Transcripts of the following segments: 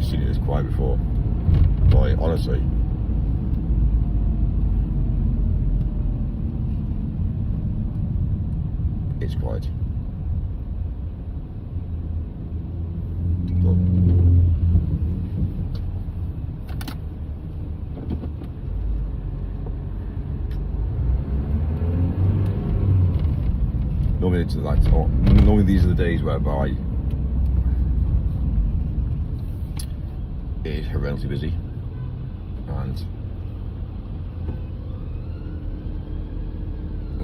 never seen it this quiet before. Like, honestly. It's quiet. Look. Normally it's like, normally these are the days whereby it is horrendously busy, and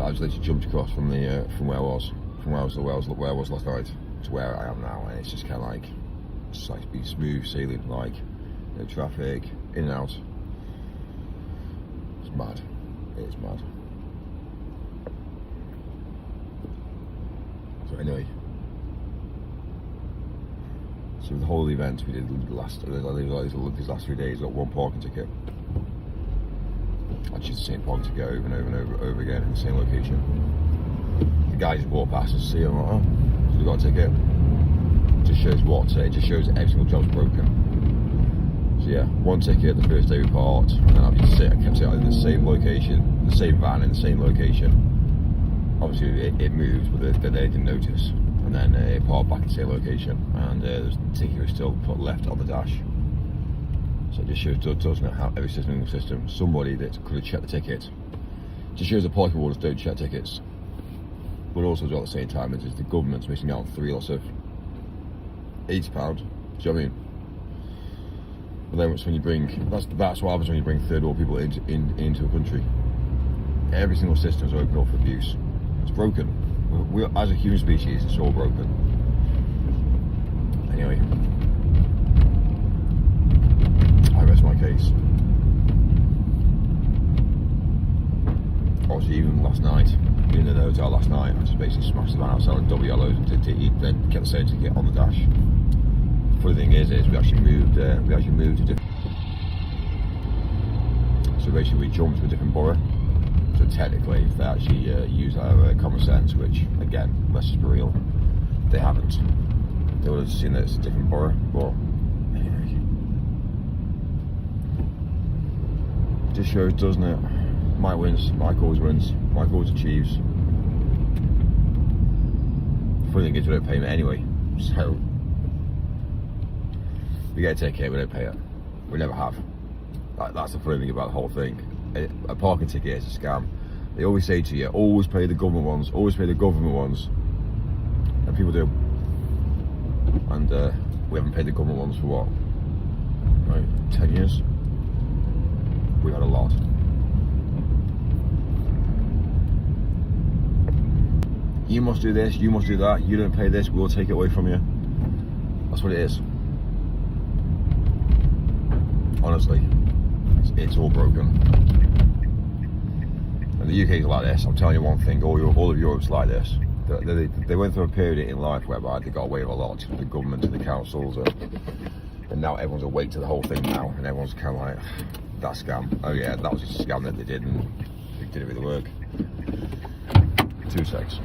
I just literally jumped across from the where I was last night to where I am now, and it's just kind of like it's like be smooth sailing, like no traffic, in and out. It's mad. It is mad. So anyway, so the whole event we did these last 3 days, got one parking ticket. Actually, the same parking ticket over and over and over again in the same location. The guy just walked past and see him, like, oh, so they got a ticket. It just shows it just shows that every single job's broken. So yeah, one ticket the first day we parked, and then I kept sitting in the same location, the same van in the same location. Obviously it moved, but they didn't notice. And then it parked back in the same location, and the ticket was still put left on the dash. So it just shows, doesn't it, how every system, somebody that could have checked the ticket. It just shows the parking wardens don't check tickets. But also at the same time, it's just the government's missing out on 3 lots of £80. Do you know what I mean? But then when you bring, that's what happens when you bring third world people into a country. Every single system is open up for abuse. It's broken. We as a human species, it's all broken. Anyway, I rest my case. Obviously, even last night, being in the hotel last night, I just basically smashed the van outside of double yellows and then kept the same ticket on the dash. The funny thing is we actually moved to different. So basically, we jumped to a different borough. So technically, if they actually use our common sense, which again, let's just be real, they haven't. They would have seen that it's a different borough, but anyway. It just shows, doesn't it? Mike wins, Mike always wins, Mike always achieves. The funny thing is we don't pay it anyway, so we get a ticket, we don't pay it. We never have. That's the funny thing about the whole thing. A parking ticket is a scam. They always say to you, always pay the government ones, always pay the government ones. And people do. And we haven't paid the government ones for what? Right, 10 years? We've had a lot. You must do this, you must do that, you don't pay this, we'll take it away from you. That's what it is. Honestly, it's all broken. And the UK's like this. I'm telling you one thing, all of Europe's like this. They went through a period in life whereby they got away with a lot, the government and the councils, and now everyone's awake to the whole thing now, and everyone's kind of like, that scam. Oh yeah, that was just a scam that they did, and they did it with the work. 2 secs.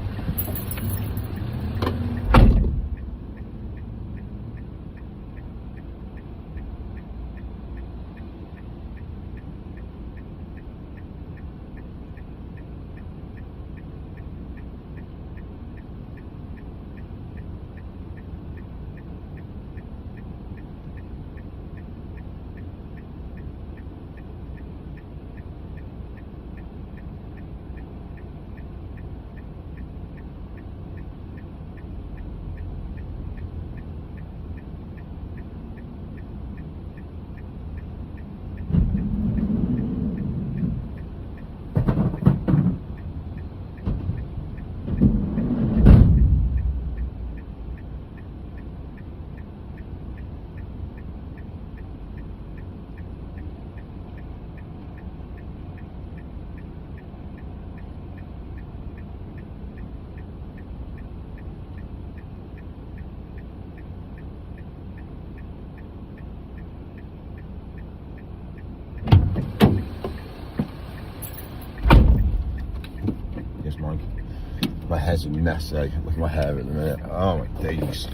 My hair's a mess, eh? Look at my hair at the minute. Oh my days.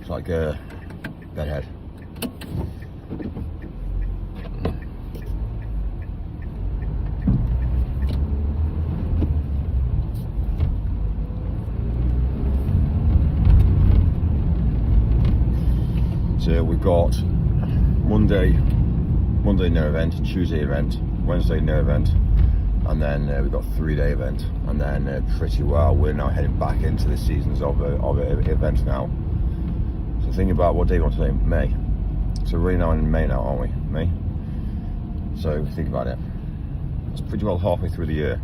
It's like Bedhead. So we've got Monday no event, Tuesday event, Wednesday no event, and then we've got 3-day event, and then pretty well we're now heading back into the seasons of events now. So think about what day we want to say, May. So we're now in May now, aren't we? May. So think about it. It's pretty well halfway through the year.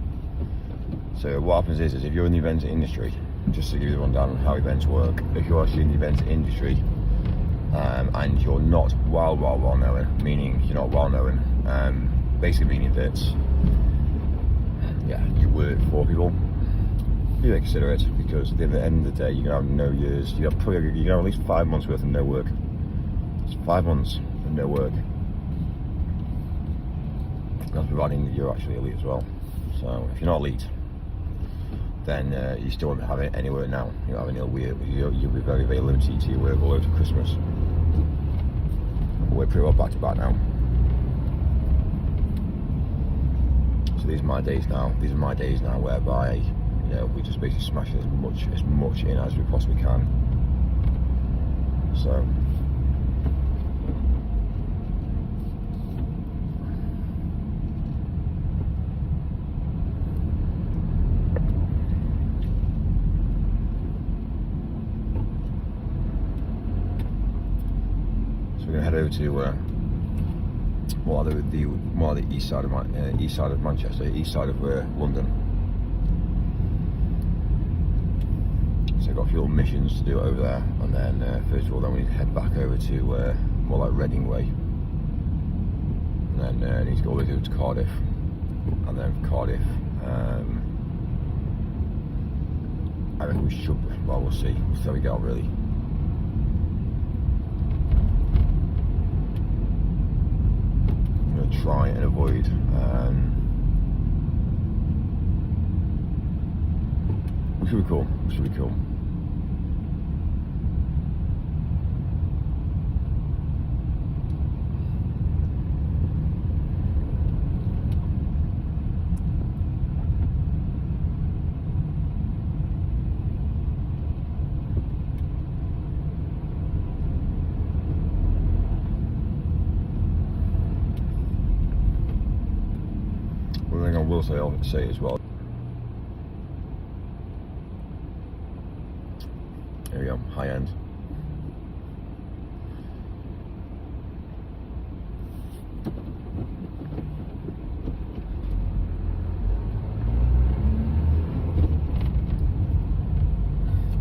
So what happens is if you're in the events industry, just to give you the rundown on how events work, if you're actually in the events industry and you're not well known, meaning you're not well known, basically meaning that you work for people, you consider it, because at the end of the day you're gonna have no years. You're gonna have at least 5 months worth of no work. It's 5 months of no work. That's providing that you're actually elite as well. So if you're not elite, then you still won't have any work now. You don't have any weird. You'll be very limited to your work all over Christmas. We're pretty well back to back now. So these are my days now. These are my days now, whereby we just basically smash as much in as we possibly can. So. We're going to head over to the east side of Manchester, east side of London. So I've got a few little missions to do over there, and then first of all, then we need to head back over to more like Reading way, and then need to go all the way over to Cardiff, and then from Cardiff, I reckon we should. Well, we'll see. We'll see how we get on, really. Try and avoid which should be cool. One thing I will say as well. There we go, high end.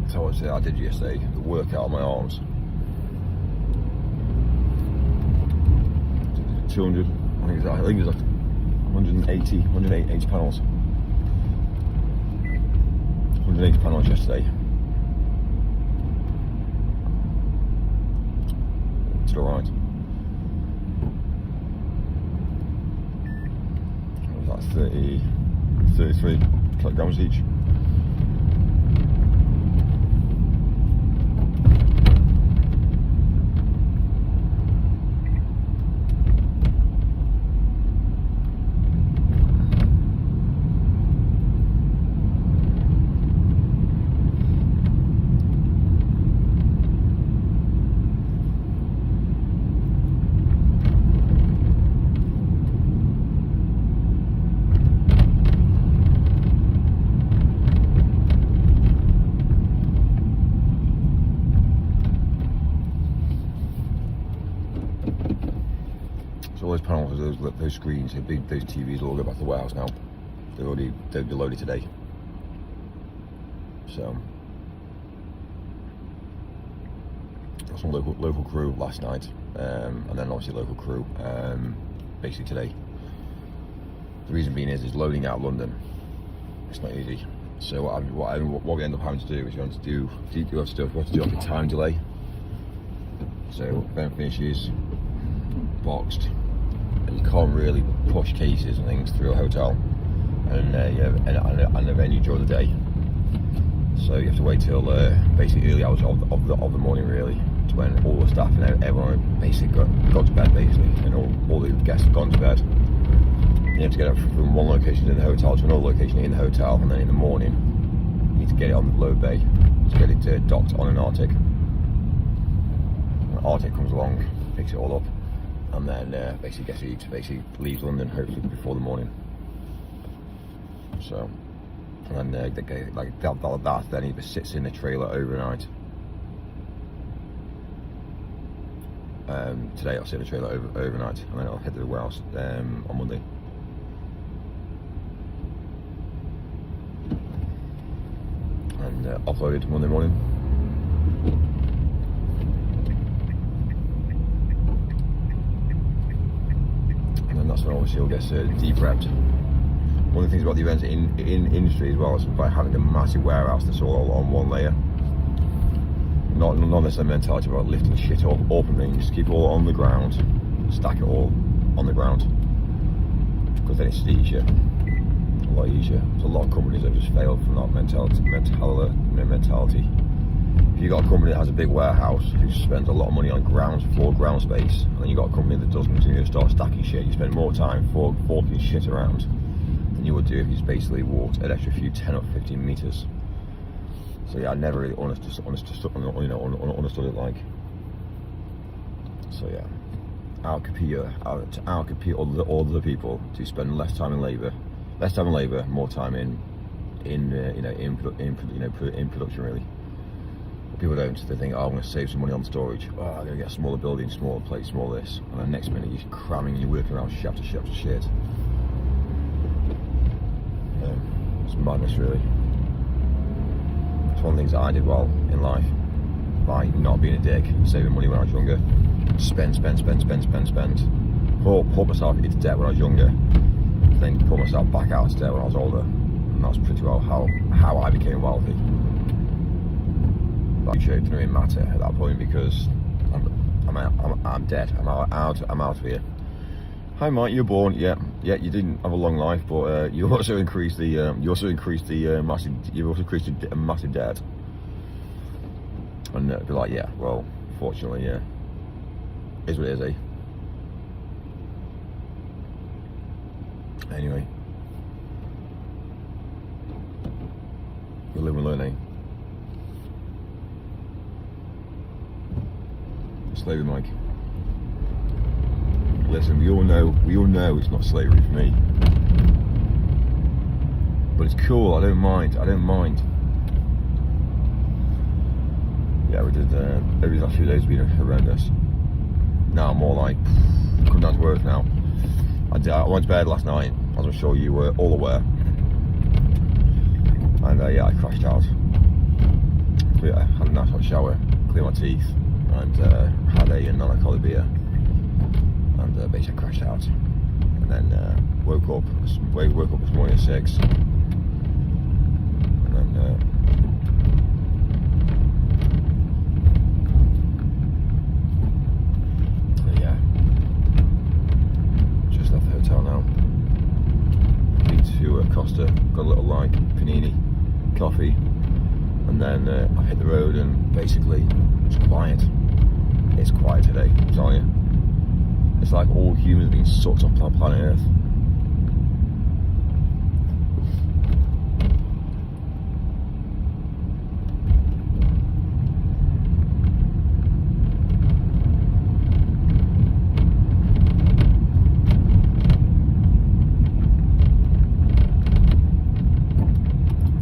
So what I did yesterday, the workout on my arms. 200, I think it's like 180 panels. 180 panels yesterday. To the right. It was like 33 kilograms each. So all those panels, those screens, those TVs all go back to the warehouse now. They've been loaded today. So got some local crew last night, and then obviously local crew basically today. The reason being is loading out of London. It's not easy. So what we end up having to do is we have to do like a time delay. So Ben finishes boxed, and you can't really push cases and things through a hotel and a venue during the day. So you have to wait till basically early hours of the morning really when all the staff and everyone basically got to bed, basically, and all the guests had gone to bed. You have to get it from one location in the hotel to another location in the hotel, and then in the morning you need to get it on the load bay to get it docked on an Arctic. An Arctic comes along, picks it all up, and then basically leaves London hopefully before the morning. So, and then that then either sits in the trailer overnight. Today I'll sit in the trailer overnight, and then I'll head to the warehouse on Monday. And offloaded Monday morning. And then that's when obviously it gets de-prepped. One of the things about the events in industry as well is by having a massive warehouse that's all on one layer. Not necessarily mentality about lifting shit up and things, just keep it all on the ground, stack it all on the ground, because then it's easier, a lot easier. There's a lot of companies that just fail from that mentality. If you've got a company that has a big warehouse who spends a lot of money on ground space, and then you've got a company that doesn't continue to start stacking shit, you spend more time forking shit around than you would do if you just basically walked an extra few 10 or 15 meters. So yeah, I never really understood it like. So yeah, outcompete other people to spend less time in labour, more time in production really. But people don't. They think, oh, I'm going to save some money on storage. Oh, I'm going to get a smaller building, smaller place, smaller this, and then next minute you're cramming and you're working around shit after shit after shit. It's madness really. It's one of the things that I did well in life by not being a dick, saving money when I was younger. Spend. Pull myself into debt when I was younger, then pull myself back out of debt when I was older. And that's pretty well how I became wealthy. But it didn't really matter at that point because I'm dead. I'm out of here. Hi Mike, you're born. Yeah, you didn't have a long life, but you also increased the massive debt. And be like, yeah, well, fortunately, yeah, is what it is, eh? Anyway, you live and learn, eh? Slavery, Mike. Listen, we all know it's not slavery for me, but it's cool. I don't mind. Yeah, we did. Every last few days have been horrendous. Now I'm more like come down to earth now. I went to bed last night, as I'm sure you were all aware, and yeah, I crashed out. I had a nice hot shower, cleared my teeth, and had a non-alcoholic beer. And basically crashed out, and then woke up this morning at 6, and then yeah, just left the hotel now. Been to Costa, got a little like panini, coffee, and then I hit the road and basically it's quiet. It's quiet today, I'm telling you. It's like all humans being sucked off the planet Earth.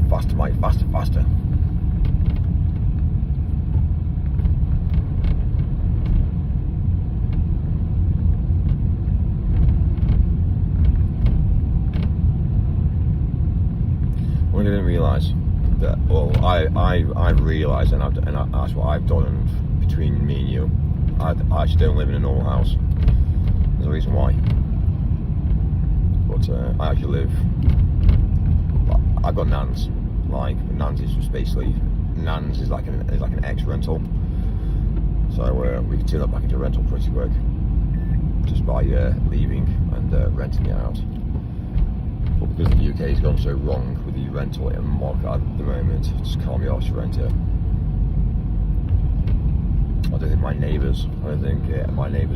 Faster, Mike, faster. I didn't realise that. Well, I've realised, and that's what I've done. And between me and you, I actually don't live in a normal house. There's a reason why. But I actually live. I've got Nans. Like Nans is just basically Nans is like an ex-rental. So we can turn that back into a rental pretty quick, just by leaving and renting it out. But because the UK has gone so wrong with the rental market at the moment, just can't be asked to rent it. I don't think my neighbours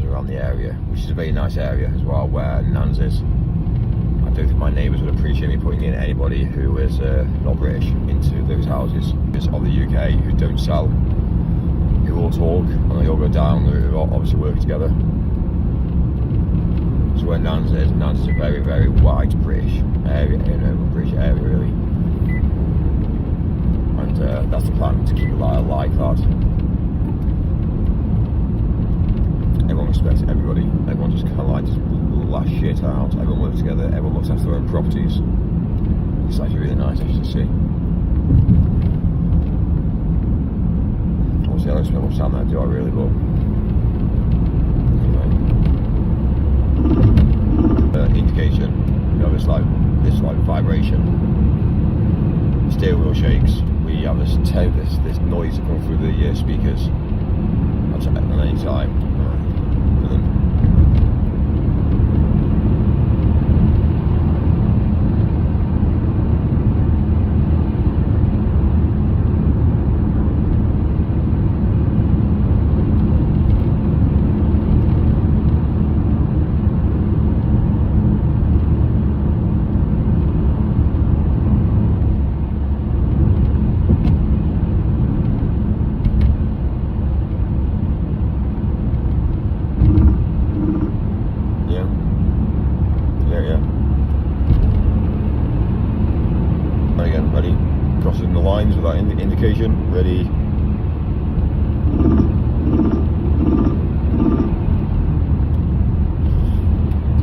around the area, which is a very nice area as well, where Nans is. I don't think my neighbours would appreciate me putting in anybody who is not British into those houses of the UK who don't sell, who all talk and they all go down, who obviously work together. So where Nans is a very, very white British area, British area really. And that's the plan, to keep it like that. Everyone respects everybody. Everyone just kind of like just lash shit out. Everyone works together. Everyone looks after their own properties. It's actually really nice actually to see. Obviously, I don't spend much time there, do I really? But anyway, indication. You know, this vibration. Steering wheel shakes. We have this noise that comes through the speakers. At any time. Crossing the lines without indication, ready.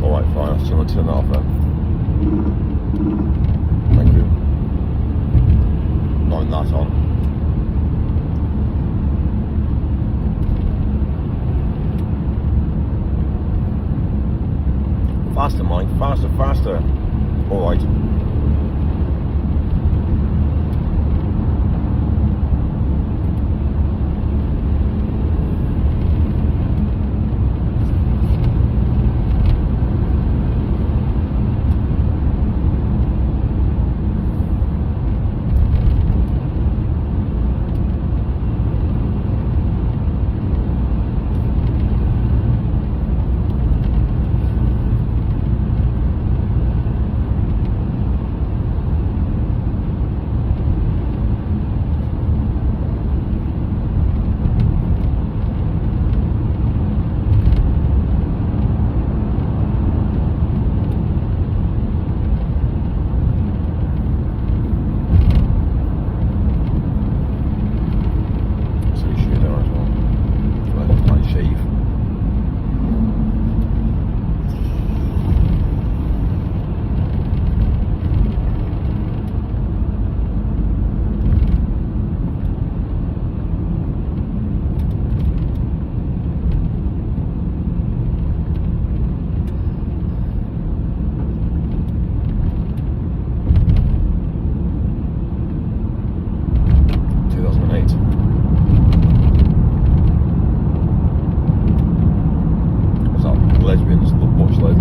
Alright, fine, I'm just going to turn that off then. Thank you. Not that on. Faster, Mike, faster. Alright.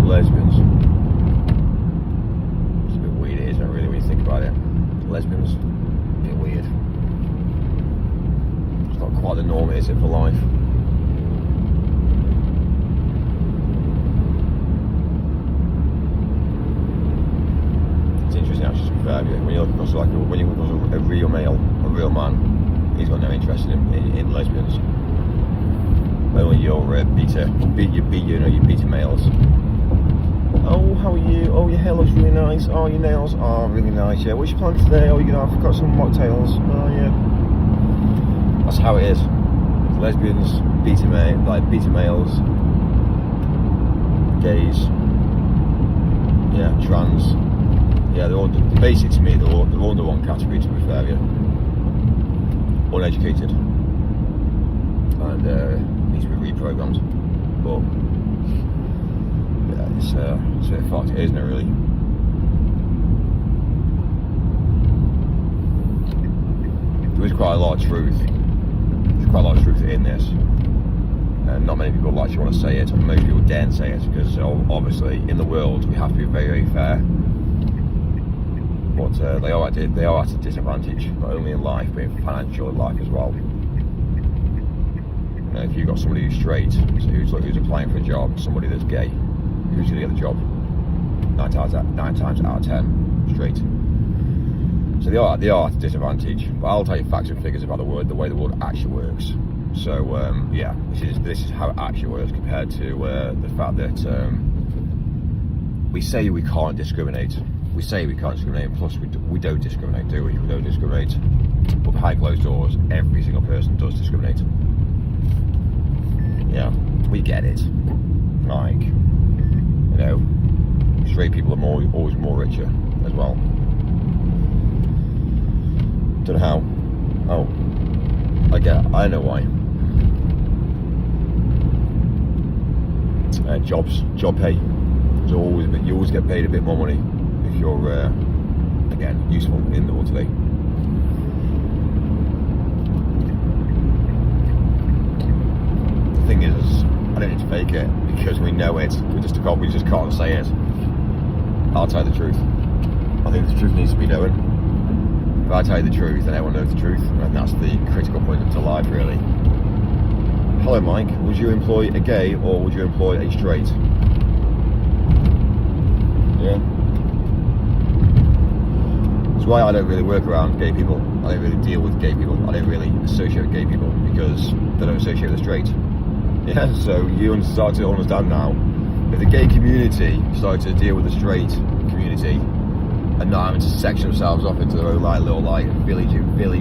Lesbians. It's a bit weird, isn't it, really, when you think about it? Lesbians, a bit weird. It's not quite the norm, is it, for life? It's interesting, actually, to be fair. When you look across, a real male, a real man, he's got no interest in lesbians. Only your beta males. Oh, how are you? Oh, your hair looks really nice. Oh, your nails are really nice. Yeah, what's your plan today? Oh, you're gonna have got some mocktails. Oh, yeah. That's how it is. Lesbians, beta males, gays. Yeah, trans. Yeah, they're all basic to me. They're all under one category, to be fair. Yeah. Uneducated and needs to be reprogrammed. But yeah, it's a fact, isn't it, really? There is quite a lot of truth. There's quite a lot of truth in this. And not many people actually want to say it, and most people daren't say it, because obviously in the world we have to be very, very fair. But they are at a disadvantage, not only in life, but in financial life as well. If you've got somebody who's straight, so who's applying for a job, somebody that's gay, who's going to get the job? 9 times out of 10, straight. So they are at a disadvantage. But I'll tell you facts and figures about the way the world actually works. So yeah, this is how it actually works compared to the fact that we say we can't discriminate. We say we can't discriminate. Plus, we don't discriminate, do we? We don't discriminate. But behind closed doors, every single person does discriminate. Yeah, we get it. Like, you know, straight people are always more richer as well. Don't know how. Oh, I know why. Job pay. You always get paid a bit more money if you're again useful in the world today. The thing is, I don't need to fake it because we know it. We just can't say it. I'll tell you the truth. I think the truth needs to be known. If I tell you the truth, then everyone knows the truth, and that's the critical point of life, really. Hello, Mike. Would you employ a gay or would you employ a straight? Yeah. That's why I don't really work around gay people. I don't really deal with gay people. I don't really associate with gay people because they don't associate with the straight. Yeah, so you start to understand now. If the gay community started to deal with the straight community and not having to section themselves off into their own little village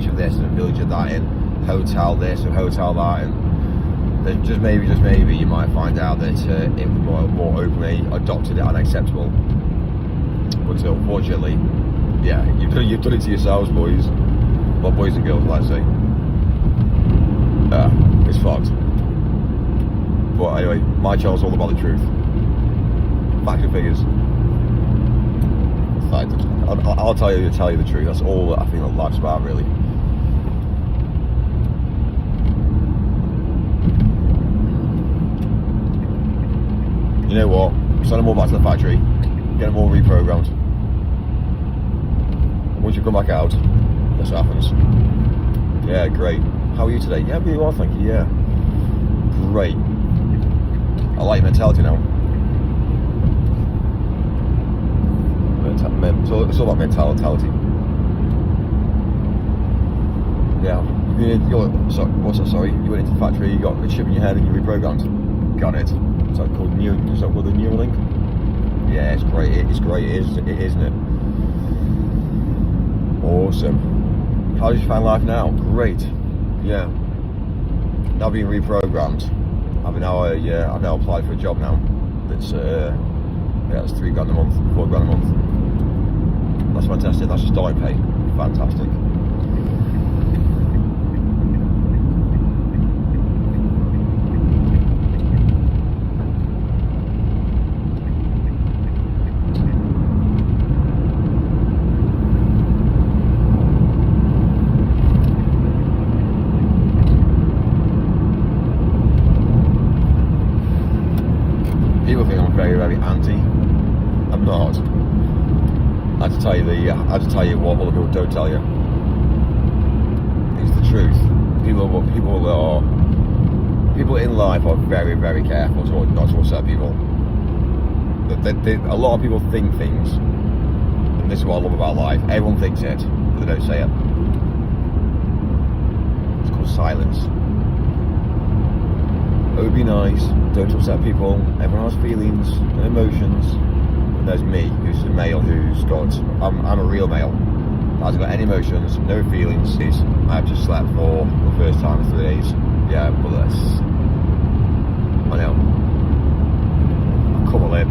of this and a village of that, and hotel this and hotel that, and then just maybe you might find out that it was more openly adopted and acceptable. But unfortunately, yeah, you've done it to yourselves, boys. Well, boys and girls, let's say. It's fucked. But anyway, my channel's all about the truth. Facts and figures. I'll tell you the truth. That's all I think that life's about, really. You know what? Send them all back to the factory. Get them all reprogrammed. Once you come back out, this happens. Yeah, great. How are you today? Yeah, really well, thank you. Yeah, great. I like your mentality now. It's all about mentality. Yeah. What's that? Sorry, you went into the factory, you got a chip in your head, and you reprogrammed. Got it. Is that called the Neuralink? Yeah, it's great. It's great, isn't it? Awesome. How did you find life now? Great. Yeah. Now being reprogrammed. I've now applied for a job now. That's it's $3,000 a month, $4,000 a month. That's fantastic. That's just starting pay. Fantastic. People think I'm very, very anti. I'm not. I have to tell you what other people don't tell you. It's the truth. People in life are very, very careful not to upset people. A lot of people think things, and this is what I love about life. Everyone thinks it, but they don't say it. It's called silence. It would be nice, don't upset people, everyone has feelings and emotions. And there's me, who's a male I'm a real male. I haven't got any emotions, no feelings. I've just slept for the first time in 3 days. Yeah, but I know. I'll cut my lip.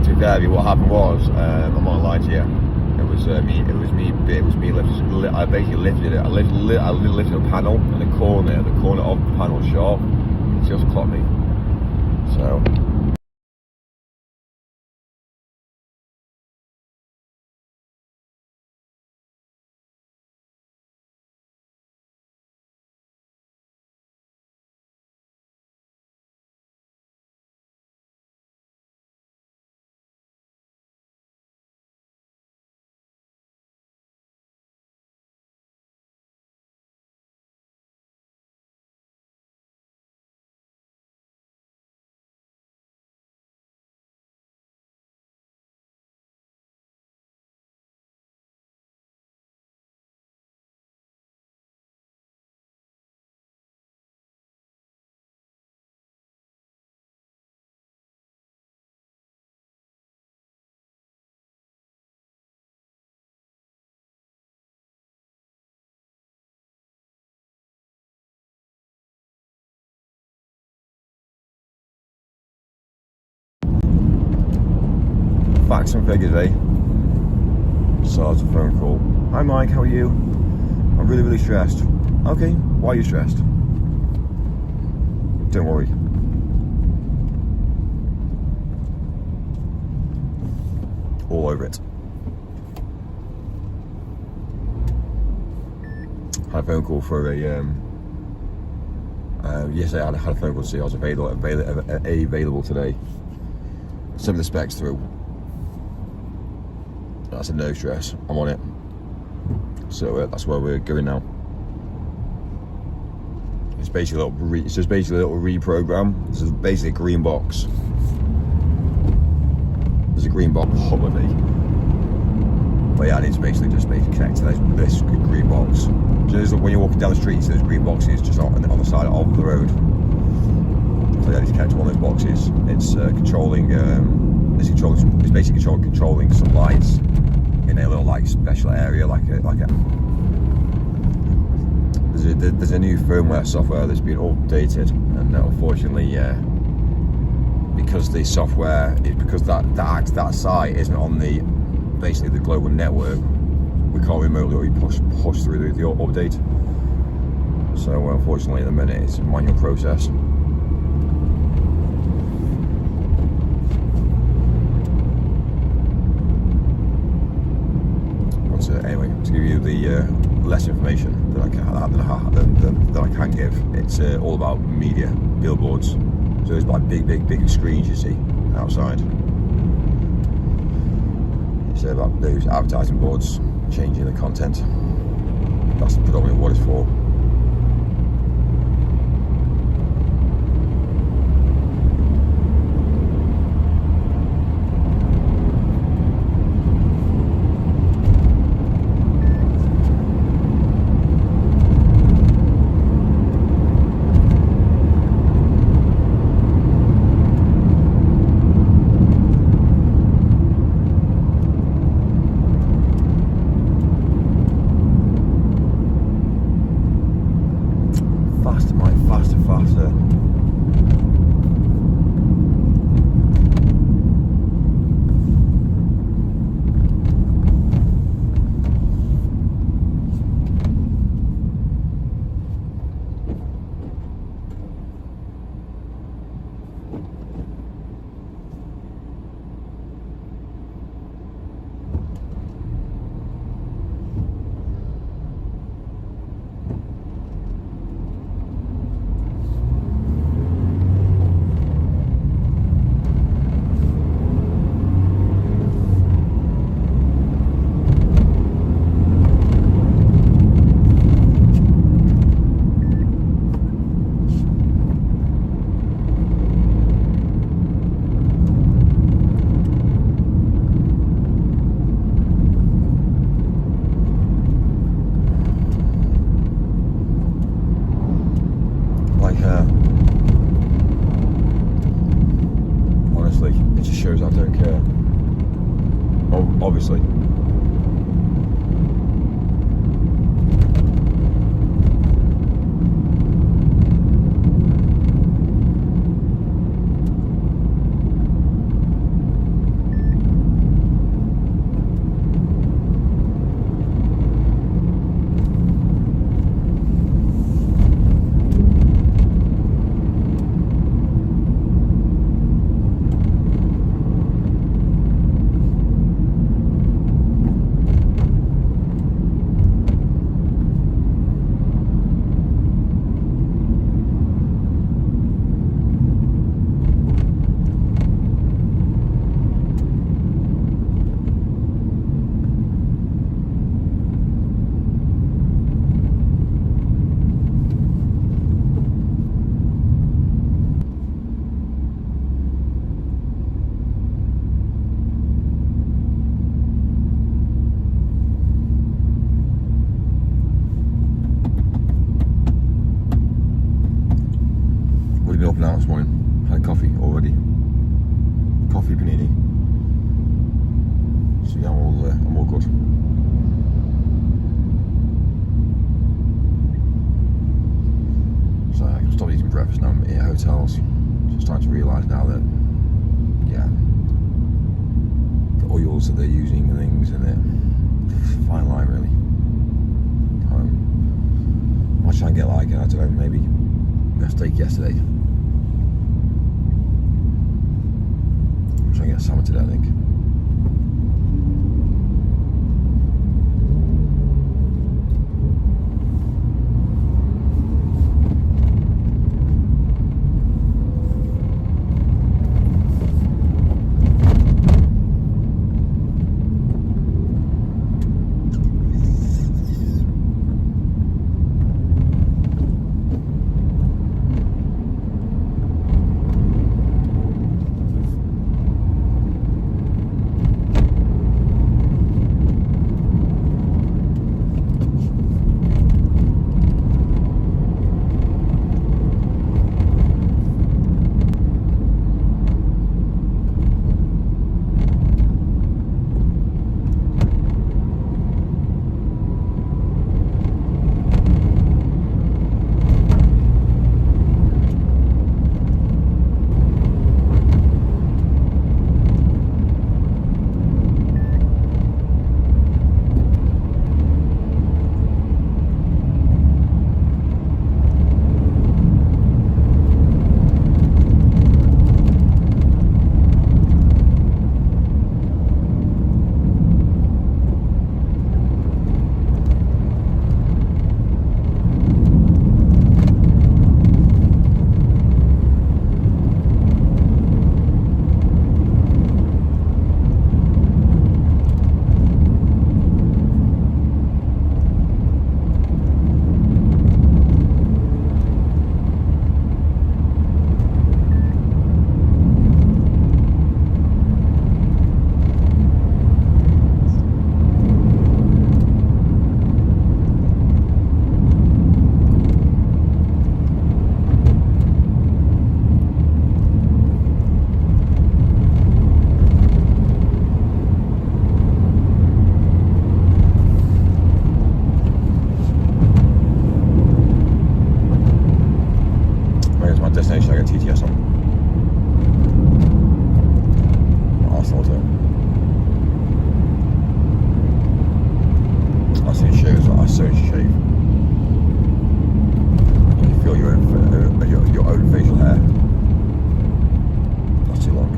To be fair, what happened was, I'm not lying to you. It was me lifting. I basically lifted it. I lifted a panel, and the corner of the panel was sharp. It just clocked me. So. Facts and figures, eh? So it's a phone call. Hi Mike, how are you? I'm really, really stressed. Okay, why are you stressed? Don't worry. All over it. Had a phone call for a yesterday. I had a phone call to see I was available today. Sent me the specs through. I said no stress, I'm on it. So that's where we're going now. It's basically a little reprogram. This is basically a green box. There's a green box holiday. But yeah, I need to basically connect to this green box. So when you're walking down the street, so there's green boxes just on the side of the road. So yeah, I need to connect to one of those boxes. It's controlling. It's basically controlling some lights in a little like special area, There's a new firmware software that's been updated, and unfortunately, because the software because that site isn't on the global network, we can't remotely push through the update. So unfortunately, at the minute, it's a manual process. Anyway, to give you the less information that I can give, it's all about media, billboards. So it's like big screens you see outside. It's about those advertising boards changing the content. That's predominantly what it's for. Faster. Honestly, it just shows I don't care. Obviously. Been up now this morning, had coffee already. Coffee panini. So yeah, I'm all good. So I can stop eating breakfast now. I'm at hotels. Just starting to realise now that, yeah, oils that they're using and things, and it's a fine line really. I'll try and get like, I don't know, maybe a steak yesterday. I'm trying to get salmon today, I think. Destination, I got TTS on. Arsenal too. I see a shave as well. I so shave. You can feel your own facial hair. That's too long.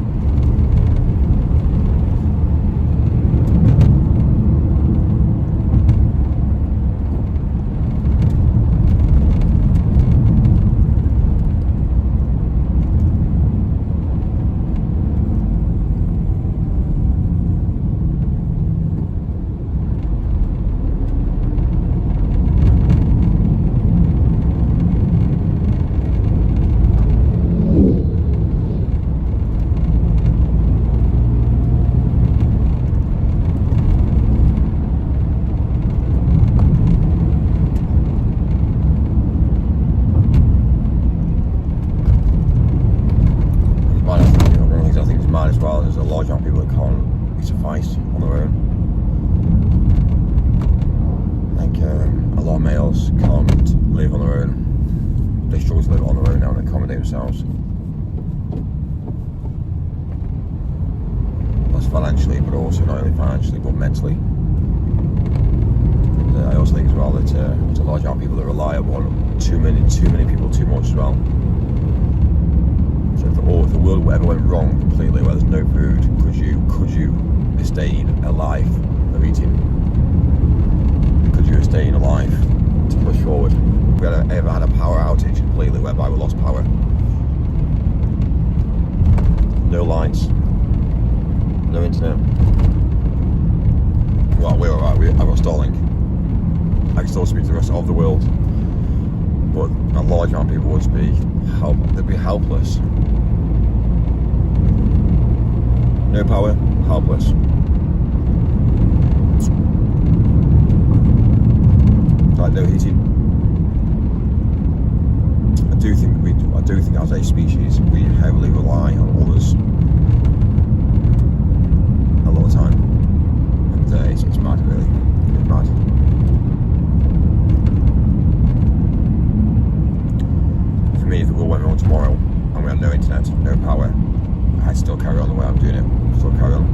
As well, there's a large amount of people that can't be sufficed on their own. Like a lot of males can't live on their own. They struggle to live on their own now and accommodate themselves. That's financially, but also not only financially, but mentally. And, I also think as well that there's a large amount of people that rely on too many people too much as well. So if the world ever went wrong completely, where there's no food, could you have stayed alive of eating? Could you have stayed alive to push forward? If we ever had a power outage completely, whereby we lost power, no lights, no internet. Well, we're alright. I've got Starlink. I can still speak to the rest of the world, but a large amount of people would they'd be helpless. No power, helpless. Like no heating. I do think as a species we heavily rely on others a lot of time, and it's mad really. It's mad. For me, if the world went wrong tomorrow and we had no internet, no power, I'd still carry on the way I'm doing it. Still carry on.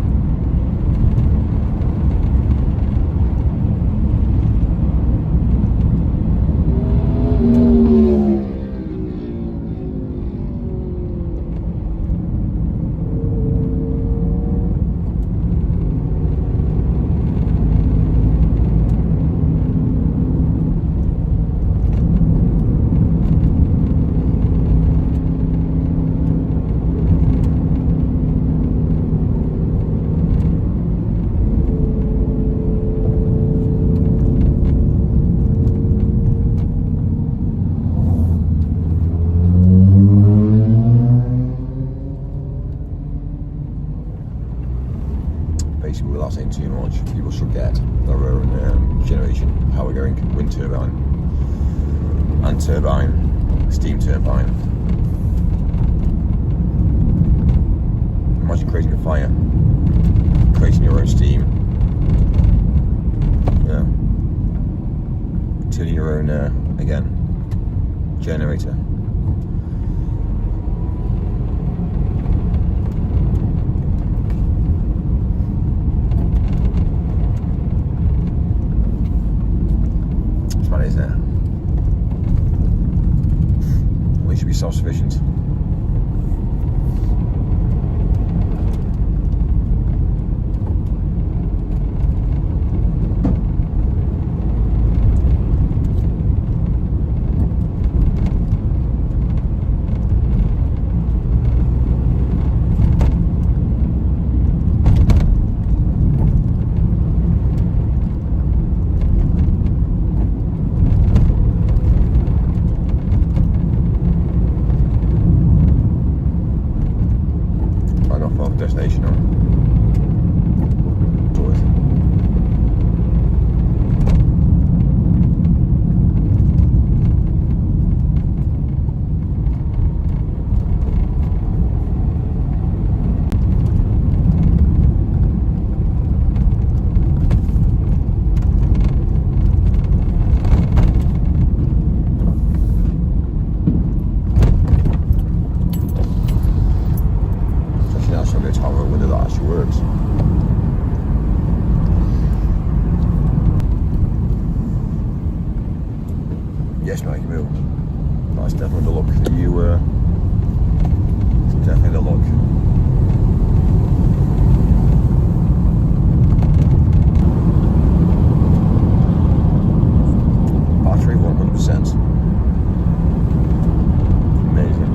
in too much. People should get their own generation power going, wind turbine and turbine, steam turbine. Imagine creating a fire, creating your own steam, yeah, turning your own, again, generator. It's funny, isn't it? We should be self-sufficient. Destination or towards. Window that actually works. Yes, mate, you will. That's definitely the look that you it's definitely the look. Battery 100%. Amazing.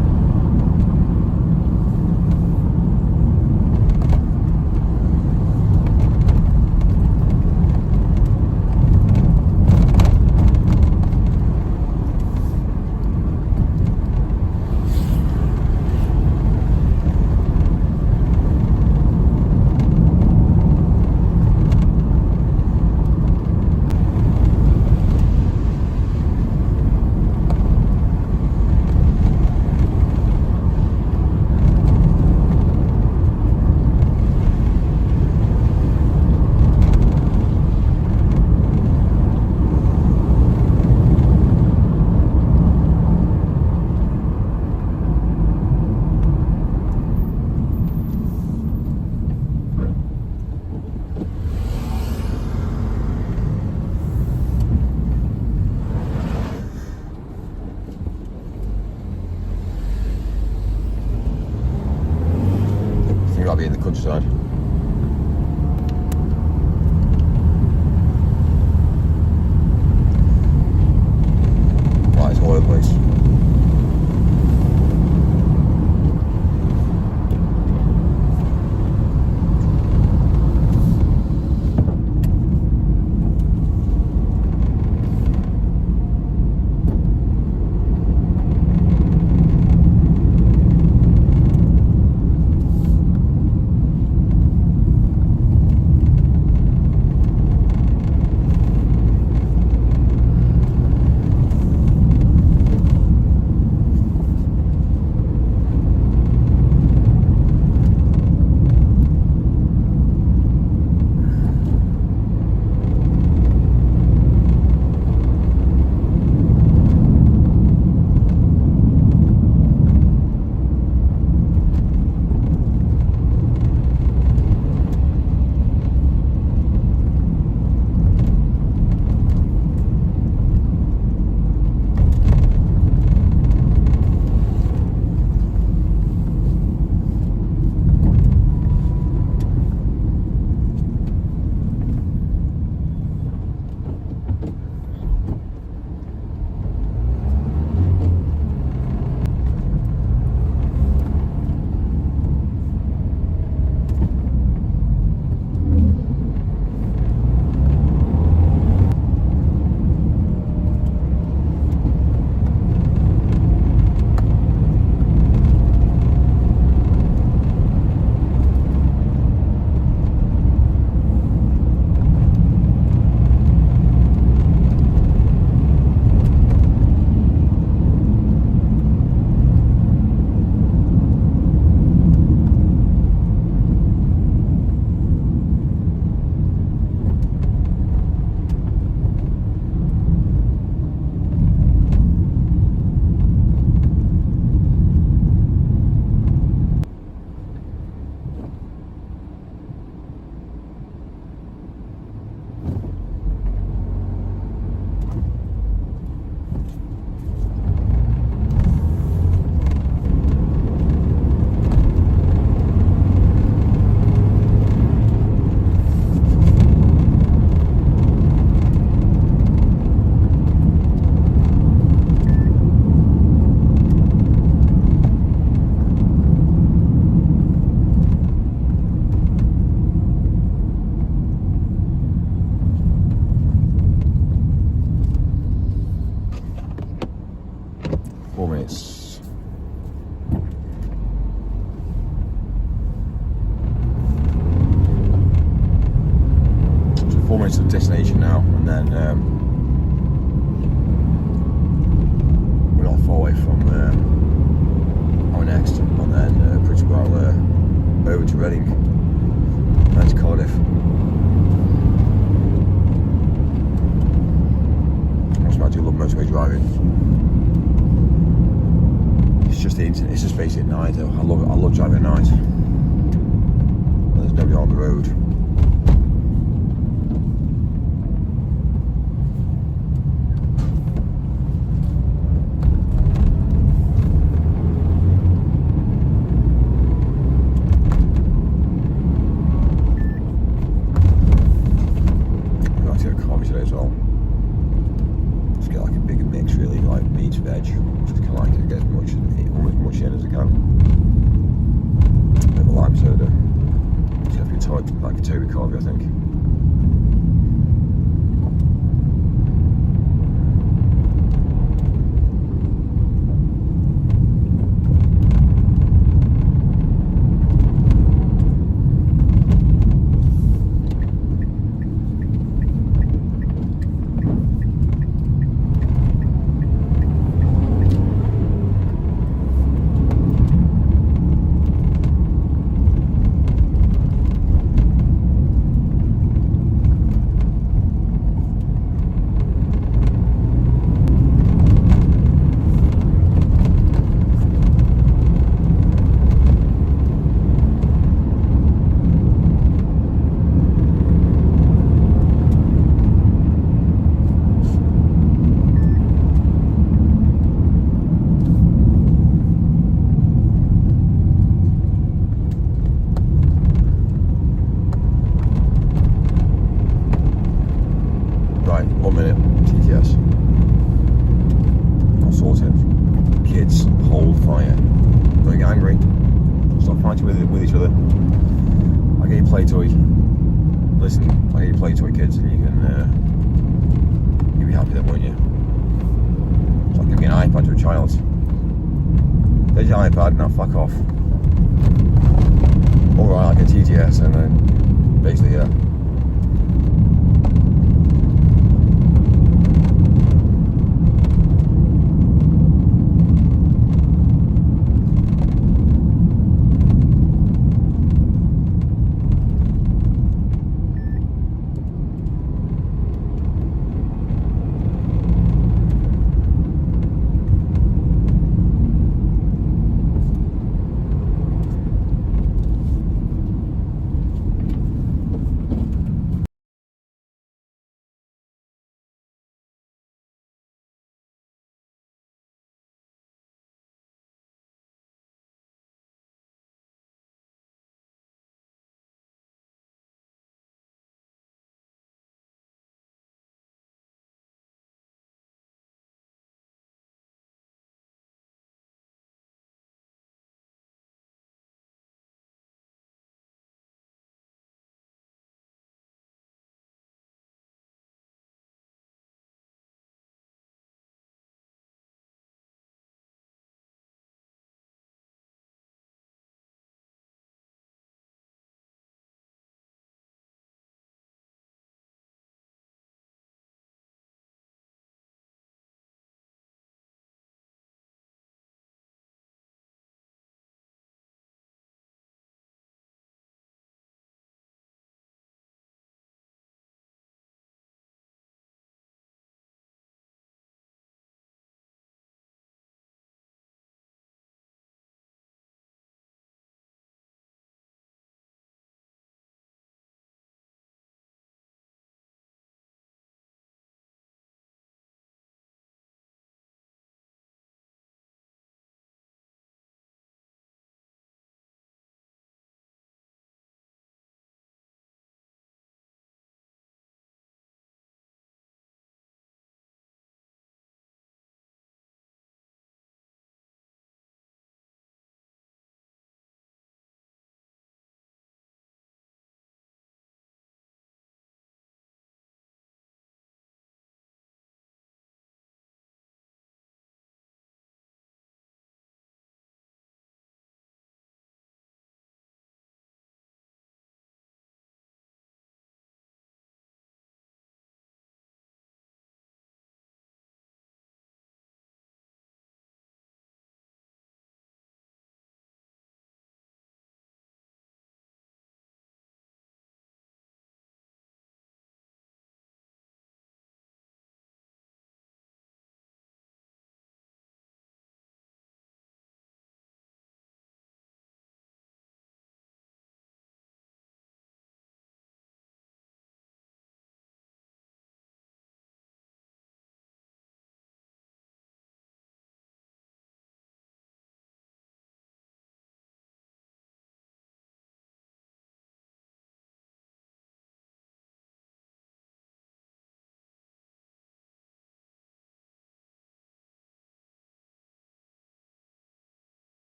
I'll be in the countryside. Right, it's all over the place. to the destination now, and then we're not far away from our next, and then pretty well over to Reading, and to Cardiff. I do love motorway driving. It's just basically at night though. I love driving at night. There's nobody on the road. I'd like to get a coffee today as well. Just get like a big mix really, like meat, veg. Just kind of like to get as much in as I can. Bit of a lime soda. It's definitely like a Toby coffee, I think. Right, 1 minute, TTS. I'll sort it. Kids, hold fire. Don't get angry. Stop fighting with each other. I'll get you a play toy. Listen, I'll get you a play toy, kids, and you'll be happy then, won't you? It's like giving an iPad to a child. There's your iPad, now fuck off. Alright, I'll get TTS, and then basically, yeah.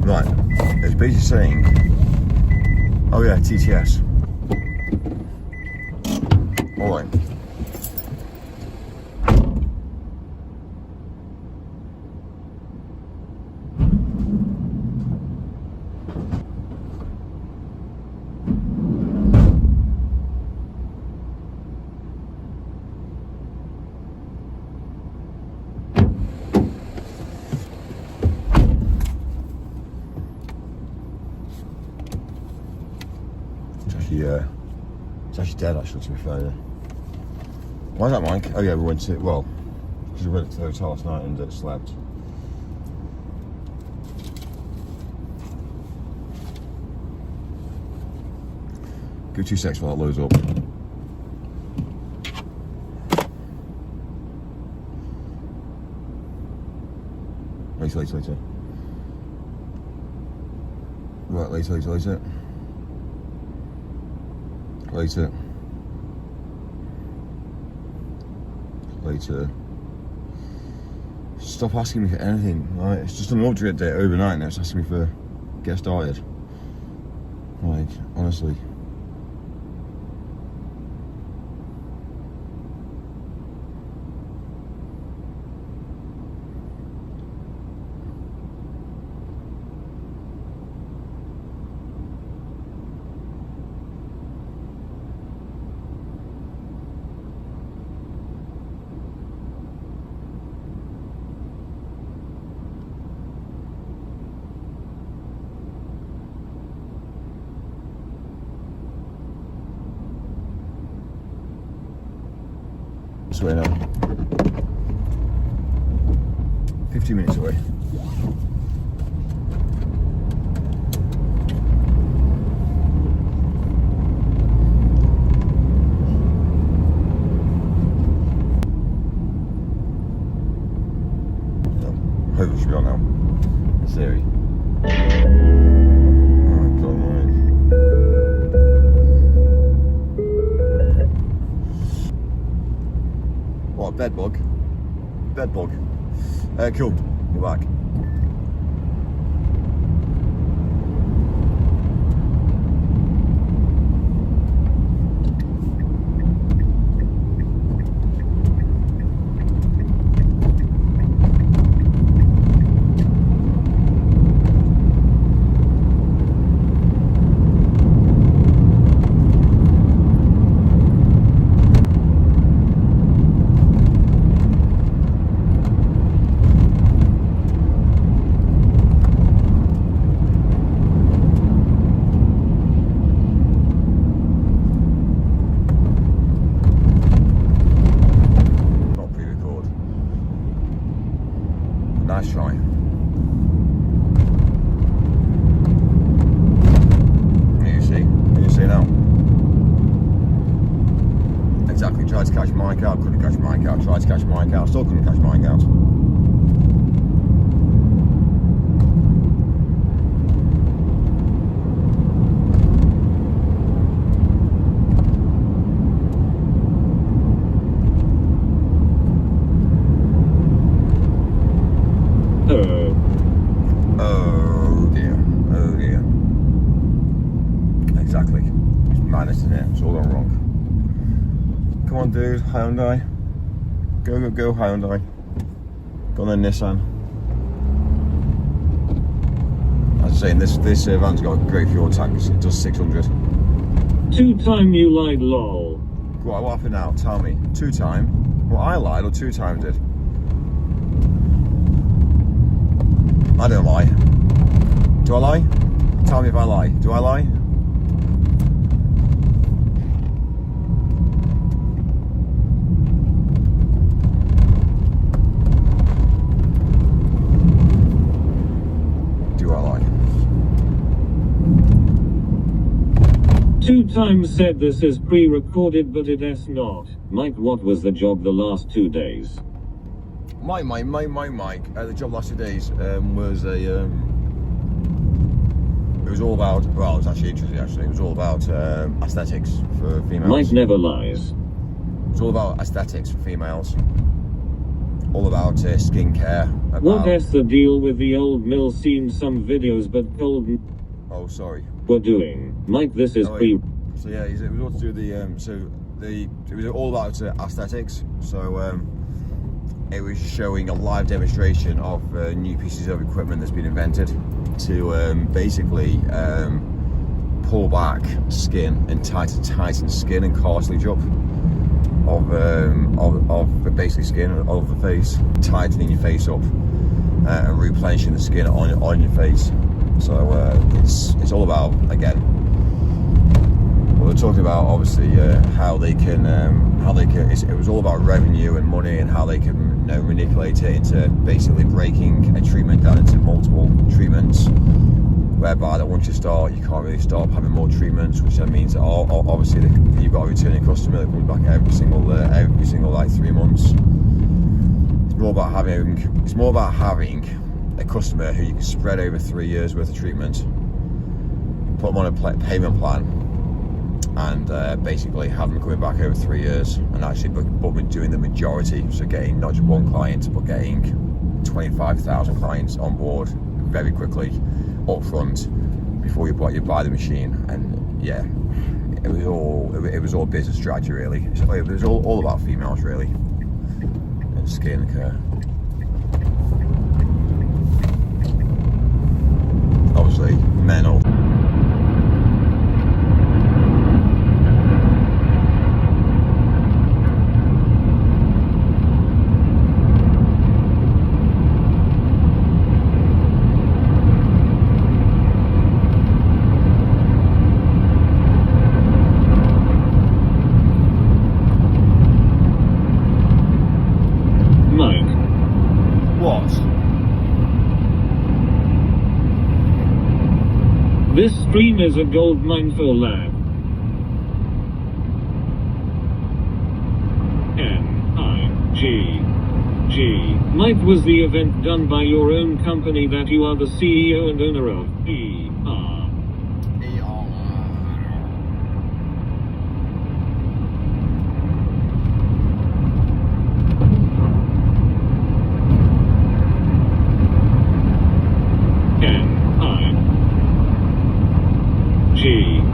Right, it's basically saying, oh yeah, TTS. Alright. It's actually dead, actually, to be fair. Yeah. Why is that, Mike? Oh yeah, we went to, well, because we went to the hotel last night and slept. Give 2 seconds while that loads up. Later. Right, later. Later. Stop asking me for anything, right? It's just an upgrade day overnight now. It's asking me for get started. Like, honestly. It's away now. 15 minutes away. Hopefully it should be on now. In theory. What, bed bug? Cool, you're back. Nice try. You see now. Exactly, tried to catch Mike out, couldn't catch Mike out, tried to catch Mike out, still couldn't catch Mike out. Oh dear. Exactly. It's madness in here. It's all gone wrong. Come on, dude. Hyundai. Go, Hyundai. Go on then, Nissan. As I say, this van's got a great fuel tank. It does 600. 2-time you lied, lol. What happened now? Tell me. 2-time? Well, I lied or 2-times did? I don't lie. Do I lie? Tell me if I lie. Do I lie? Do I lie? 2 times said this is pre-recorded, but it is not. Mike, what was the job the last 2 days? Mike, the job last 2 days was a, it was all about, well, it was actually interesting it was all about aesthetics for females. Mike never lies. It's all about aesthetics for females. all about skincare. What's the deal with the old mill? Seen some videos, but cold. Oh, sorry. We're doing, Mike. This is pre. So yeah, it was all to do with it was all about aesthetics. So it was showing a live demonstration of new pieces of equipment that's been invented to basically pull back skin and tighten skin and cartilage up of basically skin of the face, tightening your face up and replenishing the skin on your face. So it's all about, again, we're talking about obviously how they can it was all about revenue and money and how they can manipulate it into basically breaking a treatment down into multiple treatments, whereby that once you start, you can't really stop having more treatments, which then means that obviously you've got a returning customer that comes back every single like 3 months. It's more about having a customer who you can spread over 3 years worth of treatment, put them on a payment plan, and basically have them coming back over 3 years, and actually but doing the majority, so getting not just one client but getting 25,000 clients on board very quickly up front before you buy the machine. And yeah, it was all business strategy really. It was all about females really, and skin care. Obviously men all. This stream is a gold mine for lab. N-I-G-G. Mike, was the event done by your own company that you are the CEO and owner of? E-R.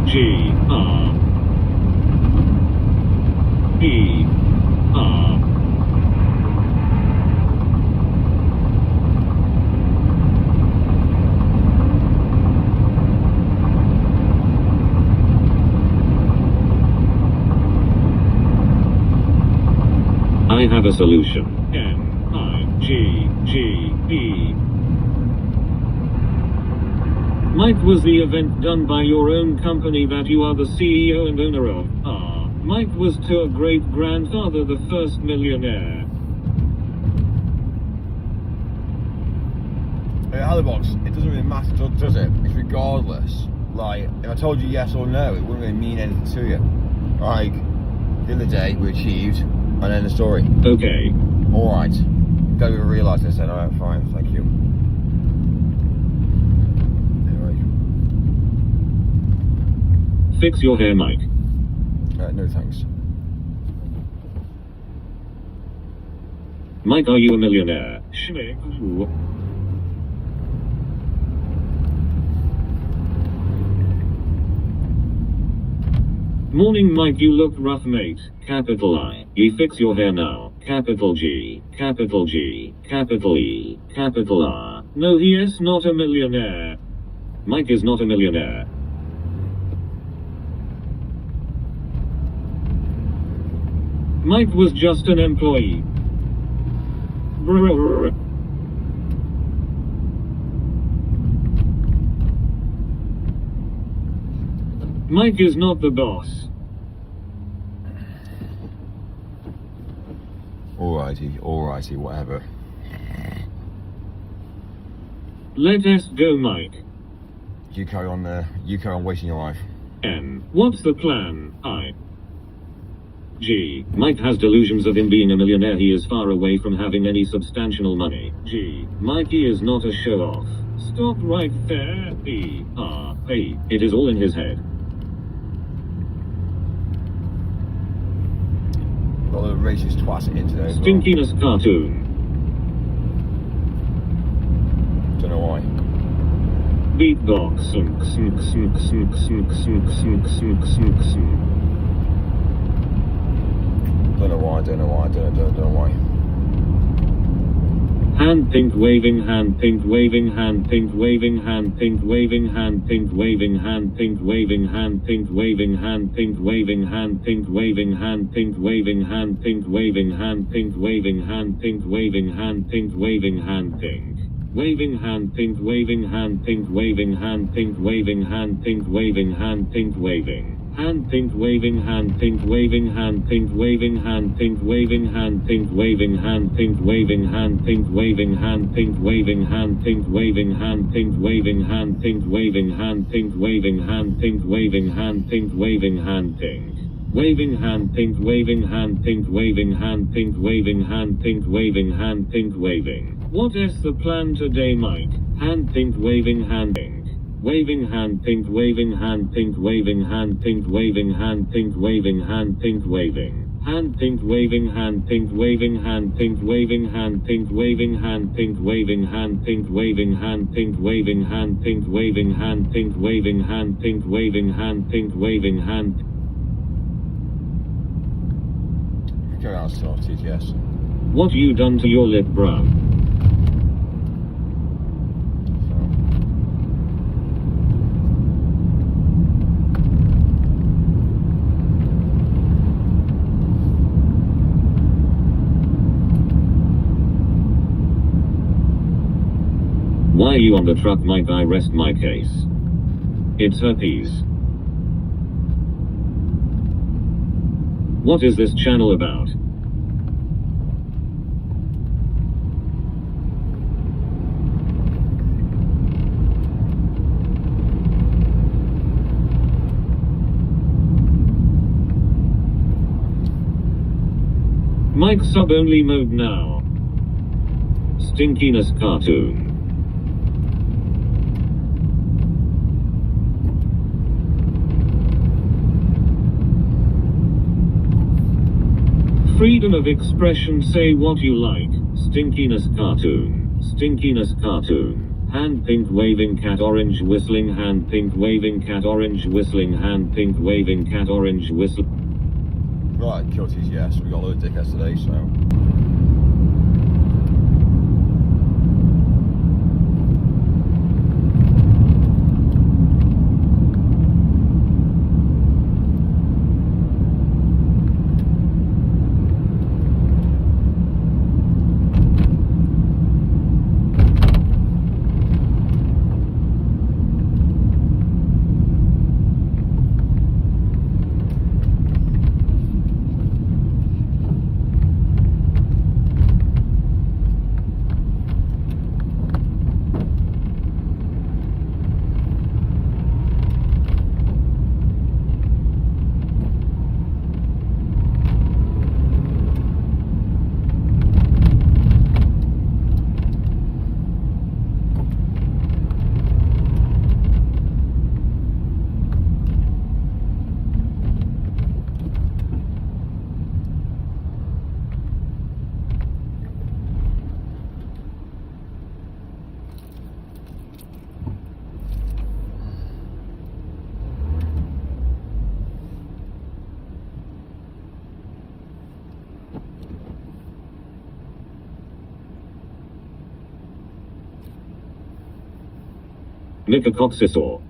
G-R E-R. I have a solution. N-I-G-G-E. Mike, was the event done by your own company that you are the CEO and owner of? Ah, Mike was to a great-grandfather the first millionaire. Alibox, it doesn't really matter, does it? It's regardless. Like, if I told you yes or no, it wouldn't really mean anything to you. Like, at the end of the day, we achieved, and end the story. Okay. Alright. Don't even realise this then. Alright, fine, thank you. Fix your hair, Mike. No thanks. Mike, are you a millionaire? Morning, Mike, you look rough, mate. Capital I. You fix your hair now. Capital G. Capital G. Capital E. Capital R. No, he is not a millionaire. Mike is not a millionaire. Mike was just an employee. Brrr. Mike is not the boss. Alrighty, whatever. Let us go, Mike. You carry on wasting your life. N. What's the plan? I. G. Mike has delusions of him being a millionaire. He is far away from having any substantial money. G. Mikey is not a show-off. Stop right there. E. R. A. It is all in his head. Got a racist twat in today. Stinkiness cartoon. Don't know why. Beatbox. Sunk, sunk, sunk, sunk, sunk, sunk, sunk, sunk, sunk, sunk. Don't know why. Don't know why. Hand pink waving, hand pink waving, hand pink waving, hand pink waving, hand pink waving, hand pink waving, hand pink waving, hand pink waving, hand pink waving, hand pink waving, hand pink waving, hand pink waving, hand pink waving, hand pink waving, hand pink waving, hand pink waving, hand pink waving, hand pink waving, hand pink waving, hand pink waving. Hand pink waving, hand pink waving, hand pink waving, hand pink waving, hand pink waving, hand pink waving, hand pink waving, hand pink waving, hand pink waving, hand pink waving, hand pink waving, hand pink waving, hand pink waving, hand pink waving, hand pink waving, hand pink waving, hand pink waving, hand pink waving, hand pink waving, hand pink waving. What is the plan today, Mike? Hand pink waving, hand pink waving, hand pink waving, hand pink waving, hand pink waving, hand pink waving, hand pink waving, hand pink waving, hand pink waving, hand pink waving, hand pink waving, hand pink waving, hand pink waving, hand pink waving, hand pink waving, hand pink waving, hand pink waving, hand pink waving, hand. Go out, start TTS. What you done to your lip, bruh? Why are you on the truck, Mike? I rest my case. It's herpes. What is this channel about? Mike sub-only mode now. Stinkiness cartoon. Freedom of expression, say what you like. Stinkiness cartoon. Stinkiness cartoon. Hand pink waving cat orange whistling, hand pink waving cat orange whistling, hand pink waving cat orange whistling. Right, kill TTS. We got a load of dickheads today, so. Nicocoxisor.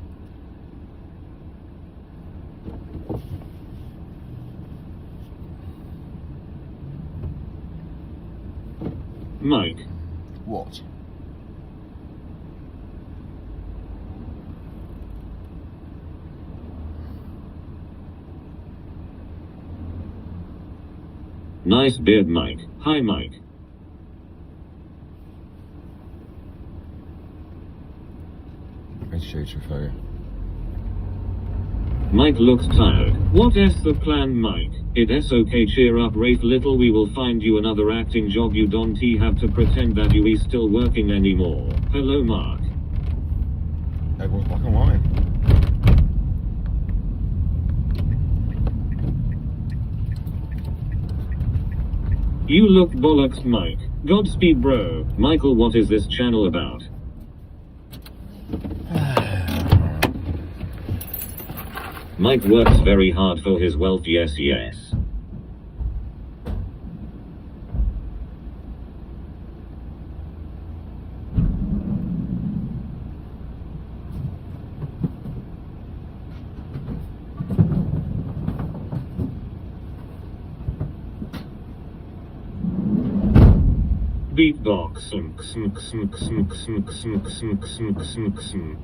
Mike. What? Nice beard, Mike. Hi, Mike. Shoot your phone. Mike looks tired. What is the plan, Mike? It's okay, cheer up, Wraith little, we will find you another acting job. You don't have to pretend that you is still working anymore. Hello, Mark. Everyone's back online. You look bollocks, Mike. Godspeed, bro. Michael, what is this channel about? Mike works very hard for his wealth, yes yes. Beatbox.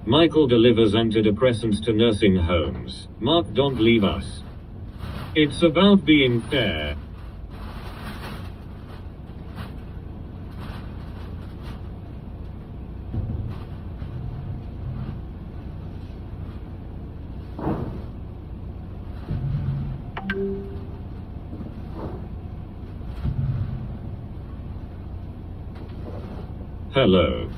Michael delivers antidepressants to nursing homes. Mark, don't leave us. It's about being fair. Hello.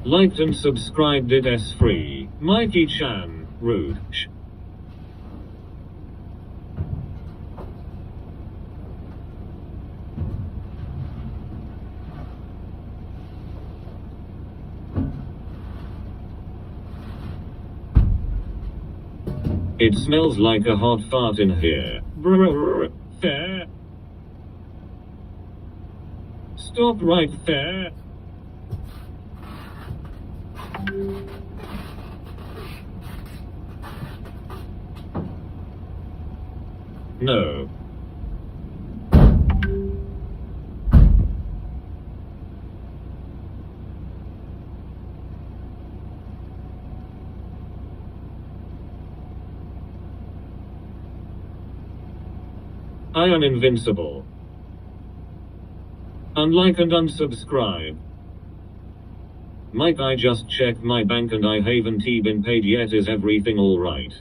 Liked and subscribed it as free. Mikey Chan, rude. It smells like a hot fart in here. Brrr, fair. Stop right there. No. I am invincible. Unlike and unsubscribe. Mike, I just checked my bank and I haven't been paid yet. Is everything alright?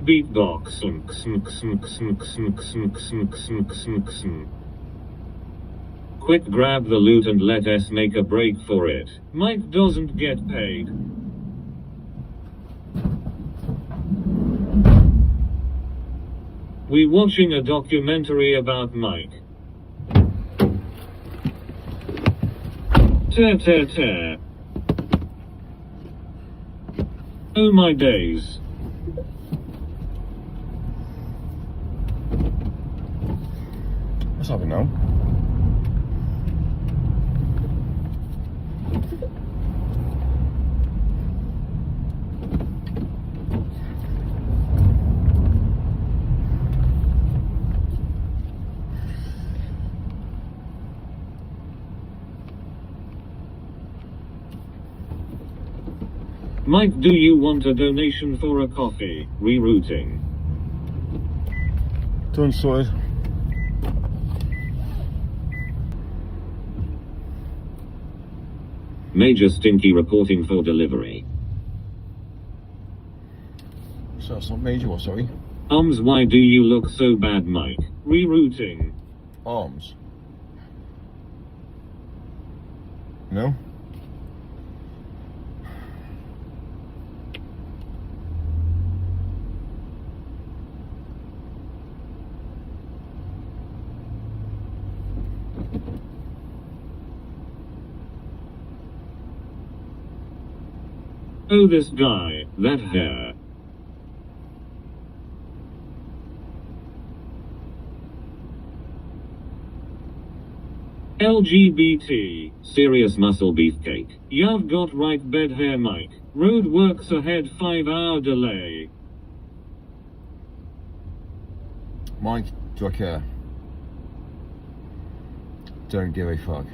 Beatbox. Quick, grab the loot and let us make a break for it. Mike doesn't get paid. We watching a documentary about Mike. Tear, tear, tear. Oh my days. What's happening now? Mike, do you want a donation for a coffee? Rerouting. Done, sorted. Major Stinky reporting for delivery. So that's not major, what, sorry? Why do you look so bad, Mike? Rerouting. Arms? No? Oh, this guy, that hair. LGBT, serious muscle beefcake. You've got right bed hair, Mike. Road works ahead, 5-hour delay. Mike, do I care? Don't give a fuck.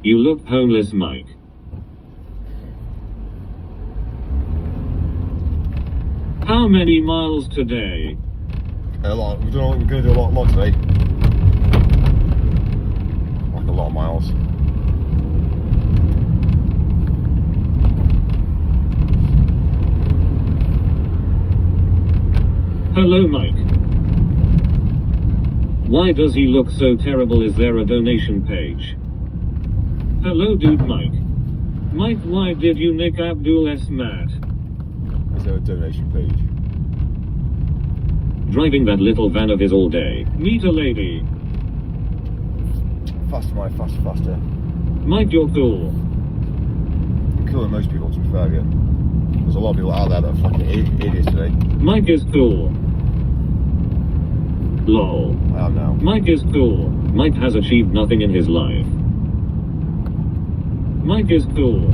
You look homeless, Mike. How many miles today? A lot. We're going to do a lot today. Like a lot of miles. Hello, Mike. Why does he look so terrible? Is there a donation page? Hello, dude, Mike. Mike, why did you nick Abdul S. Matt? Is there a donation page? Driving that little van of his all day. Meet a lady. Faster, Mike, faster, faster. Mike, you're cool. You're cooler than most people, to be fair, yeah. There's a lot of people out there that are fucking idiots today. Mike is cool. Lol. I am now. Mike is cool. Mike has achieved nothing in his life. Mike is cool.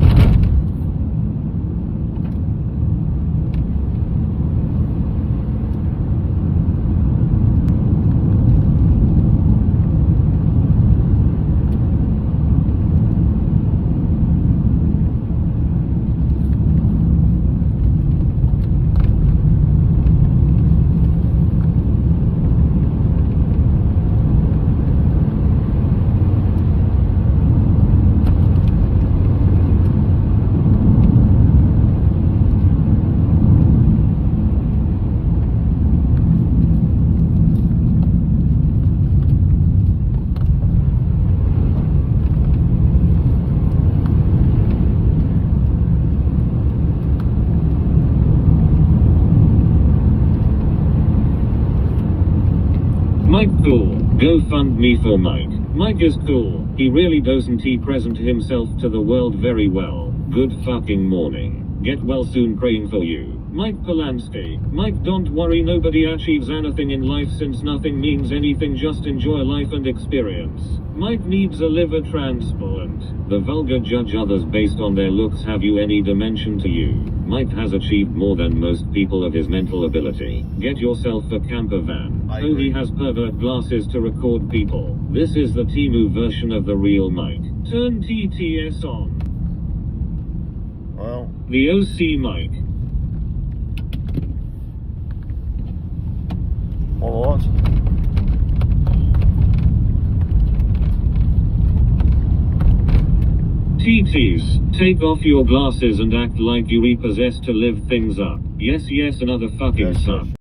Mike cool. Go fund me for Mike. Mike is cool. He really doesn't he present himself to the world very well. Good fucking morning. Get well soon, praying for you. Mike Polanski. Mike, don't worry, nobody achieves anything in life since nothing means anything, just enjoy life and experience. Mike needs a liver transplant. The vulgar judge others based on their looks. Have you any dimension to you? Mike has achieved more than most people of his mental ability. Get yourself a camper van. Oh, he has pervert glasses to record people. This is the Temu version of the real Mike. Turn TTS on. Well, The OC Mike. what? TTs, take off your glasses and act like you repossessed to live things up. Yes, yes, another fucking Yes, suck. yes.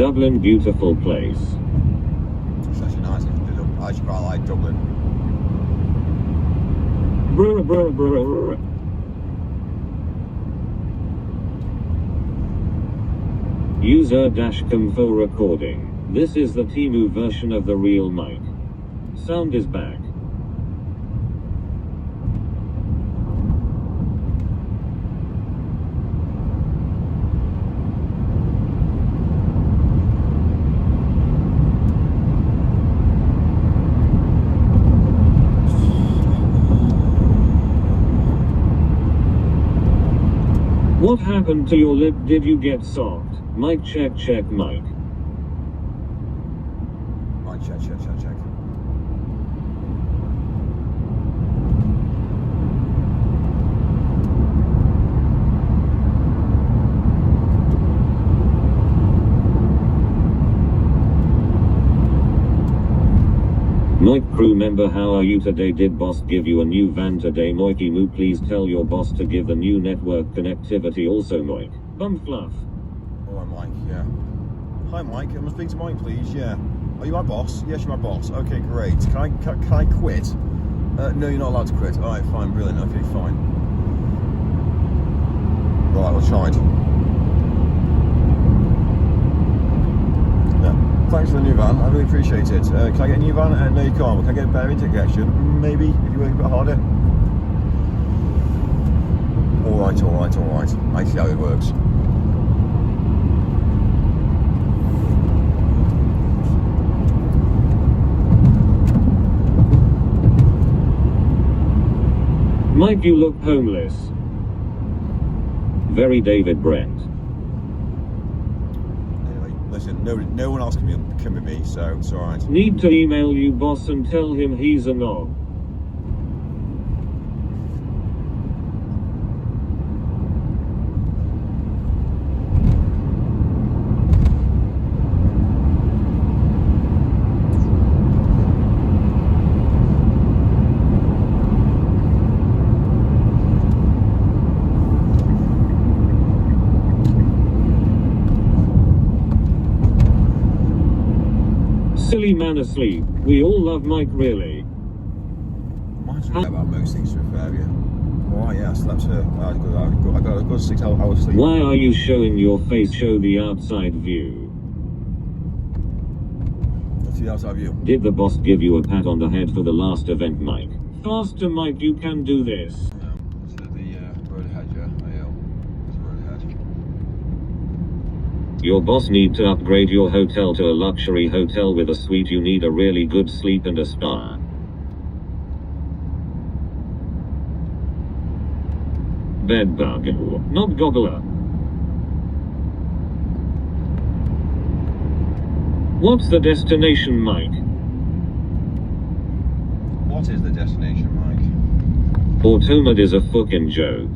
Dublin, beautiful place. It's actually nice. I actually quite like Dublin. Brr, brr, brr, brr. User-com for recording. This is the Temu version of the real mic. Sound is back. What happened to your lip? Did you get soft? Mic check check mic. Right, check. Moik crew member, how are you today? Did boss give you a new van today? Moiky moo, please tell your boss to give the new network connectivity also Moik. Bum fluff. Oh, I'm Mike, yeah. Hi Mike, I'm speaking to Mike please, yeah. Are you my boss? Yes, you're my boss. Okay, great. Can I quit? No, you're not allowed to quit. Alright, fine, brilliant. Okay, fine. Right, we'll try it. Thanks for the new van, I really appreciate it. Can I get a new van? No, you can't. Can I get a better intake connection? Maybe, if you work a bit harder. Alright. I see how it works. Mike, you look homeless. Very David Brent. Listen, no one else can be me, so it's alright. Need to email you boss and tell him he's a knob. Silly man asleep. We all love Mike, really. Mine's really about most things, to be fair, yeah. Alright, yeah, I slept. I got a good 6 hours sleep. Why are you showing your face? Show the outside view. What's the outside view? Did the boss give you a pat on the head for the last event, Mike? Faster, Mike, you can do this. It's the road ahead, yeah. It's the road ahead. Your boss need to upgrade your hotel to a luxury hotel with a suite. You need a really good sleep and a spa. Bed bug, not gobbler. What's the destination, Mike? What is the destination, Mike? Automad is a fucking joke.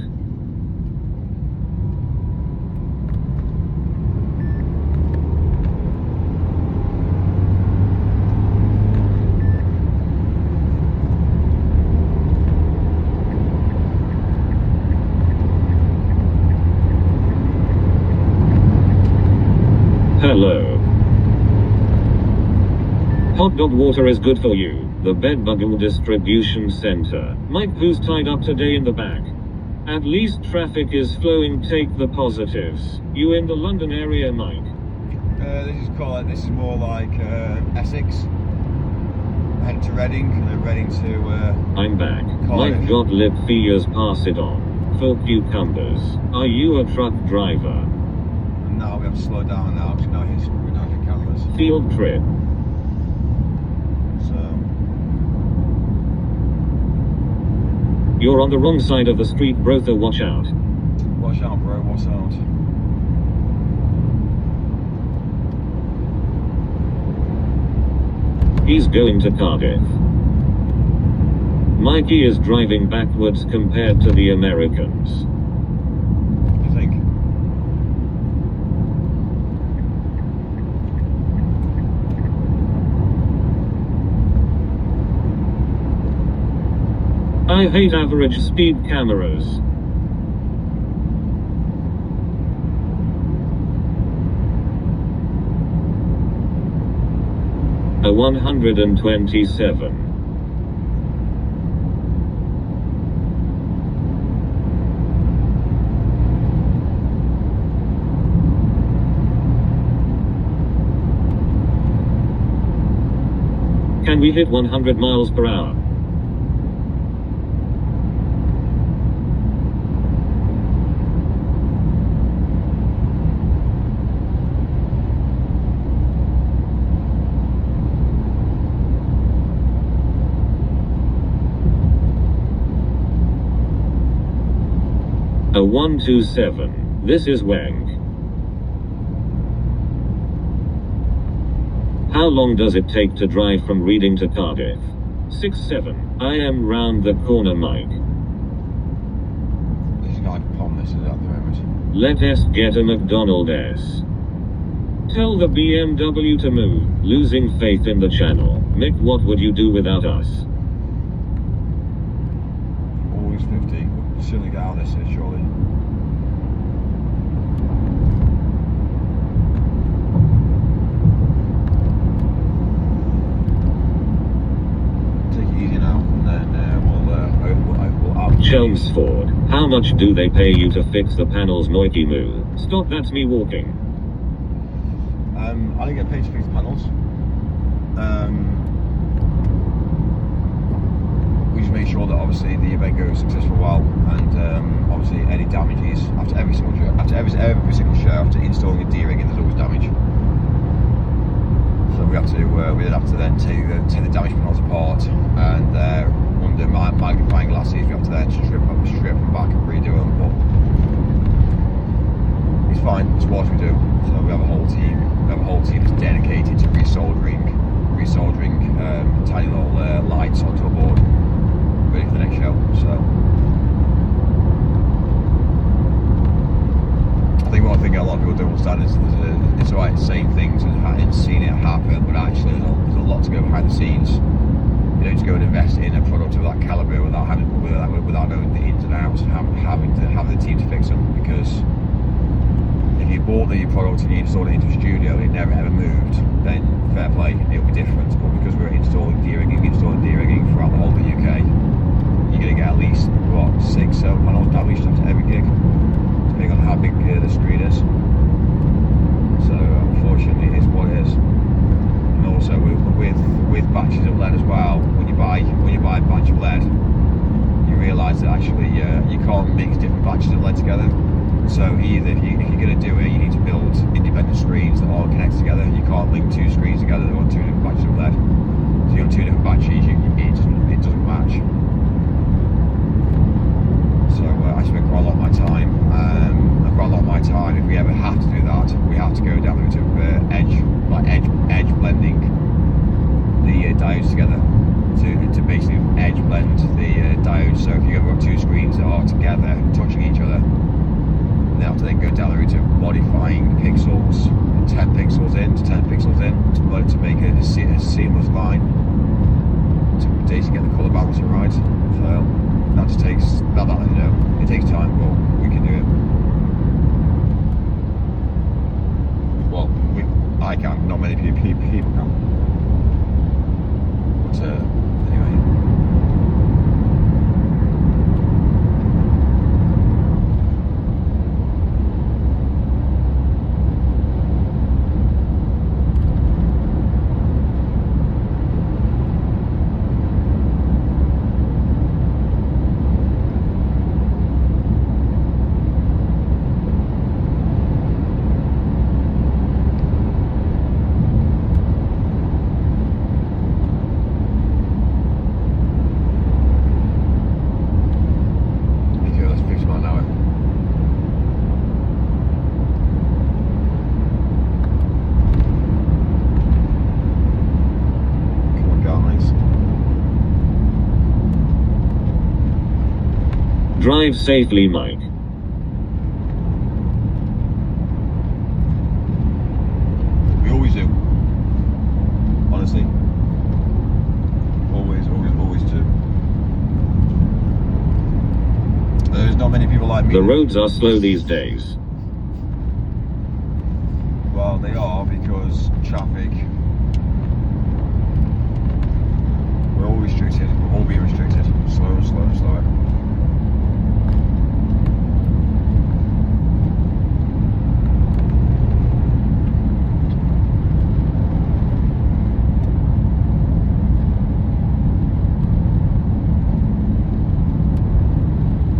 Hello. Hot dog water is good for you. The Bedbuggle Distribution Center. Mike, who's tied up today in the back? At least traffic is flowing. Take the positives. You in the London area, Mike? This is more like Essex. Heading to Reading, and then Reading to I'm back. Cardiff. Mike got lip fears, pass it on. For cucumbers. Are you a truck driver? Now we have to slow down now because we're now hitting cameras. Field trip. So You're on the wrong side of the street, brother, watch out. watch out, bro. Watch out. He's going to Cardiff. Mikey is driving backwards compared to the Americans. I think. I hate average speed cameras. 127. Can we hit 100 miles per hour? A 127. This is Wang. How long does it take to drive from Reading to Cardiff? 6-7. I am round the corner, Mike. This is like upon this, is it, at the moment? Let us get a McDonald's. Tell the BMW to move. Losing faith in the channel. Mick, what would you do without us? Always 50. We'll certainly get out of this here, surely. Take it easy now, and then we'll Chelmsford. How much do they pay you to fix the panels, Noiki Moo? Stop, that's me walking. I didn't get paid to fix the panels. We just make sure that obviously the event goes successful well, and obviously any damages after every single show, after installing a D-rigging, there's always damage. So we then have to then take the damage panels apart, and under magnifying glasses we have to then strip them back and redo them. But it's fine. It's what we do. So we have a whole team. That's dedicated to resoldering tiny little lights onto a board, ready for the next show. So I think one thing a lot of people don't understand is it's alright saying things and seeing it happen, but actually there's a lot to go behind the scenes. You don't just go and invest in a product of that calibre without knowing the ins and outs and having the team to fix them. Because if you bought the product and you installed it into a studio and it never ever moved, then fair play, it'll be different. But because we're installing D-rigging throughout the whole of the UK, you're going to get at least 6-7 panels damaged after every gig, depending on how big the screen is. So unfortunately, it is what it is. And also with batches of lead as well, when you buy a batch of lead, you realise that actually you can't mix different batches of lead together. So either if you're going to do it, you need to build independent screens that all connect together. You can't link two screens together that are on two different batches of lead. So you're on two different batches, it doesn't match. So I spend quite a lot of my time. If we ever have to do that, we have to go down the route of edge blending the diodes together to basically edge blend the diodes. So if you ever got two screens that are together touching each other, they have to then go down the route of modifying pixels, 10 pixels in to 10 pixels in, to make a seamless line to basically get the colour balance right. So that just takes it takes time, but we can do it. Well, I can, not many people can. But anyway. Drive safely, Mike. We always do. Honestly. Always do. There's not many people like me. The roads are slow these days. Well, they are, because traffic restricted. We'll all be restricted. Slower and slower and slower.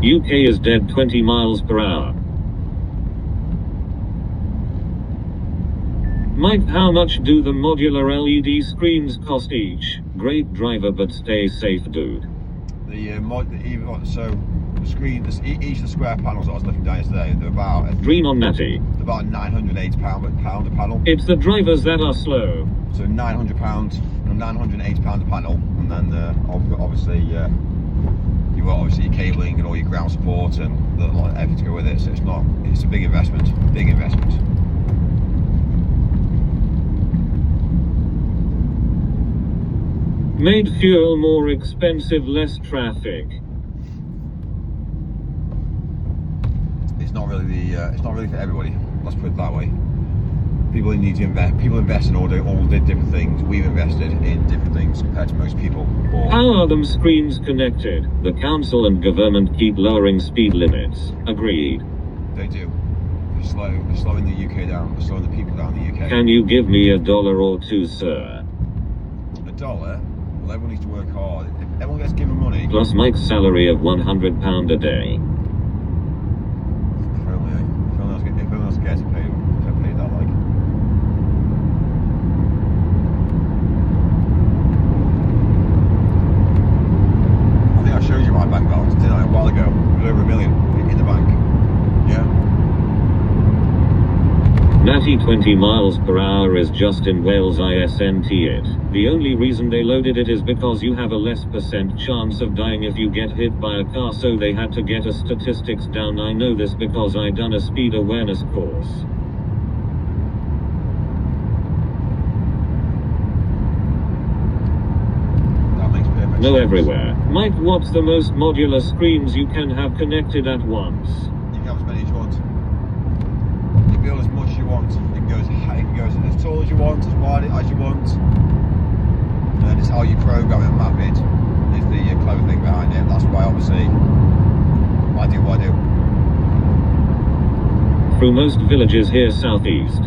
UK is dead 20 miles per hour. Mike, how much do the modular LED screens cost each? Great driver, but stay safe, dude. So the screen, each of the square panels that I was looking down yesterday, they're about Dream on Natty. They're about £980 a panel. It's the drivers that are slow. So £900, £980 a panel, and then obviously you got obviously your cabling and all your ground support and everything to go with it. So it's a big investment. Big investment. Made fuel more expensive, less traffic. It's not really for everybody. Let's put it that way. People need to invest. People invest in all different things. We've invested in different things compared to most people. How are them screens connected? The council and government keep lowering speed limits. Agreed. They do. They're slowing the UK down. They're slowing the people down in the UK. Can you give me $1 or $2, sir? $1? Well, everyone needs to work hard. If everyone gets given money. Plus Mike's salary of £100 a day. If everyone else gets paid that, like. I think I showed you my bank balance, didn't I, a while ago? It was over $1 million in the bank. Yeah. Natty 20 miles per hour is just in Wales ISNT it. The only reason they loaded it is because you have a less % chance of dying if you get hit by a car, so they had to get a statistics down. I know this because I done a speed awareness course. That makes perfect No sense. Everywhere. Mike, what's the most modular screens you can have connected at once? You can have as many as you want. You can build as much as you want. It can go as tall as you want, as wide as you want. And it's how you program it and map it is the clever thing behind it. That's why obviously I do what I do. Through most villages here southeast.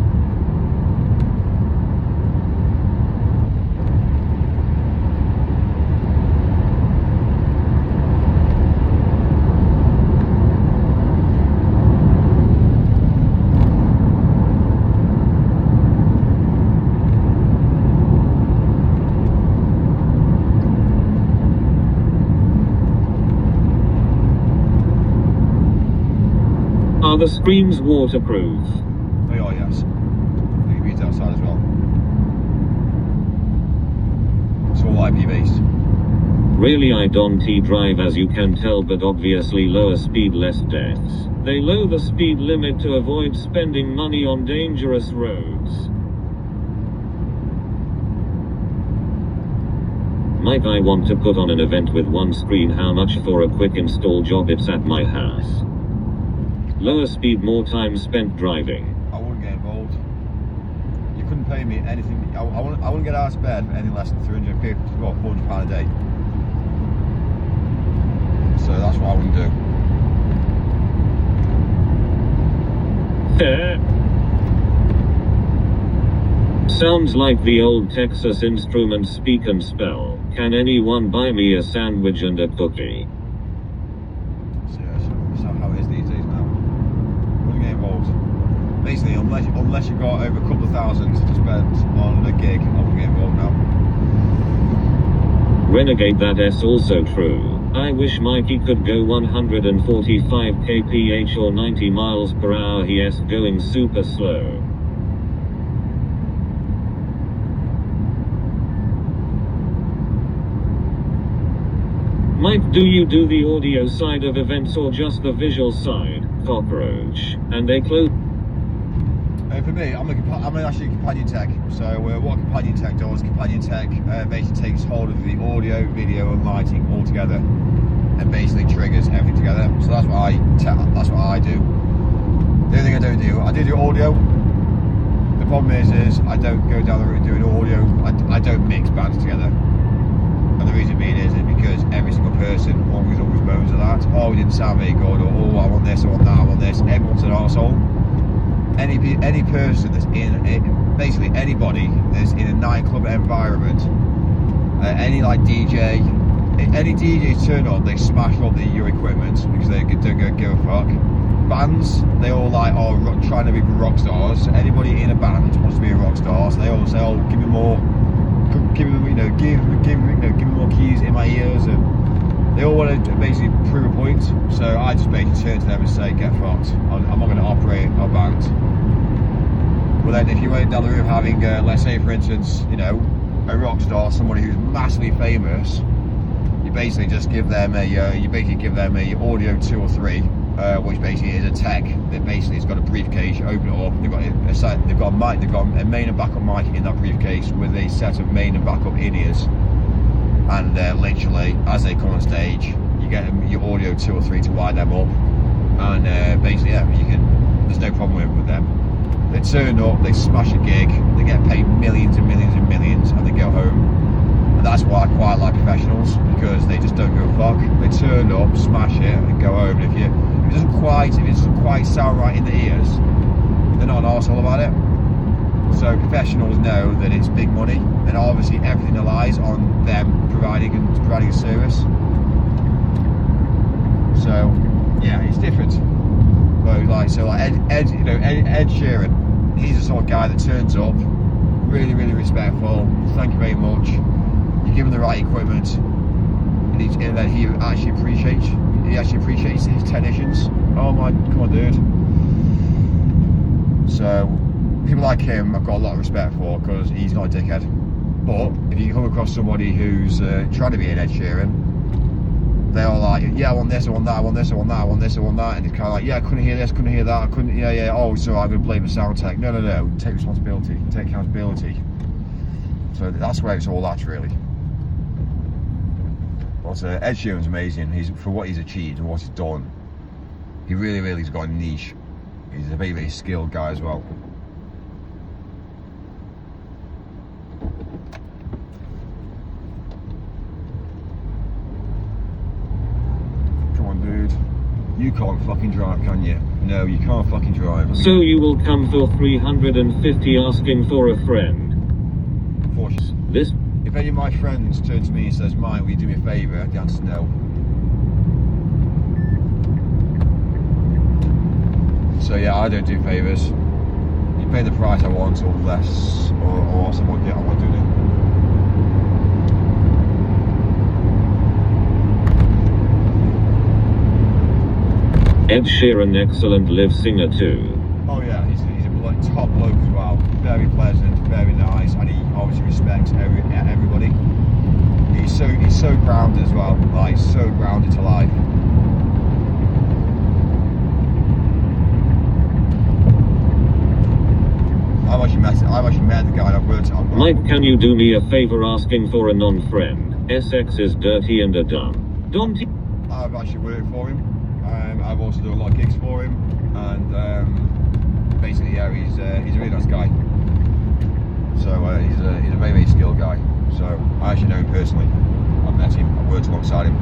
Are the screens waterproof? They are, yes. They can be used outside as well. It's all IP based. Really, I don't drive, as you can tell, but obviously lower speed, less deaths. They lower the speed limit to avoid spending money on dangerous roads. Mike, I want to put on an event with one screen. How much for a quick install job? It's at my house. Lower speed, more time spent driving. I wouldn't get involved. You couldn't pay me anything. I wouldn't get out of bed for anything less than £350 or £400 a day. So that's what I wouldn't do. Sounds like the old Texas Instruments speak and spell. Can anyone buy me a sandwich and a cookie? So that's how it is these days now. Wouldn't get involved. Basically, unless you've got over a couple of thousand to spend on a gig, I wouldn't get involved now. Renegade, that's also true. I wish Mikey could go 145 kph or 90 miles per hour. He is going super slow. Mike, do you do the audio side of events or just the visual side? Cockroach. And they close. For me, I'm actually a companion tech. So what a companion tech does, companion tech basically takes hold of the audio, video, and lighting all together, and basically triggers everything together. So that's what I do. The only thing I do audio. The problem is I don't go down the route doing audio. I don't mix bands together. And the reason being is because every single person always moans at that. Oh, it didn't sound very good, or oh, I want this, I want that, I want this. Everyone's an arsehole. Any person that's basically anybody that's in a nightclub environment, any like DJ, any DJs turn on, they smash up your equipment because they don't give a fuck. Bands, they all like trying to be rock stars. Anybody in a band wants to be a rock star, so they all say, "Oh, give me more, give me more keys in my ears," and they all want to basically prove a point. So I just basically turn to them and say, "Get fucked. I'm not going to operate a band." But then if you went down the route having, let's say for instance, a rock star, somebody who's massively famous, you basically just give them a audio 2 or 3. Which basically is a tech that basically has got a briefcase. You open it up. They've got a mic. They've got a main and backup mic in that briefcase with a set of main and backup in-ears. And literally, as they come on stage, you get your audio 2 or 3 to wind them up. And basically, yeah, there's no problem with them. They turn up, they smash a gig, they get paid millions and millions and millions, and they go home. And that's why I quite like professionals, because they just don't give a fuck. They turn up, smash it, and go home. And if it doesn't quite sound right in the ears, they're not an arsehole about it. So professionals know that it's big money, and obviously everything relies on them providing a service. So yeah, it's different. But Ed Sheeran, he's the sort of guy that turns up, really, really respectful. Thank you very much. You give him the right equipment, and then he actually appreciates his technicians. Oh my, come on, dude. So people like him, I've got a lot of respect for, because he's not a dickhead. But if you come across somebody who's trying to be an Ed Sheeran, they're all like, yeah, I want this, I want that, I want this, I want that, I want this, I want that, and it's kind of like, yeah, I couldn't hear this, couldn't hear that, I couldn't, yeah, oh, so I'm going to blame the sound tech. No, take responsibility, take accountability. So that's where it's all at, really. But Ed Sheeran's amazing. For what he's achieved and what he's done, he really, really has got a niche. He's a very, very skilled guy as well. You can't fucking drive, can you? No, you can't fucking drive. So you will come for 350 asking for a friend. This? If any of my friends turn to me and says, "Mike, will you do me a favour?" The answer's no. So yeah, I don't do favours. You pay the price I want, or less, or else I'm not doing it. Ed Sheeran, excellent live singer too. Oh yeah, he's a top bloke as well. Very pleasant, very nice, and he obviously respects everybody. He's so grounded as well, like so grounded to life. I've actually met the guy I've worked on. Mike, can you do me a favor asking for a non-friend? SX is dirty and a dumb. I've actually worked for him. I've also done a lot of gigs for him, and basically, yeah, he's a really nice guy. So he's a very, very skilled guy. So I actually know him personally. I've met him. I've worked alongside him.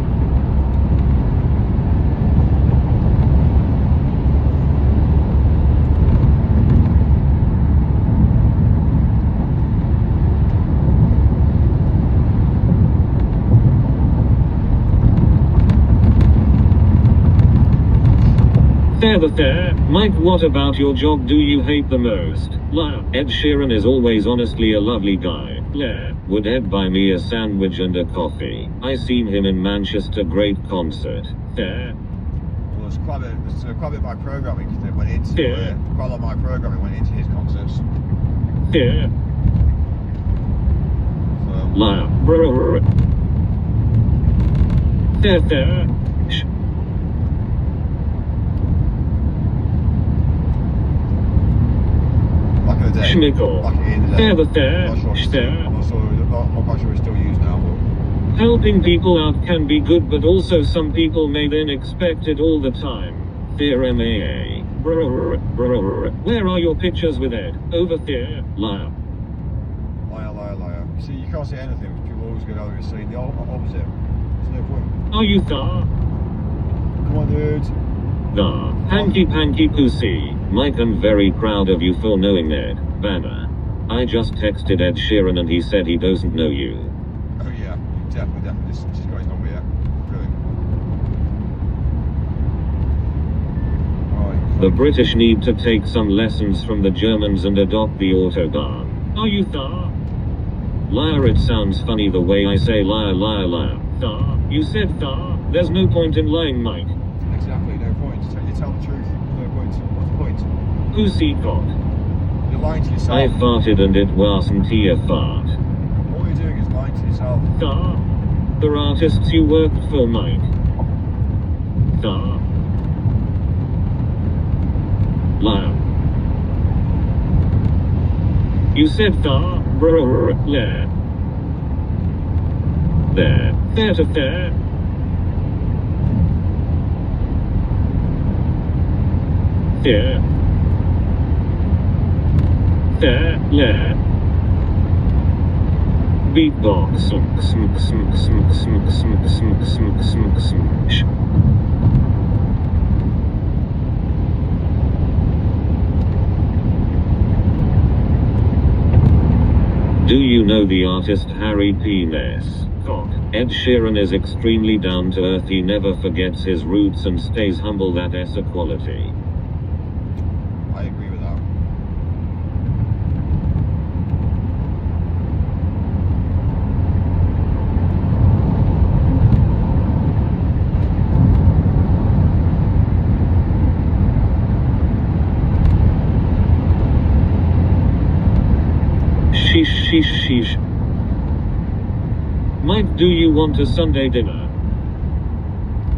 There. Mike, what about your job do you hate the most? Liar. Ed Sheeran is always honestly a lovely guy. Blair. Would Ed buy me a sandwich and a coffee? I seen him in Manchester, great concert. There. Well, there's quite a bit of my programming that went into quite a lot of my programming went into his concerts. Yeah. So. Liar. Brr. There. Back in the day. Schmiggle. Back in the day. I'm not quite sure it's still used now, but... Helping people out can be good, but also some people may then expect it all the time. Fear MAA. Where are your pictures with Ed? Over there. Liar. Liar. See, you can't say anything. People always go down the same, the opposite. There's no point. Are you there? Come on, dude. The hanky panky pussy. Mike, I'm very proud of you for knowing Ed Banner. I just texted Ed Sheeran and he said he doesn't know you. Oh yeah, definitely. This guy's not here. Brilliant. Alright. The British need to take some lessons from the Germans and adopt the autobahn. Are you there? Liar, it sounds funny the way I say liar, liar, liar. There. You said there. There's no point in lying, Mike. Exactly, no point. You tell the truth. No point. What's the point? Pussy cock. You're lying to yourself. I farted and it wasn't a fart. All you're doing is lying to yourself. The artists you worked for, Mike. Liar. You said there. There to there. There. There. Beatbox. Do you know the artist Harry P. Ness? Ed Sheeran is extremely down to earth. He never forgets his roots and stays humble. That is a quality. I agree with that. Sheesh. Mike, do you want a Sunday dinner?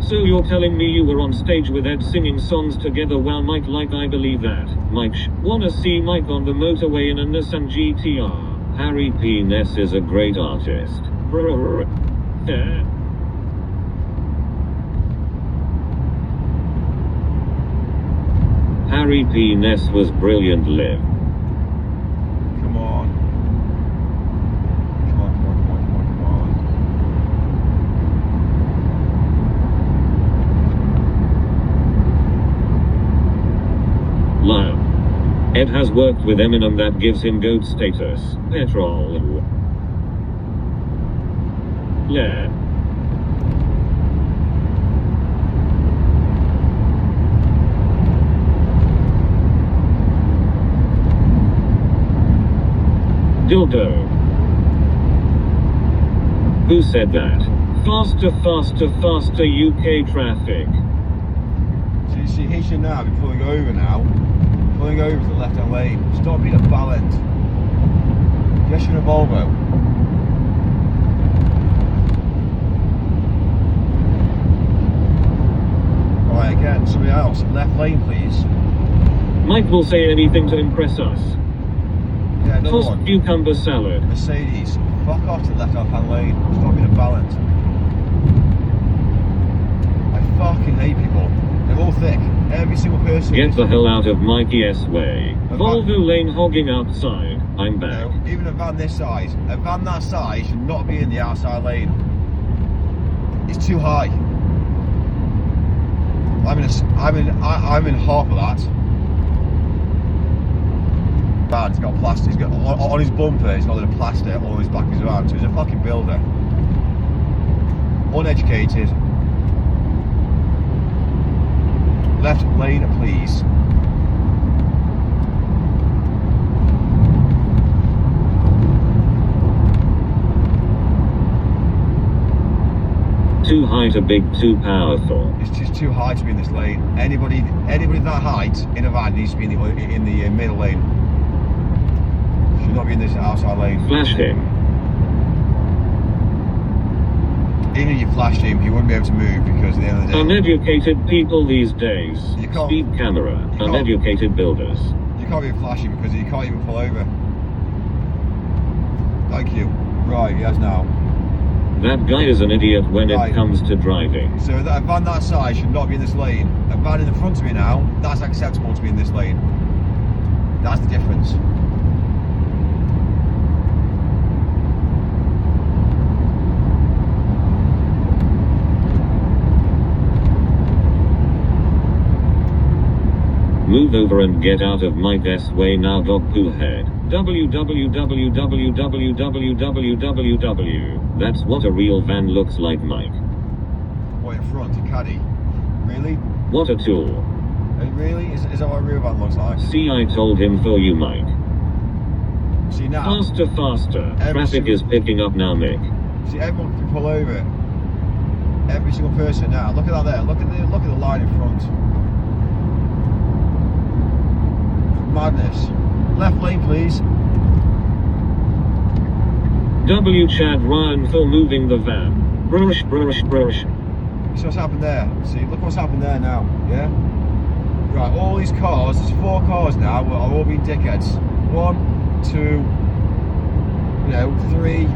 So you're telling me you were on stage with Ed singing songs together? Wow, Mike, like I believe that. Mike, wanna see Mike on the motorway in a Nissan GTR. Harry P. Ness is a great artist. There. Harry P. Ness was brilliant live. Come on. Liar. Ed has worked with Eminem, that gives him GOAT status. Petrol. Liar. Dildo. Who said that? Faster, UK traffic. So you see, he should now be pulling over now. Pulling over to the left-hand lane. Stop being a ballad. Yes, you're a Volvo. Alright, again, somebody else. Left lane, please. Mike will say anything to impress us. Yeah, another Tossed one. cucumber salad. Mercedes. Fuck off to the left-hand lane. Stop being a ballad. I fucking hate people. They're all thick. Every single person. Get the hell out of Mikey's way. Volvo lane hogging outside. I'm back. No, even a van this size. A van that size should not be in the outside lane. It's too high. I'm in half of that. Van's got plastic. He's got on his bumper. He's got a little plastic on his back of his van. So he's a fucking builder. Uneducated. Left lane, please. Too high to big, too powerful. It's just too high to be in this lane. Anybody that height in a van needs to be in the middle lane. Should not be in this outside lane. Flash him. Even if you flashed him, he wouldn't be able to move because at the end of the day. Uneducated people these days. You can't- Speed camera. you can't- Uneducated builders. You can't even flash him because he can't even pull over. Thank you. Right, he has now. That guy is an idiot when Right. it comes to driving. So that a van that size should not be in this lane. A van in the front of me now, that's acceptable to be in this lane. That's the difference. Move over and get out of Mike's way now, dog poo head. www. That's what a real van looks like, Mike. What, in front, a caddy? Really? What a tool. Really? Is that what a real van looks like? See, I told him for you, Mike. See now? Faster. Traffic is picking up now, Mick. See, everyone can pull over. Every single person now. Look at that there. Look at the line in front. Madness. Left lane, please. W Chad Ryan for moving the van. Brush. See what's happened there? See, look what's happened there now. Yeah? Right, all these cars, there's 4 cars now, are all being dickheads. 1, 2, 3.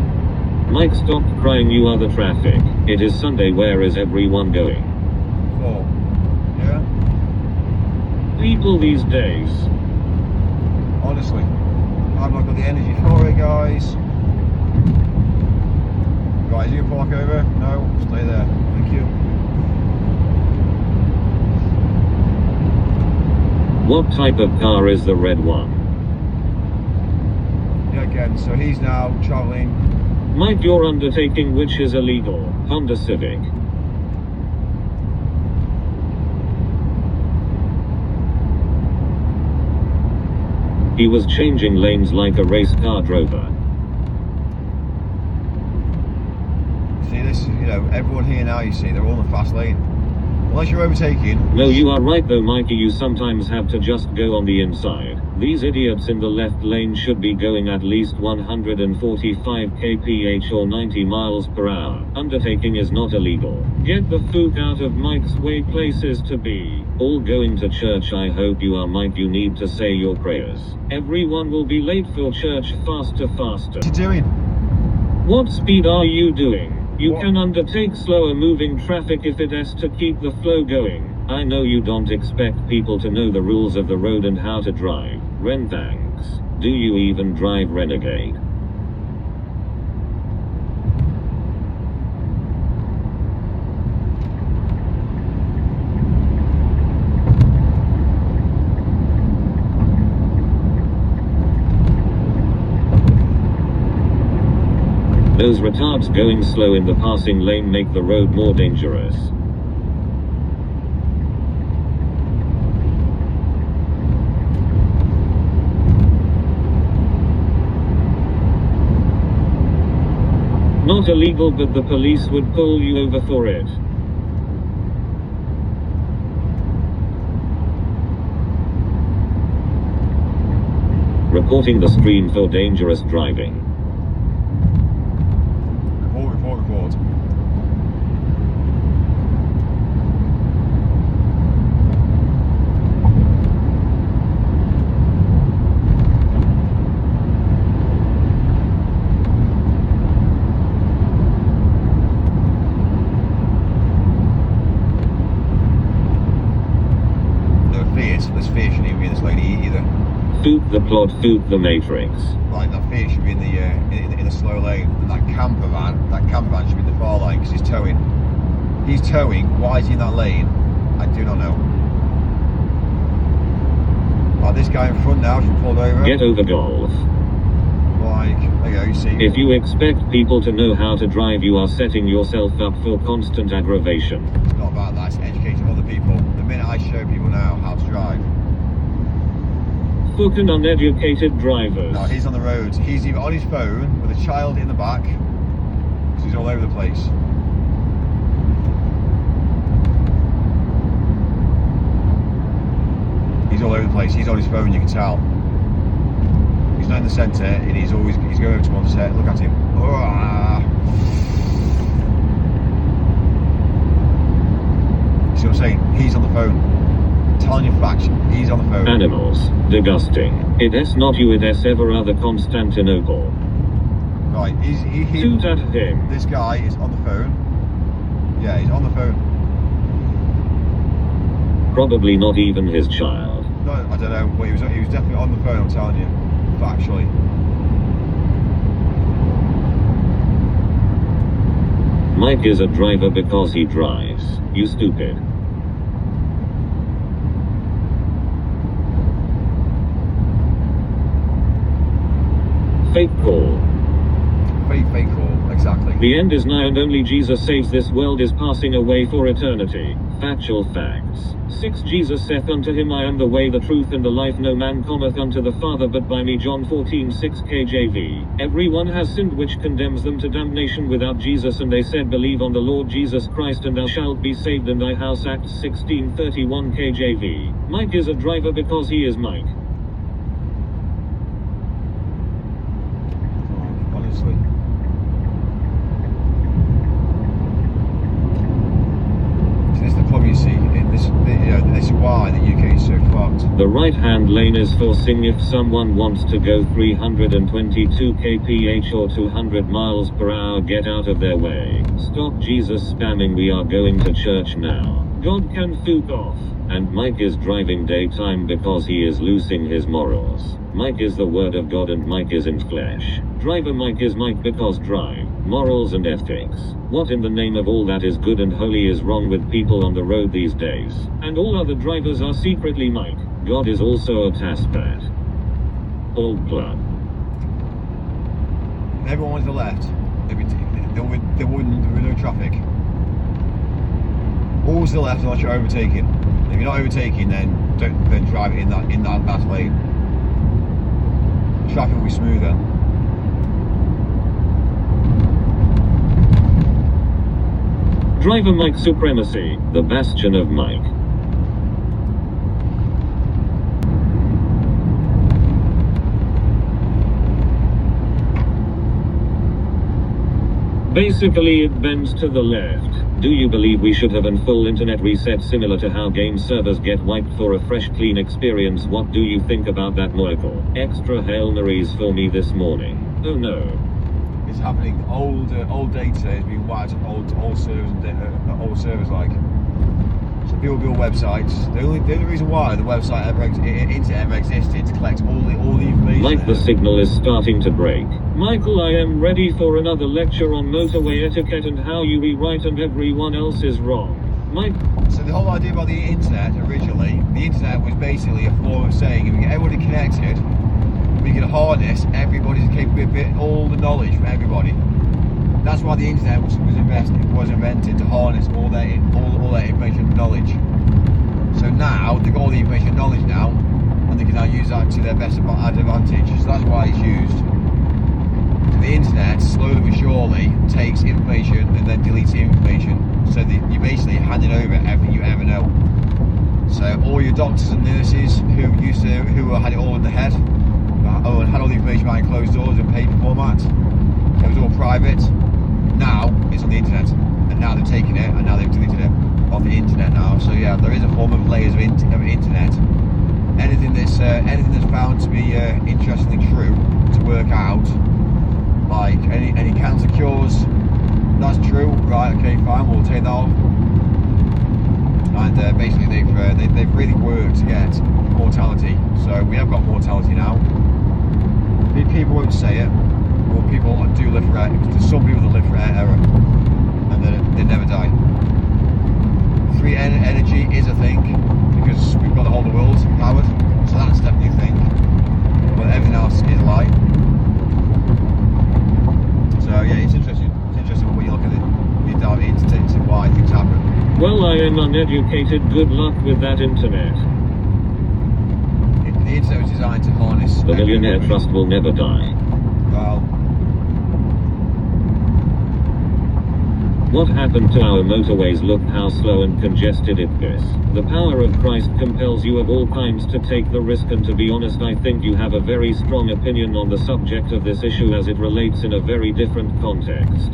Mike, stop crying, you are the traffic. It is Sunday, where is everyone going? 4. Yeah? People these days. Honestly. I've not got the energy for it, guys. Right, is you gonna park over? No, stay there. Thank you. What type of car is the red one? Yeah, again, so he's now travelling. Mike, your undertaking which is illegal. Honda Civic. He was changing lanes like a race car drover. See, this is, everyone here now, you see, they're all in the fast lane. Unless you're overtaking. No, you are right though, Mikey, you sometimes have to just go on the inside. These idiots in the left lane should be going at least 145 kph or 90 miles per hour. Undertaking is not illegal. Get the fook out of Mike's way, places to be. All going to church, I hope you are, Mike, you need to say your prayers. Everyone will be late for church. Faster. What are you doing? What speed are you doing? You What? can undertake slower moving traffic if it has to keep the flow going. I know you don't expect people to know the rules of the road and how to drive. Ren, thanks. Do you even drive, Renegade? Those retards going slow in the passing lane make the road more dangerous. Not illegal, but the police would pull you over for it. Reporting the screen for dangerous driving. Report. This fear shouldn't even be in this lady either. Foot the plot, foot the matrix. Right, that fear should be in the slow lane. And that camper van should be in the far lane because he's towing. He's towing. Why is he in that lane? I do not know. Right, this guy in front now should be pulled over. Get over golf. Like, there you go, you see. If you expect people to know how to drive, you are setting yourself up for constant aggravation. It's not about that, it's educating other people. The minute I show people now how to drive. Fucking uneducated drivers. No, he's on the road. He's either on his phone with a child in the back, because he's all over the place. He's all over the place. He's on his phone, you can tell. He's not in the centre, and he's going over to one set. Look at him. See what I'm saying? He's on the phone. Telling you facts, he's on the phone. Animals. Disgusting. It is not you, it is ever other Constantinople. Right, Shoot at him. This guy is on the phone. Yeah, he's on the phone. Probably not even his child. No, I don't know, but he was definitely on the phone, I'm telling you. Factually. Mike is a driver because he drives. You stupid. Fake call. Fake call, exactly. The end is nigh and only Jesus saves. This world is passing away for eternity. Factual facts. 6 Jesus saith unto him, I am the way, the truth, and the life. No man cometh unto the Father but by me. John 14:6 KJV. Everyone has sinned, which condemns them to damnation without Jesus, and they said, believe on the Lord Jesus Christ and thou shalt be saved and thy house. Acts 16:31 KJV. Mike is a driver because he is Mike. Honestly. This is the problem, you see. This is why the UK is so fucked. The right-hand lane is for sing if someone wants to go 322 kph or 200 miles per hour. Get out of their way. Stop Jesus spamming. We are going to church now. God can fuck off. And Mike is driving daytime because he is losing his morals. Mike is the word of God and Mike is in flesh. Driver Mike is Mike because drive, morals and ethics. What in the name of all that is good and holy is wrong with people on the road these days? And all other drivers are secretly Mike. God is also a taspat. Old club. If everyone was to the left, there would be no traffic. Always to the left unless you're overtaking. If you're not overtaking, then drive it in that lane. Traffic will be smoother. Driver Mike supremacy, the bastion of Mike. Basically it bends to the left. Do you believe we should have a full internet reset similar to how game servers get wiped for a fresh clean experience? What do you think about that, Michael? Extra Hail Marys for me this morning. Oh no. It's happening. Old data is being wiped off old servers like. So people build websites. The only reason why the website internet ever existed to collect all the information. Mike, the signal is starting to break. Michael, I am ready for another lecture on motorway etiquette and how you be right and everyone else is wrong. Mike. So the whole idea about the internet originally, the internet was basically a form of saying if we get everybody connected, we can harness everybody's capability, all the knowledge from everybody. That's why the internet was invented to harness all their information and knowledge. So now they've got all the information and knowledge now, and they can now use that to their best advantage. So that's why it's used. So the internet slowly but surely takes information and then deletes the information. So that you're basically handing over everything you ever know. So all your doctors and nurses who had it all in the head, and had all the information behind closed doors in paper format. It was all private. Now it's on the internet, and now they're taking it, and now they've deleted it off the internet now. So yeah, there is a form of layers of internet. Anything that's found to be interestingly true to work out, like any cancer cures, that's true. Right? Okay, fine. We'll take that off. And basically, they've really worked to get mortality. So we have got mortality now. People won't say it, but people do live for error. There's some people that live for error, and they never die. Free energy is a thing, because we've got the whole world powered, so that's definitely a thing. But everything else is a lie. So yeah, it's interesting. It's interesting when you look at it, when you dive into why things happen. Well, I am uneducated. Good luck with that internet. The internet was designed to harness. The millionaire trust will never die. Well, what happened to our motorways? Look how slow and congested it is. The power of Christ compels you of all kinds to take the risk, and to be honest, I think you have a very strong opinion on the subject of this issue as it relates in a very different context.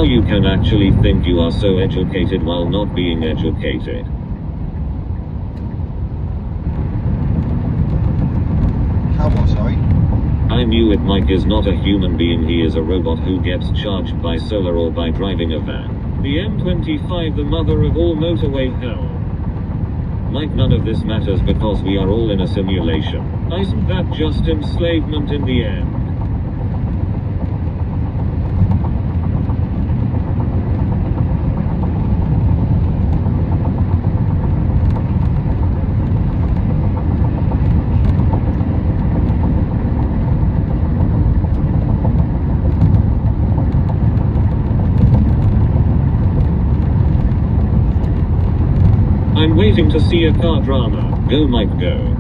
You can actually think you are so educated while not being educated. how what, sorry? I knew it. Mike is not a human being, he is a robot who gets charged by solar or by driving a van. The M25, the mother of all motorway hell. Mike, none of this matters because we are all in a simulation. Isn't that just enslavement in the end? I'm waiting to see a car drama. Go Mike, go.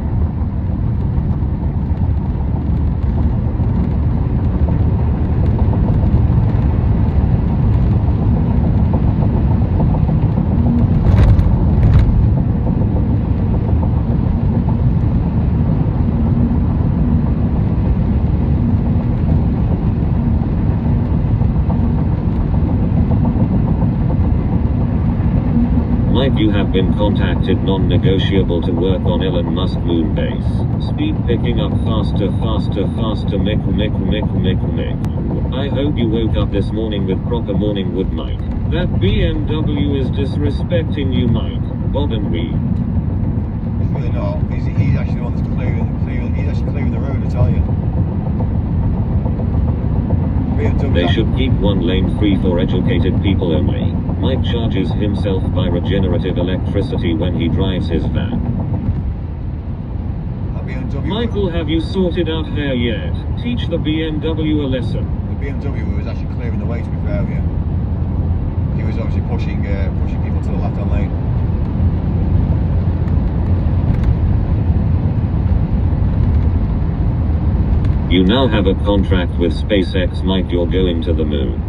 Mike, you have been contacted, non-negotiable to work on Elon Musk moon base. Speed picking up faster, faster, faster, mick. I hope you woke up this morning with proper morning wood, Mike. That BMW is disrespecting you, Mike. Bob and Reed. He's really not. He's actually the one that's he's actually clearing the road, I tell you. They should keep one lane free for educated people only. Mike charges himself by regenerative electricity when he drives his van. Michael, have you sorted out hair yet? Teach the BMW a lesson. The BMW was actually clearing the way, to be fair with you. He was obviously pushing people to the left-hand lane. You now have a contract with SpaceX, Mike. You're going to the moon.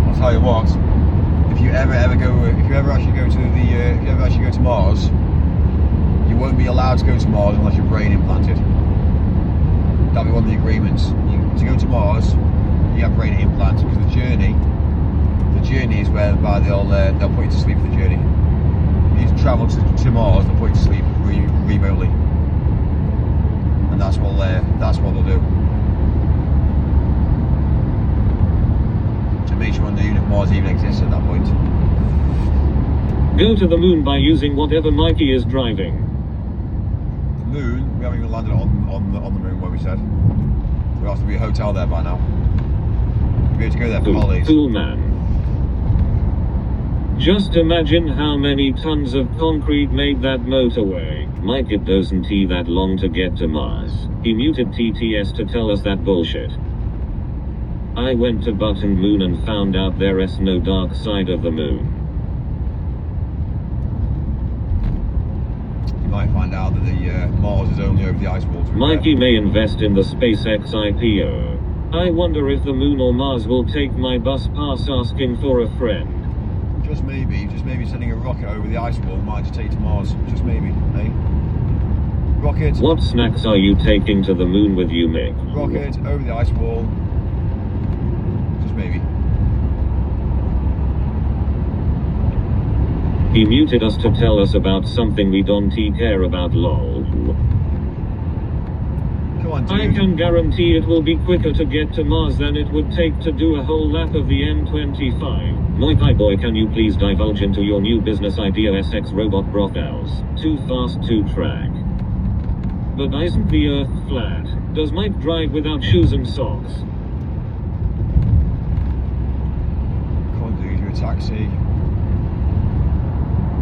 I'll tell you what. If you ever actually go to Mars, you won't be allowed to go to Mars unless you're brain implanted. That'll be one of the agreements. To go to Mars, you have brain implants, because the journey is whereby they'll put you to sleep for the journey. You need to travel to Mars, they'll put you to sleep remotely, and that's what they'll do. To make sure Mars even exists at that point. Go to the moon by using whatever Mikey is driving. Moon, we haven't even landed on the moon where we said. There has to be a hotel there by now. We'll be able to go there for holidays. Cool man. Just imagine how many tons of concrete made that motorway. Mike, it doesn't take that long to get to Mars. He muted TTS to tell us that bullshit. I went to Button Moon and found out there's no dark side of the moon. You might find out that the Mars is only over the ice wall. Mikey may invest in the SpaceX IPO. I wonder if the moon or Mars will take my bus pass asking for a friend. Just maybe sending a rocket over the ice wall might just take you to Mars. Just maybe, eh? Rocket. What snacks are you taking to the moon with you, Mick? Rocket over the ice wall. Just maybe. He muted us to tell us about something we don't care about, lol. Come on, dude. I can guarantee it will be quicker to get to Mars than it would take to do a whole lap of the M25. Moikai boy, can you please divulge into your new business idea, SX robot brothels? Too fast to track. But isn't the Earth flat? Does Mike drive without shoes and socks? Come on, dude, you're a taxi.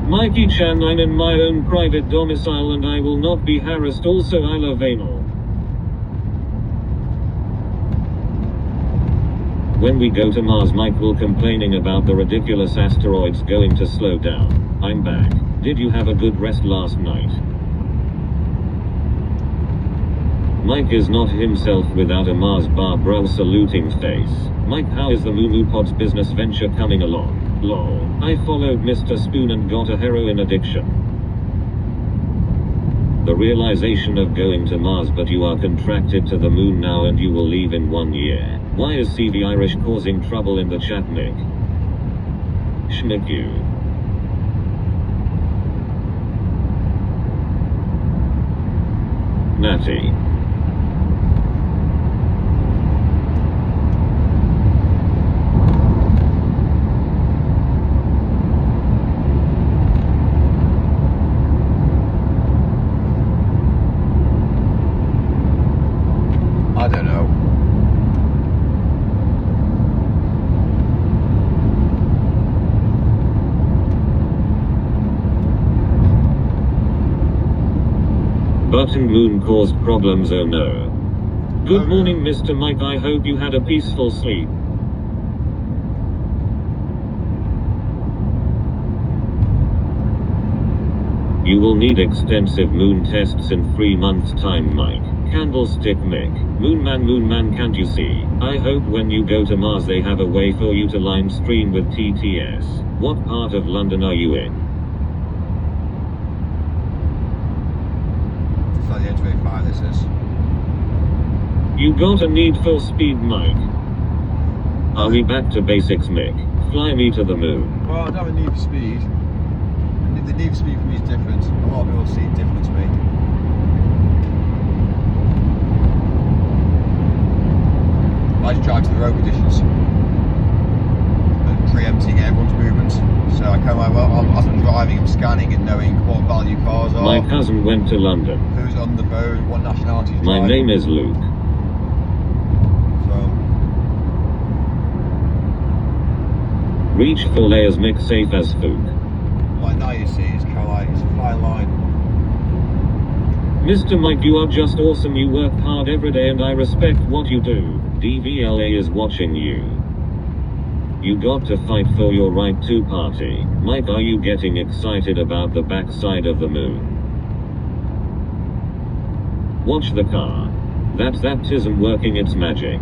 Mikey Chan, I'm in my own private domicile and I will not be harassed. Also, I love anal. When we go to Mars, Mike will complaining about the ridiculous asteroids going to slow down. I'm back. Did you have a good rest last night? Mike is not himself without a Mars bar bro saluting face. Mike, how is the Moo Pod's business venture coming along? Lol. I followed Mr. Spoon and got a heroin addiction. The realization of going to Mars, but you are contracted to the moon now and you will leave in 1 year. Why is CV Irish causing trouble in the chat, Nick? Schmick you. Natty. I don't know. Button moon caused problems, oh no. Good Oh, morning, Mr. Mike, I hope you had a peaceful sleep. You will need extensive moon tests in 3 months' time, Mike. Candlestick Mick. Moon man, can't you see? I hope when you go to Mars they have a way for you to line stream with TTS. What part of London are you in? It's like the N25, this is. You got a need for speed, Mike. Are we back to basics, Mick? Fly me to the moon. Well, I don't have a need for speed. The need for speed for me is different. A lot of people see it different to me. I just drive to the road conditions and preempting everyone's movements. So I kind of like, well, as I'm driving, I'm scanning and knowing what value cars are, My cousin went to London. who's on the boat, what nationalities My driving. name is Luke. So, Reach for layers, Mick, safe as food. like now you see, it's kind of like, it's a fine line. Mr. Mike, you are just awesome. You work hard every day and I respect what you do. DVLA is watching you. You got to fight for your right to party. Mike, are you getting excited about the backside of the moon? Watch the car. That's baptism working its magic.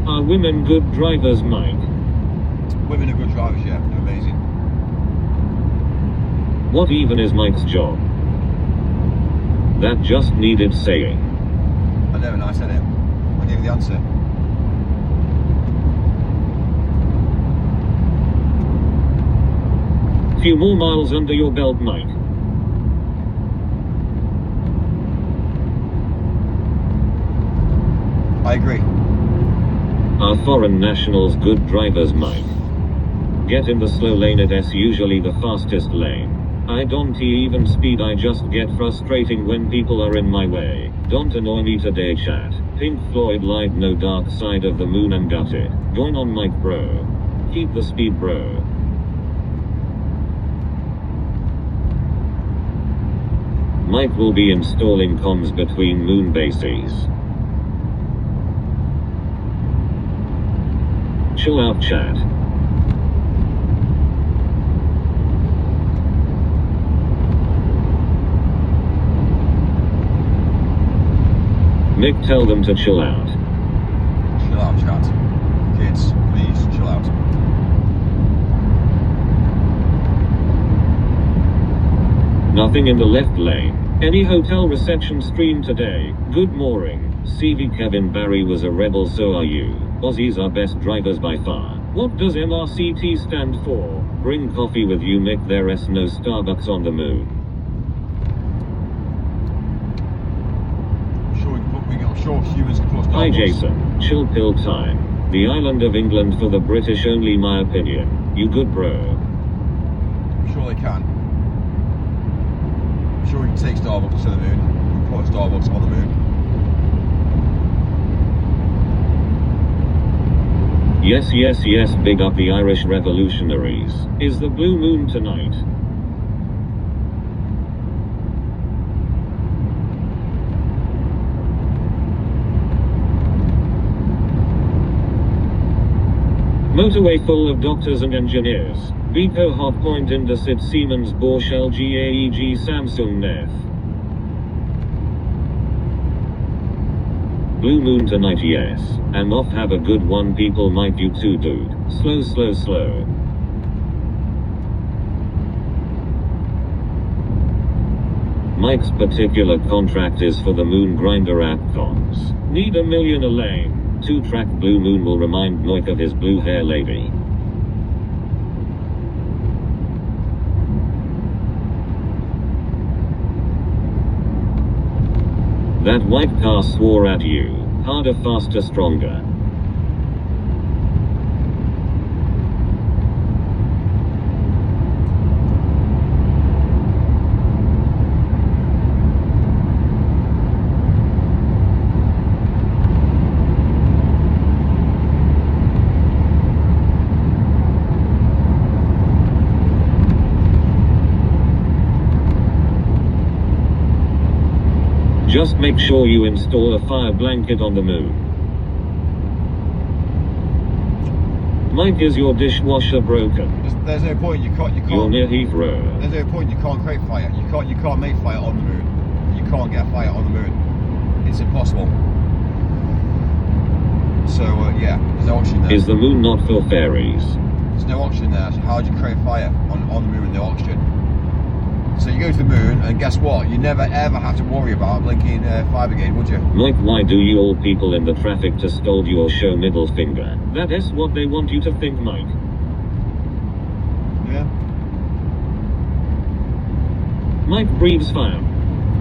Are women good drivers, Mike? Women are good drivers, yeah, they're amazing. What even is Mike's job? That just needed saying. I know, and I said it. I gave you the answer. Few more miles under your belt, Mike. I agree. Are foreign nationals good drivers, Mike? Get in the slow lane, it's usually the fastest lane. I don't even speed, I just get frustrating when people are in my way. Don't annoy me today, chat. Pink Floyd lied, no dark side of the moon and got it. Join on, Mike, bro. Keep the speed, bro. Mike will be installing comms between moon bases. Chill out, chat. Nick, tell them to chill out. Chill out, chat. Kids, please, chill out. Nothing in the left lane. Any hotel reception stream today? Good morning. CV Kevin Barry was a rebel, so are you. Aussies are best drivers by far. What does MRCT stand for? Bring coffee with you, Mick. There's no Starbucks on the moon. I'm sure humans can put Hi Starbucks. Jason. Chill pill time. The island of England for the British only, my opinion. You good, bro? I'm sure they can. I'm sure we can take Starbucks to the moon. We can put Starbucks on the moon. Yes, yes, yes, big up the Irish revolutionaries. Is the blue moon tonight? Motorway full of doctors and engineers. Vico Hotpoint Indesit Siemens Bosch LG AEG Samsung NEF. Blue moon tonight, yes. I'm off, have a good one, people. Might you too, dude. Slow, slow, slow. Mike's particular contract is for the Moon Grinder app cons. Need $1 million a lane. 2-track Blue Moon will remind Mike of his blue hair lady. That white car swore at you. Harder, faster, stronger. Just make sure you install a fire blanket on the moon. Mike, is your dishwasher broken? There's no point. You can't. You're near Heathrow. There's no point. You can't create fire. You can't make fire on the moon. You can't get fire on the moon. It's impossible. So yeah, there's no oxygen there. Is the moon not for fairies? There's no oxygen there. So how do you create fire on the moon with no oxygen? So you go to the moon, and guess what? You never ever have to worry about blinking fire brigade, would you? Mike, why do you all people in the traffic to scold you or show middle finger? That is what they want you to think, Mike. Yeah. Mike breathes fire.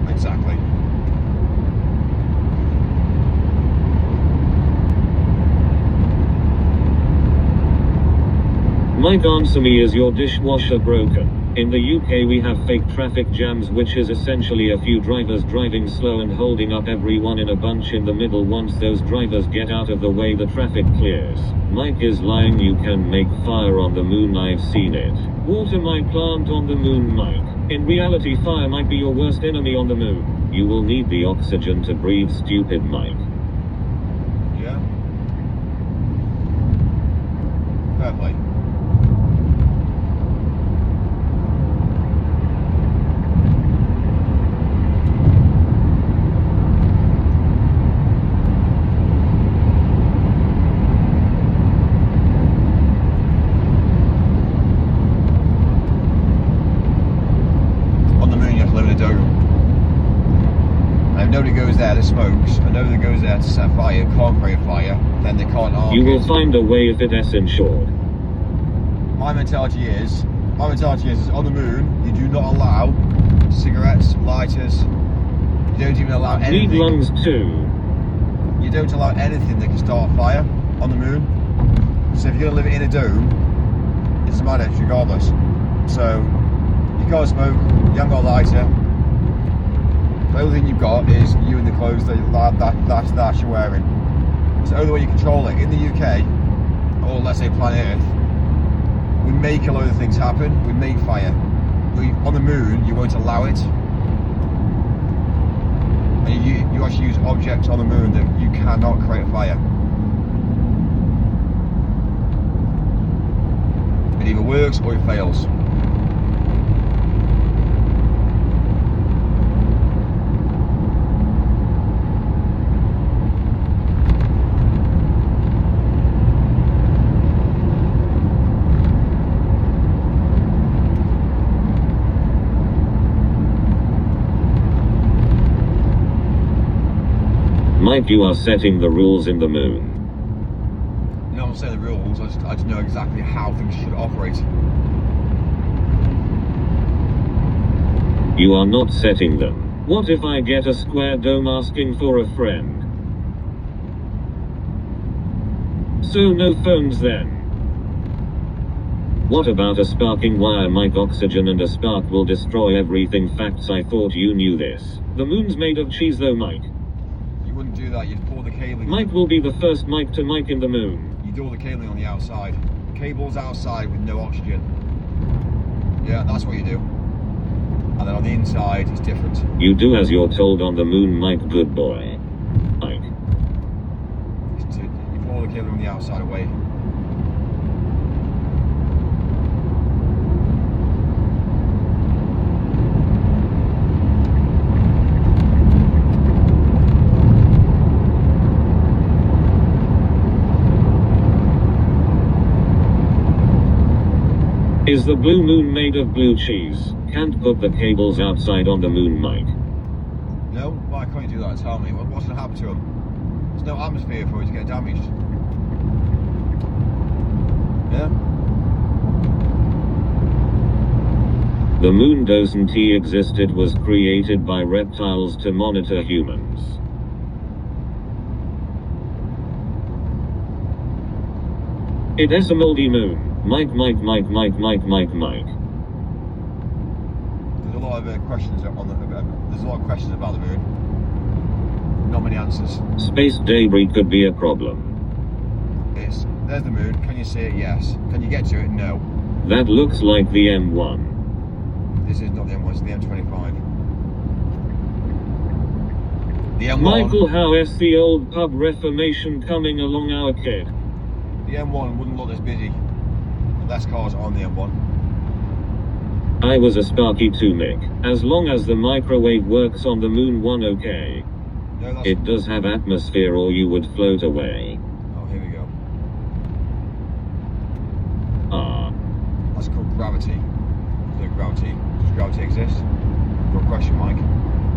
Exactly. Mike, answer me, is your dishwasher broken? In the UK we have fake traffic jams, which is essentially a few drivers driving slow and holding up everyone in a bunch in the middle. Once those drivers get out of the way, the traffic clears. Mike is lying. You can make fire on the moon, I've seen it. Water might plant on the moon, Mike. In reality, fire might be your worst enemy on the moon. You will need the oxygen to breathe, stupid Mike. Yeah. Fair play. Nobody goes there that smokes, and nobody goes there to set fire, can't create a fire, then they can't argue. You will find a way if it is insured. My mentality is on the moon, you do not allow cigarettes, lighters, you don't even allow anything. Need lungs too. You don't allow anything that can start a fire on the moon. So if you're going to live in a dome, it doesn't matter, regardless. So, you can't smoke, you haven't got a lighter. The only thing you've got is you and the clothes that you're wearing. It's the only way you control it. In the UK, or let's say planet Earth, we make a load of things happen. We make fire. On the moon, you won't allow it. And you actually use objects on the moon that you cannot create a fire. It either works or it fails. Mike, you are setting the rules in the moon. No, I'm not saying the rules, I just know exactly how things should operate. You are not setting them. What if I get a square dome asking for a friend? So no phones then. What about a sparking wire, Mike? Oxygen and a spark will destroy everything. Facts, I thought you knew this. The moon's made of cheese though, Mike. You wouldn't do that, you'd pull the cabling. Mike will be the first Mike to Mike in the moon. You do all the cabling on the outside. Cables outside with no oxygen. Yeah, that's what you do. And then on the inside, it's different. You do as you're told on the moon, Mike. Good boy. Mike. You pull all the cabling on the outside away. Is the blue moon made of blue cheese? Can't put the cables outside on the moon, Mike. No? Why can't you do that? Tell me. What's going to happen to them? There's no atmosphere for it to get damaged. Yeah? The moon doesn't existed was created by reptiles to monitor humans. It is a moldy moon. Mike. There's a lot of questions on there's a lot of questions about the moon. Not many answers. Space debris could be a problem. There's the moon. Can you see it? Yes. Can you get to it? No. That looks like the M1. This is not the M1, it's the M25. The M1. Michael, how is the old pub reformation coming along, our kid? The M1 wouldn't look this busy. Less cars on the M1. I was a Sparky too, Mick. As long as the microwave works on the moon, one okay. No, it does have atmosphere or you would float away. Oh, here we go. Ah. That's called gravity. So gravity. Does gravity exist? Good question, Mike.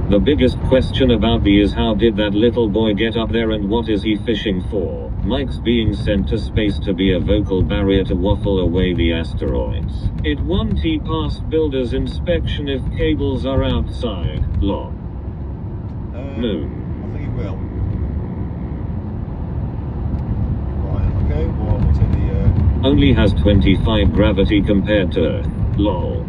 The biggest question about me is how did that little boy get up there and what is he fishing for? Mike's being sent to space to be a vocal barrier to waffle away the asteroids. It won't pass builder's inspection if cables are outside. Lol. Moon. I think it will. Right, okay, well, we'll take the... Only has 25 gravity compared to Earth. Lol.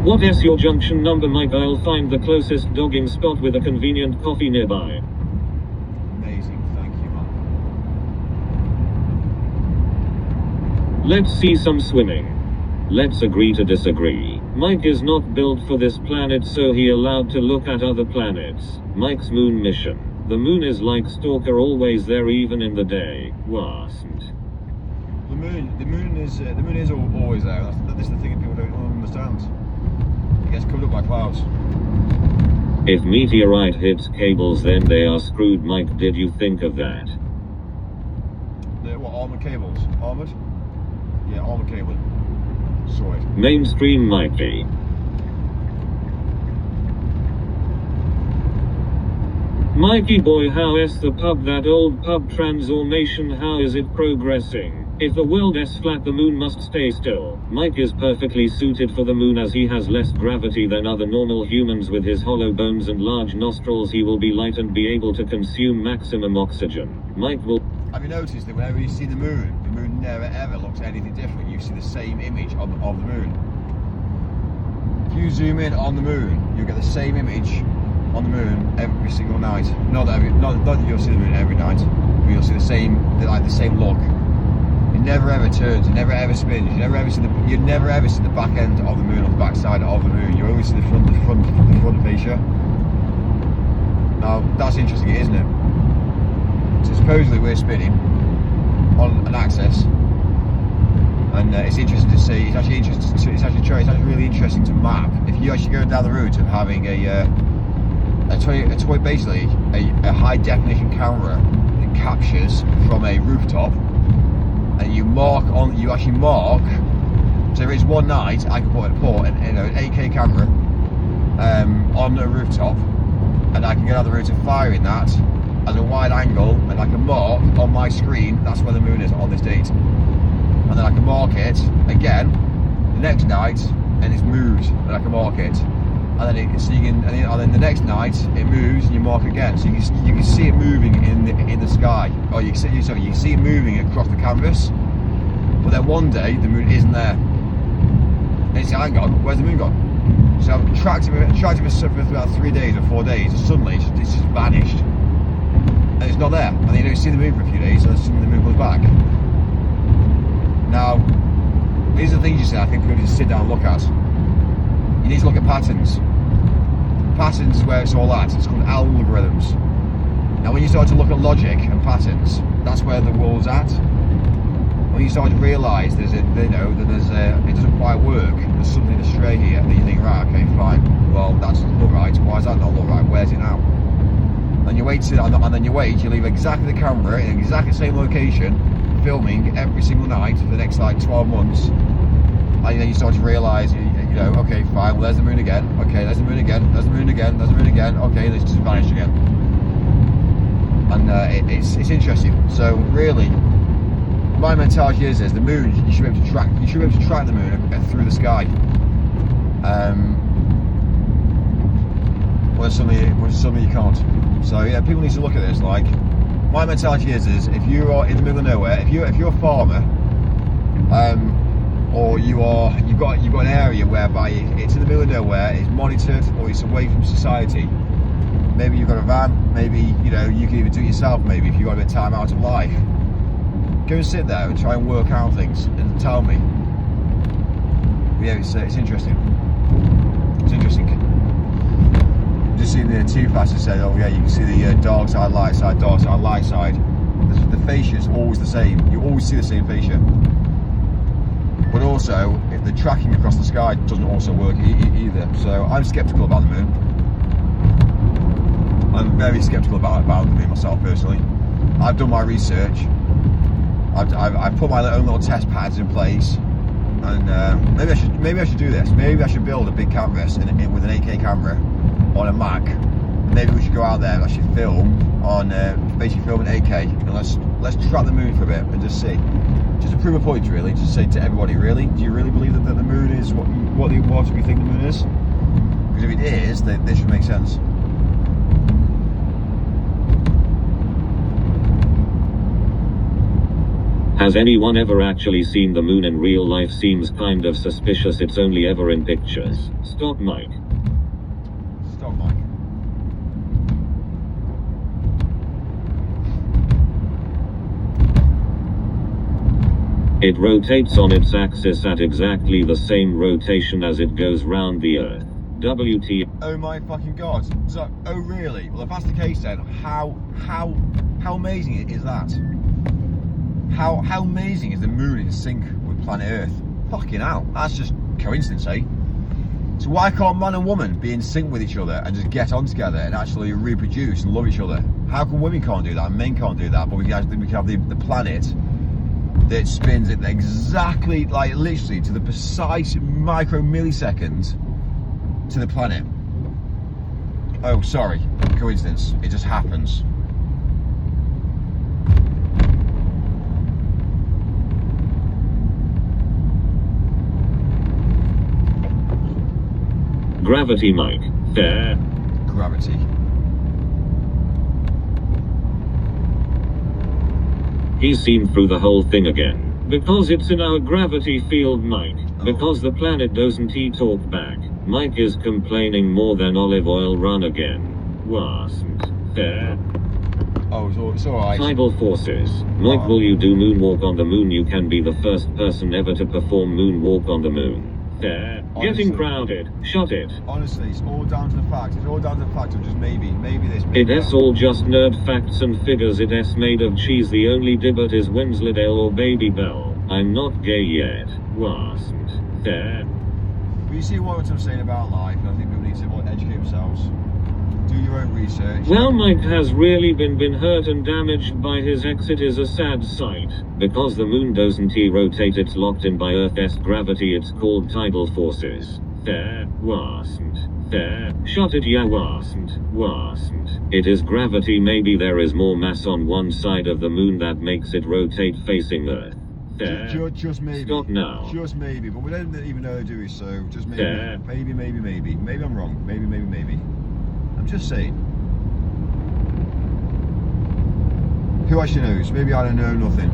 What is your junction number, Mike? I'll find the closest dogging spot with a convenient coffee nearby. Amazing, thank you, man. Let's see some swimming. Let's agree to disagree. Mike is not built for this planet, so he allowed to look at other planets. Mike's moon mission. The moon is like stalker, always there even in the day. Wasn't. The moon is always there. That's the thing that people don't understand. It gets covered up by clouds. If meteorite hits cables, then they are screwed. Mike, did you think of that? What, armored cables? Armored? Yeah, armored cabling. Sorry. Mainstream Mikey. Mikey boy, how is the pub, that old pub transformation, how is it progressing? If the world is flat, the moon must stay still. Mike is perfectly suited for the moon as he has less gravity than other normal humans. With his hollow bones and large nostrils, he will be light and be able to consume maximum oxygen. Mike will... Have you noticed that whenever you see the moon never ever looks anything different? You see the same image of the moon. If you zoom in on the moon, you get the same image on the moon every single night. Not that you'll see the moon every night, but you'll see the same look. It never ever turns, it never ever spins, you never ever see the back end of the moon or the back side of the moon. You always see the front fascia. Now that's interesting, isn't it? So supposedly we're spinning on an axis, and it's interesting to see. It's actually really interesting to map. If you actually go down the route of having basically a high definition camera that captures from a rooftop, and you actually mark. So there is one night I can put an 8K camera on a rooftop, and I can get out the route of firing that as a wide angle, and I can mark on my screen that's where the moon is on this date, and then I can mark it again the next night, and it's moved, and I can mark it, and then the next night it moves, and you mark again, so you can see it moving in the sky, or you can see it moving across the canvas. But then one day the moon isn't there, and you say, hang on, where's the moon gone? So I've tracked it for about 3 days or 4 days, and suddenly it's just vanished. And it's not there, and then you don't see the moon for a few days, and then suddenly the moon comes back. Now, these are the things I think people need to sit down and look at. You need to look at patterns. Patterns is where it's all at. It's called algorithms. Now, when you start to look at logic and patterns, that's where the world's at. When you start to realise it doesn't quite work, there's something astray here, then you think, right, okay, fine, well, that doesn't look right. Why does that not look right? Where's it now? And you wait and then you wait. You leave exactly the camera in exactly the same location, filming every single night for the next like 12 months, and then you start to realise, you know, okay, fine, well, there's the moon again. Okay, there's the moon again. There's the moon again. There's the moon again. Okay, it's just vanished again. And it's interesting. So really, my mentality is the moon. You should be able to track. You should be able to track the moon through the sky. Well, suddenly you can't. So yeah, people need to look at this. Like, my mentality is if you are in the middle of nowhere, if you're a farmer, or you've got an area whereby it's in the middle of nowhere, it's monitored, or it's away from society. Maybe you've got a van. Maybe you can even do it yourself. Maybe if you've got a bit of time out of life, go and sit there and try and work out things and tell me. Yeah, it's interesting. It's interesting. Just seeing the too fast and said, oh yeah, you can see the dark side, light side, dark side, light side. The fascia is always the same. You always see the same fascia. But also, if the tracking across the sky doesn't also work either. So I'm sceptical about the moon. I'm very sceptical about the moon myself personally. I've done my research. I've put my own little test pads in place. And maybe I should do this. Maybe I should build a big canvas with an 8K camera on a Mac. Maybe we should go out there and actually film on basically film in 8K, and let's track the moon for a bit and just see, just to prove a point really, just say to everybody, really, do you really believe that the moon is what we think the moon is? Because if it is, then this should make sense. Has anyone ever actually seen the moon in real life? Seems kind of suspicious. It's only ever in pictures. Stop, Mike. Stop, Mike. It rotates on its axis at exactly the same rotation as it goes round the Earth. WT. Oh my fucking god. So, oh really? Well, if that's the case then, how amazing is that? How amazing is the moon in sync with planet Earth? Fucking hell, that's just coincidence, eh? So why can't man and woman be in sync with each other and just get on together and actually reproduce and love each other? How come women can't do that and men can't do that, but we can have the planet that spins it exactly, like literally to the precise micro millisecond to the planet? Oh, sorry, coincidence. It just happens. Gravity, Mike. Fair. Gravity. He's seen through the whole thing again. Because it's in our gravity field, Mike. Because the planet doesn't talk back. Mike is complaining more than olive oil run again. Wasn't fair. Oh, it's alright. Tidal forces. Mike, will you do moonwalk on the moon? You can be the first person ever to perform moonwalk on the moon. Fair. Honestly. Getting crowded. Shut it. Honestly, it's all down to the fact. It's all down to the fact of just maybe this. It's all just nerd facts and figures. It's made of cheese. The only debate is Wensleydale or Baby Bell. I'm not gay yet. Wasn't fair. Well, you see what I'm saying about life, and I think people need to educate themselves. Do your own research. Well, Mike has really been hurt and damaged by his ex. It is a sad sight. Because the moon doesn't rotate, it's locked in by Earth's gravity. It's called tidal forces. Fair. Wasn't fair. Shut it, yeah, wasn't. It is gravity. Maybe there is more mass on one side of the moon that makes it rotate facing Earth. Fair. Just maybe. Stop now. Just maybe, but we don't even know they do it, so just maybe. Fair. Maybe. Maybe I'm wrong. Maybe. I'm just saying. Who actually knows? Maybe I don't know nothing.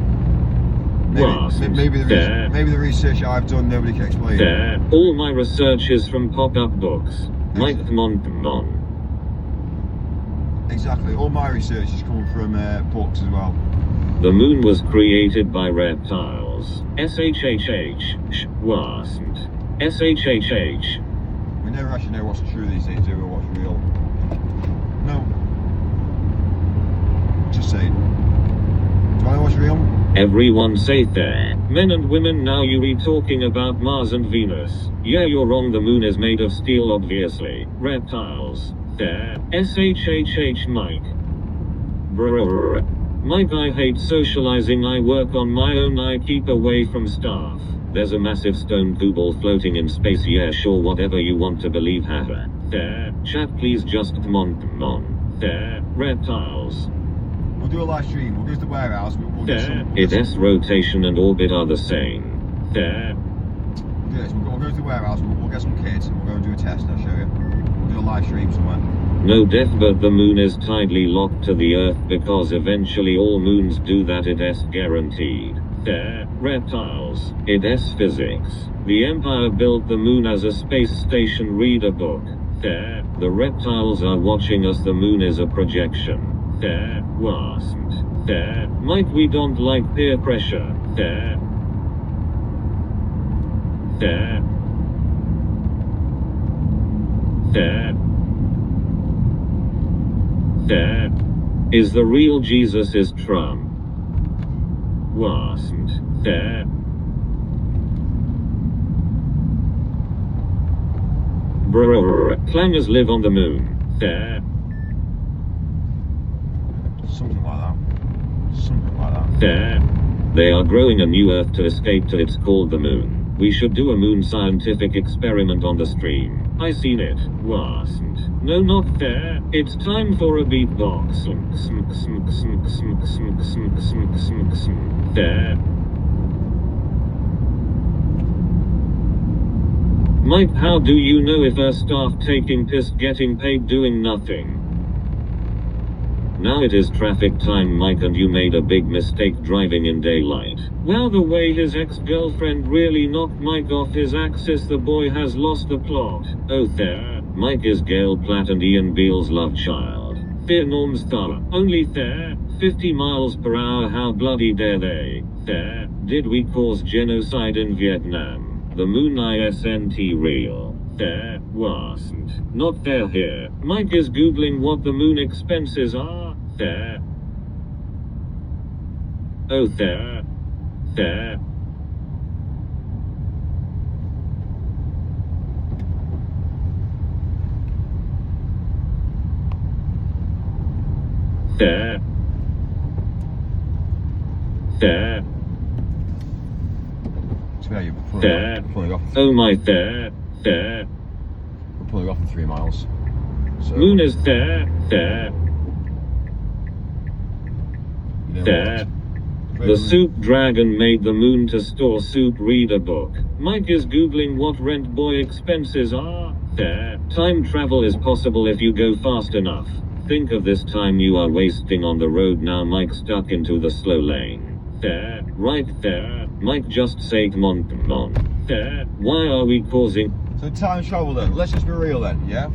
Maybe the research I've done nobody can explain. Fair. All my research is from pop-up books. Mike, come on. Exactly. All my research is coming from books as well. The moon was created by reptiles. SHHH. Wasn't. SHHH. We never actually know what's true these days, do we? What's real? No. Just saying. Do I know what's real? Everyone say there. Men and women, now you talking about Mars and Venus. Yeah, you're wrong. The moon is made of steel, obviously. Reptiles. There. SHHH, Mike. Brr. Mike, I hate socializing. I work on my own. I keep away from staff. There's a massive stone goo ball floating in space. Yeah, sure, whatever you want to believe. Haha. There. Chat, please just come on. There. Reptiles. We'll do a live stream. We'll go to the warehouse. We'll get There. some. Its rotation and orbit are the same. There. We'll do this. We'll go to the warehouse. We'll get some kits and we'll go and do a test. I'll show you. We'll do a live stream somewhere. No death, but the moon is tightly locked to the earth because eventually all moons do that. It's guaranteed. There. Reptiles. It's physics. The Empire built the moon as a space station. Read a book. There. The reptiles are watching us. The moon is a projection. There. Wasn't. There. Mike, we don't like peer pressure. There. There. There. There. Is the real Jesus is Trump. Wasn't. There. Brr. Clangers live on the moon. There. Something like that. Something like that. There. They are growing a new Earth to escape to. It's called the moon. We should do a moon scientific experiment on the stream. I seen it. Wasn't. No, not there. It's time for a beatbox. There. Mike, how do you know if a staff taking piss getting paid doing nothing? Now it is traffic time, Mike, and you made a big mistake driving in daylight. Well, the way his ex-girlfriend really knocked Mike off his axis, the boy has lost the plot. Oh, there. Mike is Gail Platt and Ian Beale's love child. Fear Norm's thorough. Only there. 50 miles per hour, how bloody dare they? There. Did we cause genocide in Vietnam? The moon isn't real. There. Wasn't. Not there here. Mike is googling what the moon expenses are. There. Oh, there. There. There. There. So yeah, you're There. pulling off. Oh my, there. There. We're pulling off in 3 miles. So, Moon is there. There. you know There. what? The soup dragon made the moon to store soup. Read a book. Mike is googling what rent boy expenses are. There. Time travel is possible if you go fast enough. Think of this time you are wasting on the road. Now Mike stuck into the slow lane. There. Right there. Mike just say come on. There. Why are we causing... So time travel then. Let's just be real then, yeah?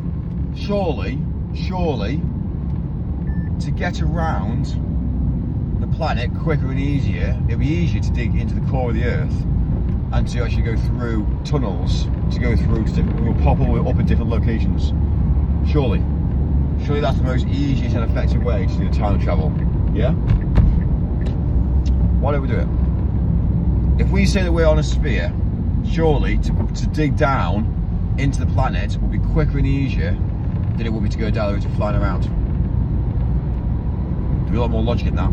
Surely, to get around the planet quicker and easier, it'd be easier to dig into the core of the Earth and to actually go through tunnels to go through to different, we'll pop all up at different locations. Surely that's the most easiest and effective way to do time travel, yeah? Why don't we do it? If we say that we're on a sphere, surely to dig down into the planet will be quicker and easier than it will be to go down the road to flying around. There'll be a lot more logic in that.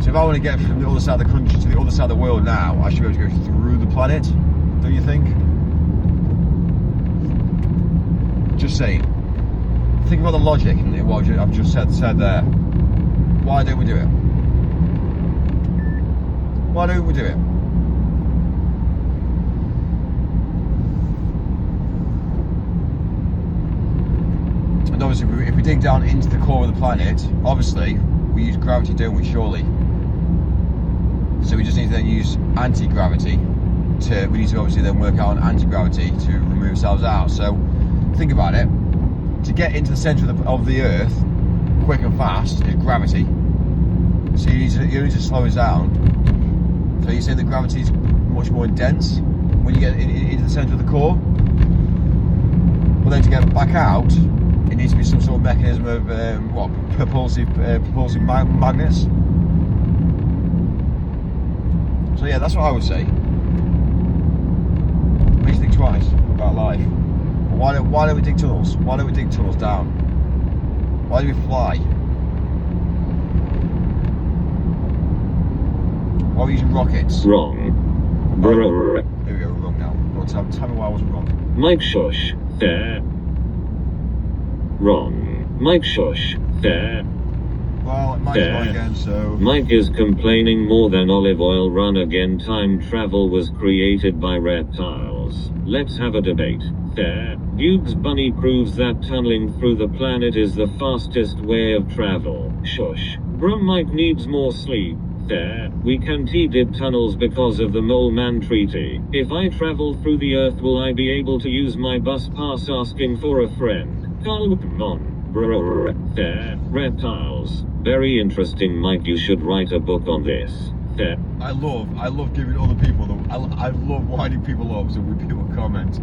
So if I want to get from the other side of the country to the other side of the world now, I should be able to go through the planet, don't you think? Just saying. Think about the logic in what I've just said there. Why don't we do it? Why don't we do it? And obviously, if we dig down into the core of the planet, obviously, we use gravity, don't we, surely? So we just need to then use anti-gravity we need to obviously then work out on anti-gravity to remove ourselves out. So, think about it. To get into the centre of the Earth, quick and fast, is gravity. So you need to slow it down. So you say that gravity is much more intense when you get into the centre of the core. But then to get back out, it needs to be some sort of mechanism of propulsive magnets. So yeah, that's what I would say. Makes you think twice about life. Why don't we dig tunnels? Why don't we dig tunnels down? Why do we fly? While we're using rockets. Wrong. Brrr. Here we go, we're wrong now. Well, tell me why I was wrong. Mike shush. There. Wrong. Mike shush. There. Well, it might be wrong again, so... Mike is complaining more than olive oil run again. Time travel was created by reptiles. Let's have a debate. There. Bugs Bunny proves that tunneling through the planet is the fastest way of travel. Shush. Bro, Mike needs more sleep. There. We can't dig tunnels because of the Mole Man Treaty. If I travel through the earth, will I be able to use my bus pass asking for a friend? Come on. Brrr. There. Reptiles. Very interesting, Mike. You should write a book on this. There. I love giving other people I love winding people up so when people comment.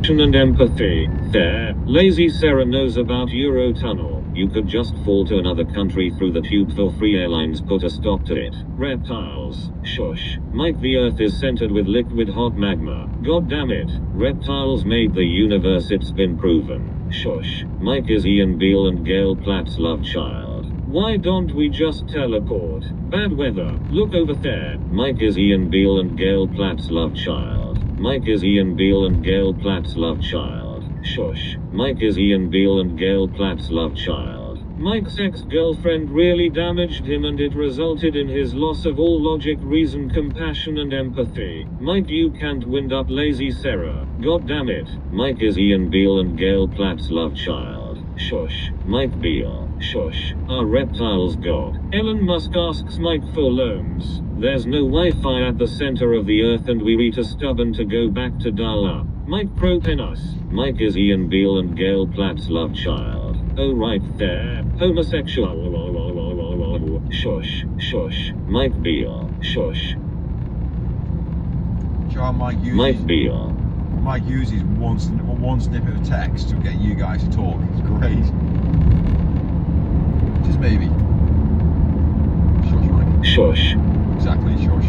And empathy. There. Lazy Sarah knows about Eurotunnel. You could just fall to another country through the tube for free. Airlines put a stop to it. Reptiles. Shush. Mike, the earth is centered with liquid hot magma. God damn it. Reptiles made the universe, it's been proven. Shush. Mike is Ian Beale and Gail Platt's love child. Why don't we just teleport? Bad weather. Look over there. Mike is Ian Beale and Gail Platt's love child. Mike is Ian Beale and Gail Platt's love child. Shush. Mike is Ian Beale and Gail Platt's love child. Mike's ex-girlfriend really damaged him and it resulted in his loss of all logic, reason, compassion and empathy. Mike, you can't wind up Lazy Sarah. God damn it. Mike is Ian Beale and Gail Platt's love child. Shush. Mike Beale. Shush. Are reptiles God? Elon Musk asks Mike for loans. There's no Wi-Fi at the center of the earth and we reach a stubborn to go back to dial-up. Mike Propenas. Mike is Ian Beale and Gail Platt's love child. Oh right there. Homosexual. Shush. Shush. Mike Beale. Shush. John, Mike Beale. Mike uses one snippet of text to get you guys to talk. It's great. Just maybe. Shush, Mike. Shush. Exactly, shush.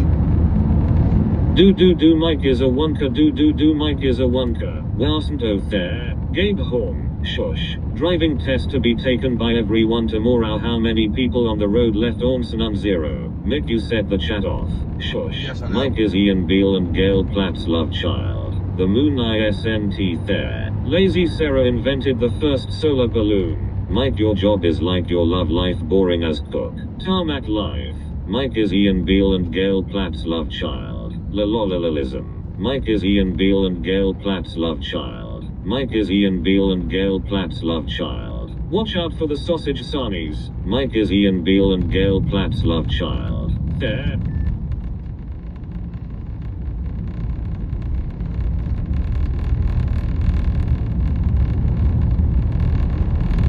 Do Mike is a wonka. Do Mike is a wonka. Wasn't there. Gabe Horn. Shush. Driving test to be taken by everyone tomorrow. How many people on the road left? Onsen 0. Mick, you set the chat off. Shush. Yes, I know. Mike is Ian Beale and Gail Platt's love child. The moon isn't there. Lazy Sarah invented the first solar balloon. Mike, your job is like your love life, boring as cook. Tarmac life. Mike is Ian Beale and Gail Platt's love child. Lololilism. Mike is Ian Beale and Gail Platt's love child. Mike is Ian Beale and Gail Platt's love child. Watch out for the sausage sarnies. Mike is Ian Beale and Gail Platt's love child. There.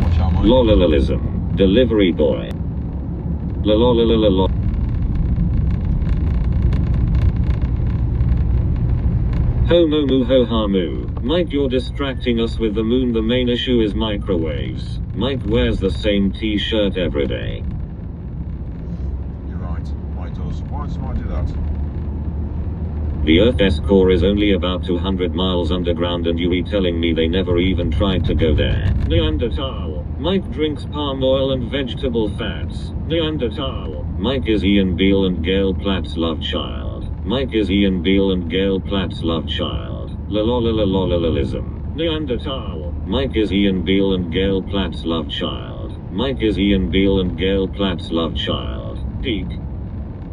Watch out, Mike. Lololilism. Delivery boy. Lololololol. Ho mo mu ho ha moo. Mike, you're distracting us with the moon. The main issue is microwaves. Mike wears the same t-shirt every day. You're right. Mike does. Why does Mike do that? The Earth's core is only about 200 miles underground and you're telling me they never even tried to go there. Neanderthal. Mike drinks palm oil and vegetable fats. Neanderthal. Mike is Ian Beale and Gail Platt's love child. Mike is Ian Beale and Gail Platt's love child. Lololololololism. Neanderthal. Mike is Ian Beale and Gail Platt's love child. Mike is Ian Beale and Gail Platt's love child. Peak.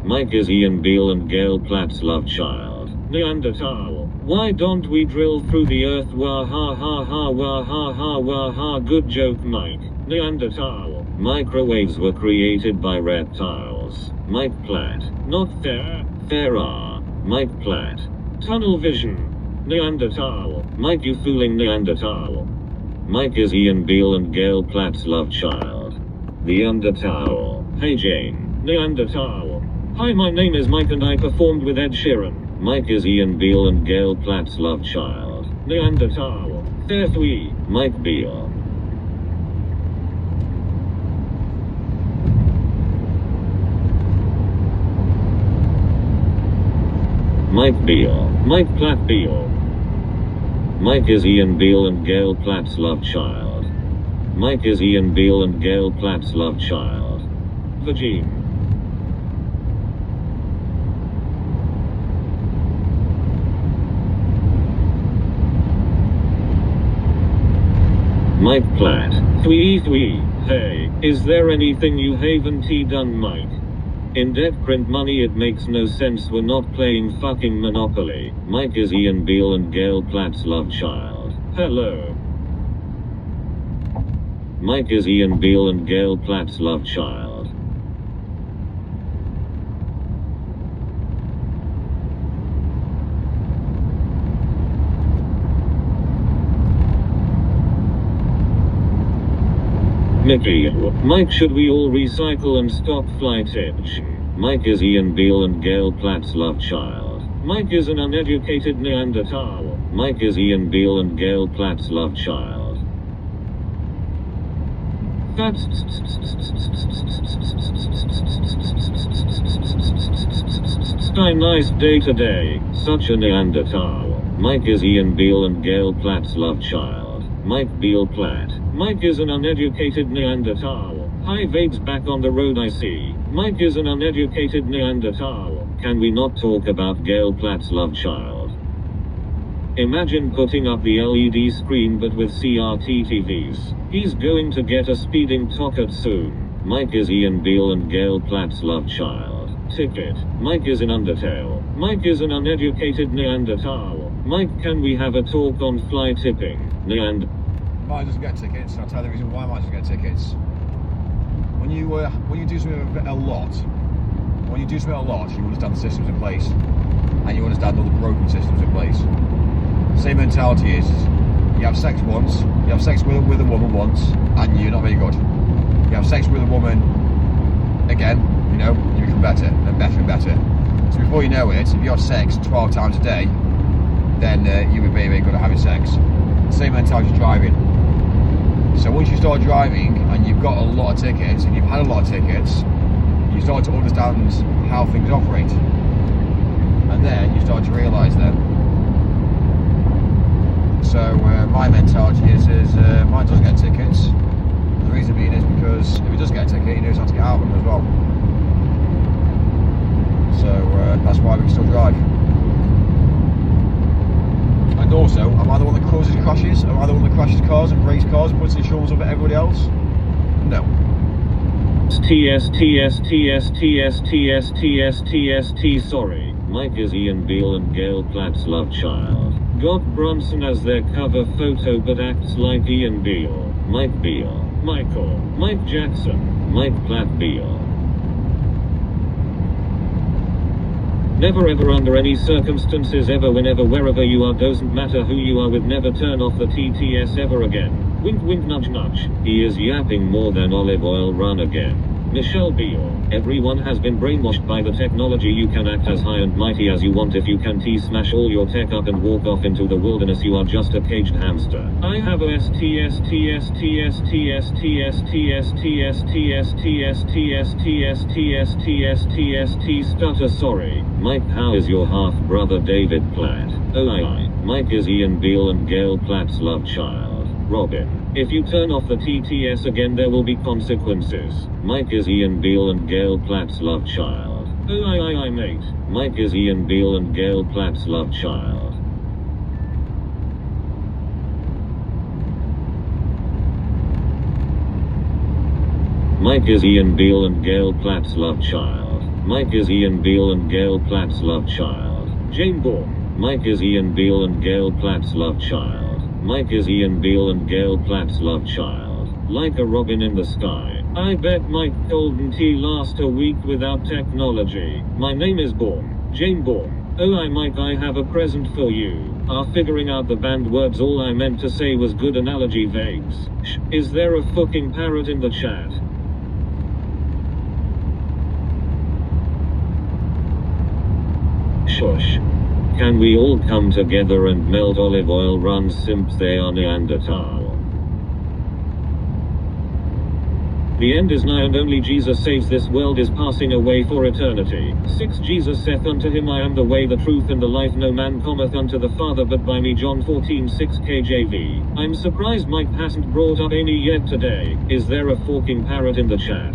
Mike is Ian Beale and Gail Platt's love child. Neanderthal. Why don't we drill through the earth? Wah ha ha ha wah ha ha wah ha. Good joke, Mike. Neanderthal. Microwaves were created by reptiles. Mike Platt. Not there. There are. Mike Platt. Tunnel vision. Neanderthal. Mike, you fooling Neanderthal. Mike is Ian Beale and Gail Platt's love child. Neanderthal. Hey Jane. Neanderthal. Hi, my name is Mike and I performed with Ed Sheeran. Mike is Ian Beale and Gail Platt's love child. Neanderthal. There we. Mike Beale. Mike Beale. Mike Platt Beale. Mike is Ian Beale and Gail Platt's love child. Mike is Ian Beale and Gail Platt's love child. Vagine. Mike Platt. Thwee. Hey, is there anything you haven't done, Mike? In debt print money, it makes no sense we're not playing fucking Monopoly. Mike is Ian Beale and Gail Platt's love child. Hello. Mike is Ian Beale and Gail Platt's love child. Mickey. Mike, should we all recycle and stop fly tips? Mike is Ian Beale and Gail Platt's love child. Mike is an uneducated Neanderthal. Mike is Ian Beale and Gail Platt's love child. That's a nice day today. Such a Neanderthal. Mike is Ian Beale and Gail Platt's love child. Mike Beale Platt. Mike is an uneducated Neanderthal. Hi Vapes, back on the road I see. Mike is an uneducated Neanderthal. Can we not talk about Gail Platt's love child? Imagine putting up the LED screen but with CRT TVs. He's going to get a speeding ticket soon. Mike is Ian Beale and Gail Platt's love child. Ticket. Mike is in Undertale. Mike is an uneducated Neanderthal. Mike, can we have a talk on fly tipping? Mike doesn't get tickets. I'll tell you the reason why Mike doesn't get tickets. When you do something a lot, you understand the systems in place, and you understand all the broken systems in place. Same mentality is, you have sex once, you have sex with a woman once, and you're not very good. You have sex with a woman again, you become better and better and better. So before you know it, if you have sex 12 times a day, then you'll be very, very good at having sex. Same mentality as driving. So once you start driving and you've got a lot of tickets and you've had a lot of tickets, you start to understand how things operate, and then you start to realise them. So my mentality is mine does get tickets. The reason being is because if he does get a ticket, he knows how to get out of them as well. So that's why we can still drive. And also, am I the one that causes crashes? Am I the one that crashes cars and breaks cars and puts insurance over everybody else? No. Sorry. Mike is Ian Beale and Gail Platt's love child. Got Bronson as their cover photo but acts like Ian Beale. Mike Beale. Michael. Mike Jackson. Mike Platt Beale. Never ever under any circumstances ever whenever wherever you are, doesn't matter who you are with, never turn off the TTS ever again. Wink wink nudge nudge. He is yapping more than olive oil, run again. Michelle Beale. Everyone has been brainwashed by the technology. You can act as high and mighty as you want. If you can smash all your tech up and walk off into the wilderness, you are just a caged hamster. I have a stutter, sorry. Mike, how is your half brother David Platt? Oh I. Mike is Ian Beale and Gail Platt's love child. Robin. If you turn off the TTS again, there will be consequences. Mike is Ian Beale and Gail Platt's love child. Oh I mate. Mike is Ian Beale and Gail Platt's love child. Mike is Ian Beale and Gail Platt's love child. Mike is Ian Beale and Gail Platt's love child. Jane Bourne. Mike is Ian Beale and Gail Platt's love child. Mike is Ian Beale and Gail Platt's love child. Like a robin in the sky. I bet Mike Golden Tea last a week without technology. My name is Bourne. Jane Bourne. Oh I Mike, I have a present for you. Figuring out the banned words, all I meant to say was good analogy vapes. Is there a fucking parrot in the chat? Shush. Can we all come together and melt olive oil, run simps, they are Neanderthal. The end is nigh and only Jesus saves, this world is passing away for eternity. 6 Jesus saith unto him, I am the way, the truth and the life, no man cometh unto the Father but by me. John 14:6 KJV. I'm surprised Mike hasn't brought up any yet today. Is there a fucking parrot in the chat?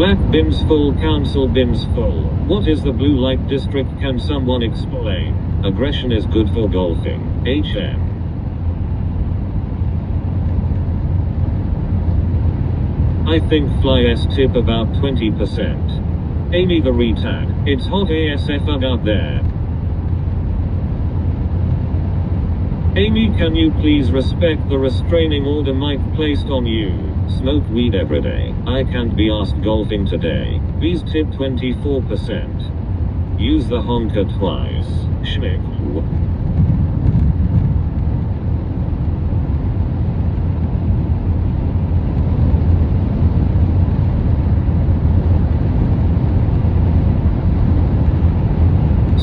Black bins full, council bins full. What is the blue light district? Can someone explain? Aggression is good for golfing. HM. I think fly S tip about 20%. Amy the retag. It's hot ASF out there. Amy, can you please respect the restraining order Mike placed on you? Smoke weed every day. I can't be asked golfing today. Please tip 24%. Use the honker twice. Schmick.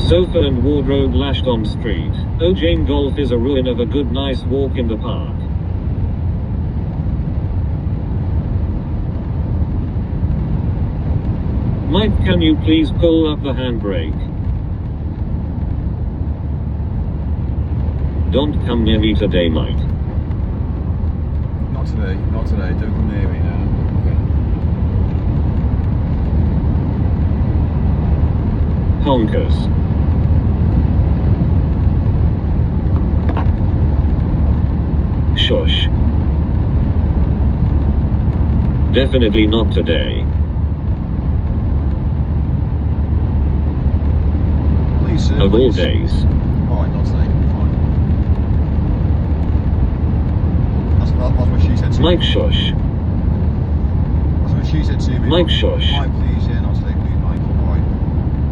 Sofa and wardrobe lashed on street. Oh, Jane, golf is a ruin of a good nice walk in the park. Mike, can you please pull up the handbrake? Don't come near me today, Mike. Not today, not today. Don't come near me now. Okay. Honkers. Shush. Definitely not today. Please, sir. Of all please. days. Alright, not today. Fine. That's what she said to me. Mike, shush. That's what she said to me. Mike, shush. Mike, please, yeah, not today, please, Mike. Alright.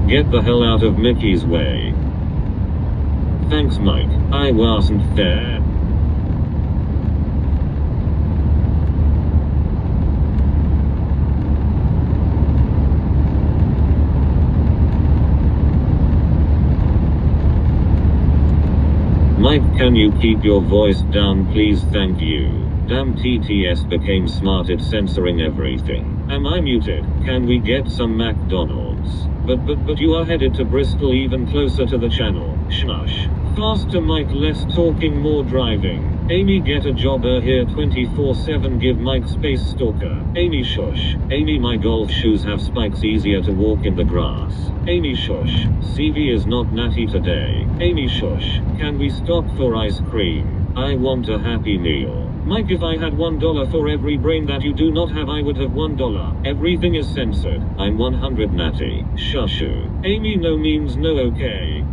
Get the hell out of Mickey's way. Thanks, Mike. I wasn't there. Mike, can you keep your voice down please? Thank you. Damn, TTS became smart at censoring everything. Am I muted? Can we get some McDonald's? But you are headed to Bristol, even closer to the channel. Shush. Faster, Mike, less talking, more driving. Amy, get a job here 24/7. Give Mike space, stalker. Amy, shush. Amy, my golf shoes have spikes, easier to walk in the grass. Amy, shush. CV is not natty today. Amy, shush. Can we stop for ice cream? I want a Happy Meal. Mike, if I had $1 for every brain that you do not have, I would have $1. Everything is censored. I'm 100 natty. Shushu. Amy, no means no, okay?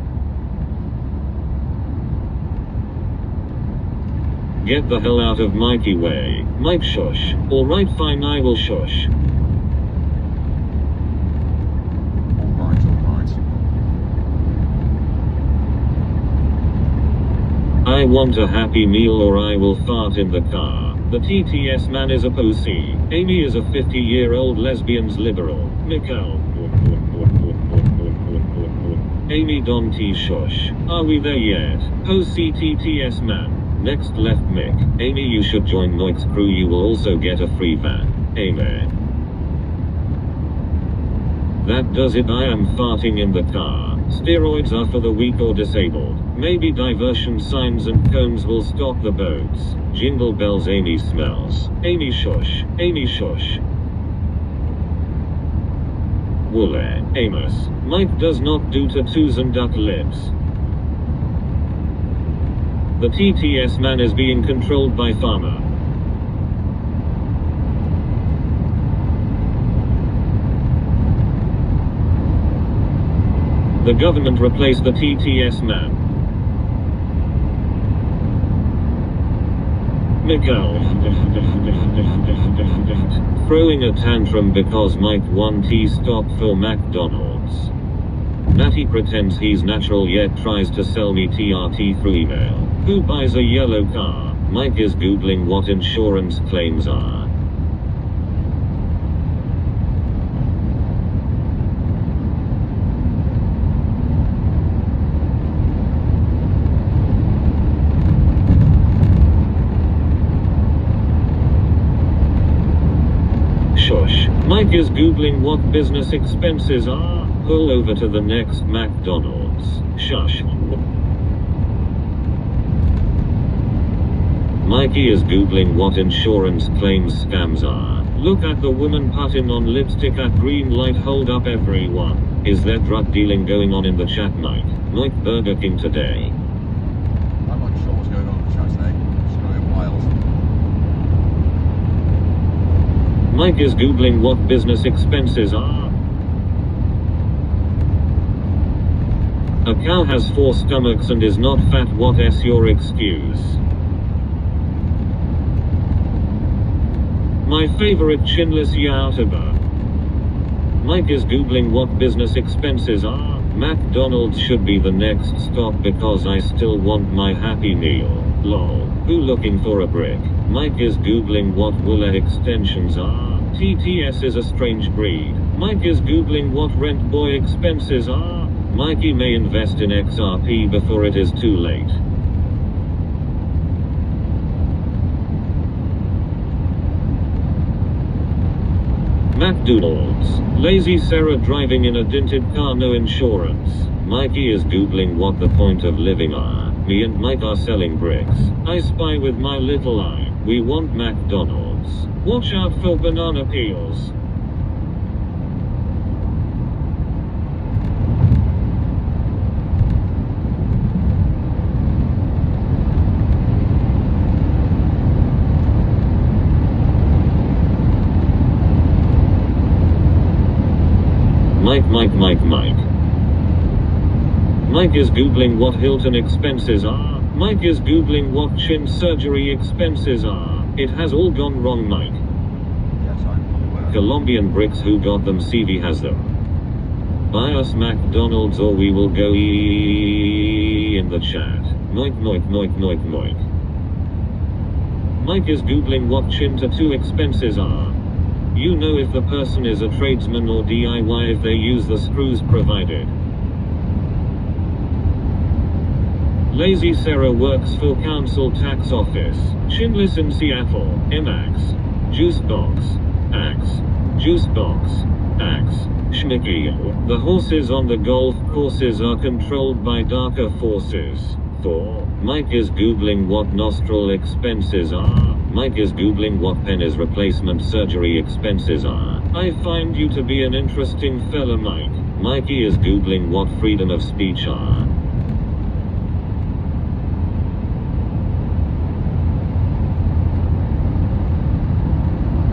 Get the hell out of Mikey way. Mike, shush. Alright, fine, I will shush. Alright. I want a Happy Meal or I will fart in the car. The TTS man is a pussy. Amy is a 50-year-old lesbian's liberal. Mikkel. Amy, don't shush. Are we there yet? Pussy TTS man. Next left, Mick. Amy, you should join Noik's crew. You will also get a free van. Amen. That does it. I am farting in the car. Steroids are for the weak or disabled. Maybe diversion signs and cones will stop the boats. Jingle bells, Amy smells. Amy, shush. Amy, shush. Wooly. Amos. Mike does not do tattoos and duck lips. The TTS man is being controlled by Farmer. The government replaced the TTS man. Mikkel. Throwing a tantrum because Mike 1T stopped for McDonald's. Natty pretends he's natural yet tries to sell me TRT through email. Who buys a yellow car? Mike is googling what insurance claims are. Shush. Mike is googling what business expenses are. Pull over to the next McDonald's. Shush. Mikey is googling what insurance claims scams are. Look at the woman putting on lipstick at green light. Hold up everyone. Is there drug dealing going on in the chat, Mike? Mike Burger King today. I'm not sure what's going on in the chat today. It's going to be wild. Mike is googling what business expenses are. A cow has 4 stomachs and is not fat. What's your excuse? My favorite chinless youtuber. Mike is googling what business expenses are. McDonald's should be the next stop because I still want my Happy Meal. Lol. Who looking for a brick? Mike is googling what Wooler extensions are. TTS is a strange breed. Mike is googling what rent boy expenses are. Mikey may invest in XRP before it is too late. McDonald's. Lazy Sarah driving in a dented car, no insurance. Mikey is googling what the point of living are. Me and Mike are selling bricks. I spy with my little eye. We want McDonald's. Watch out for banana peels. Mike. Mike is googling what Hilton expenses are. Mike is googling what chin surgery expenses are. It has all gone wrong, Mike. Yes, I'm aware. Colombian bricks, who got them? CV has them. Buy us McDonald's or we will go in the chat. Mike. Mike is googling what chin tattoo expenses are. You know if the person is a tradesman or DIY if they use the screws provided. Lazy Sarah works for council tax office. Chinless in Seattle. MX. Juicebox. Axe. Juicebox. Axe. Schmicky. The horses on the golf courses are controlled by darker forces. 4. Mike is googling what nostril expenses are. Mike is googling what penis replacement surgery expenses are. I find you to be an interesting fella, Mike. Mikey is googling what freedom of speech are.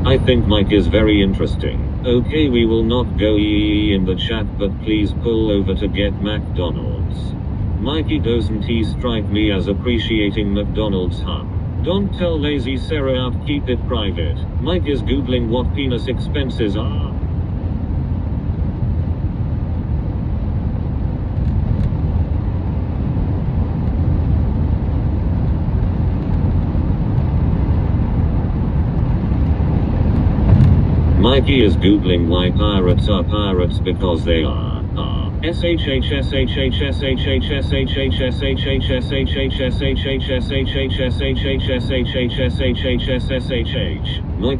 I think Mike is very interesting. Okay, we will not go in the chat, but please pull over to get McDonald's. Mikey doesn't he strike me as appreciating McDonald's, huh? Don't tell Lazy Sarah out, keep it private. Mike is googling what penis expenses are. Mikey is googling why pirates are pirates because they are. Mike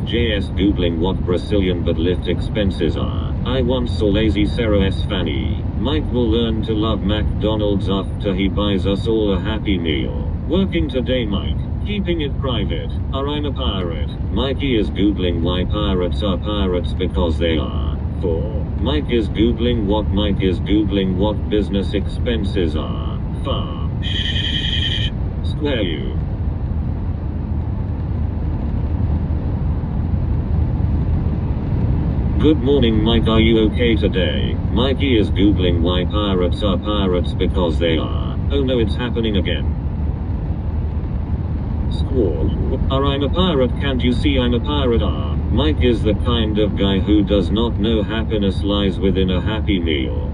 JS googling what Brazilian but lift expenses are. I once saw Lazy Sarah's fanny. Mike will learn to love McDonald's after he buys us all a Happy Meal. Working today, Mike. Keeping it private. I'm a pirate. Mikey is googling why pirates are pirates because they are. 4. Mike is googling what business expenses are. 5. Shh. Square you. Good morning, Mike. Are you okay today? Mikey is googling why pirates are pirates because they are. Oh no, it's happening again. Squall. I'm a pirate, can't you see I'm a pirate? Mike is the kind of guy who does not know happiness lies within a Happy Meal.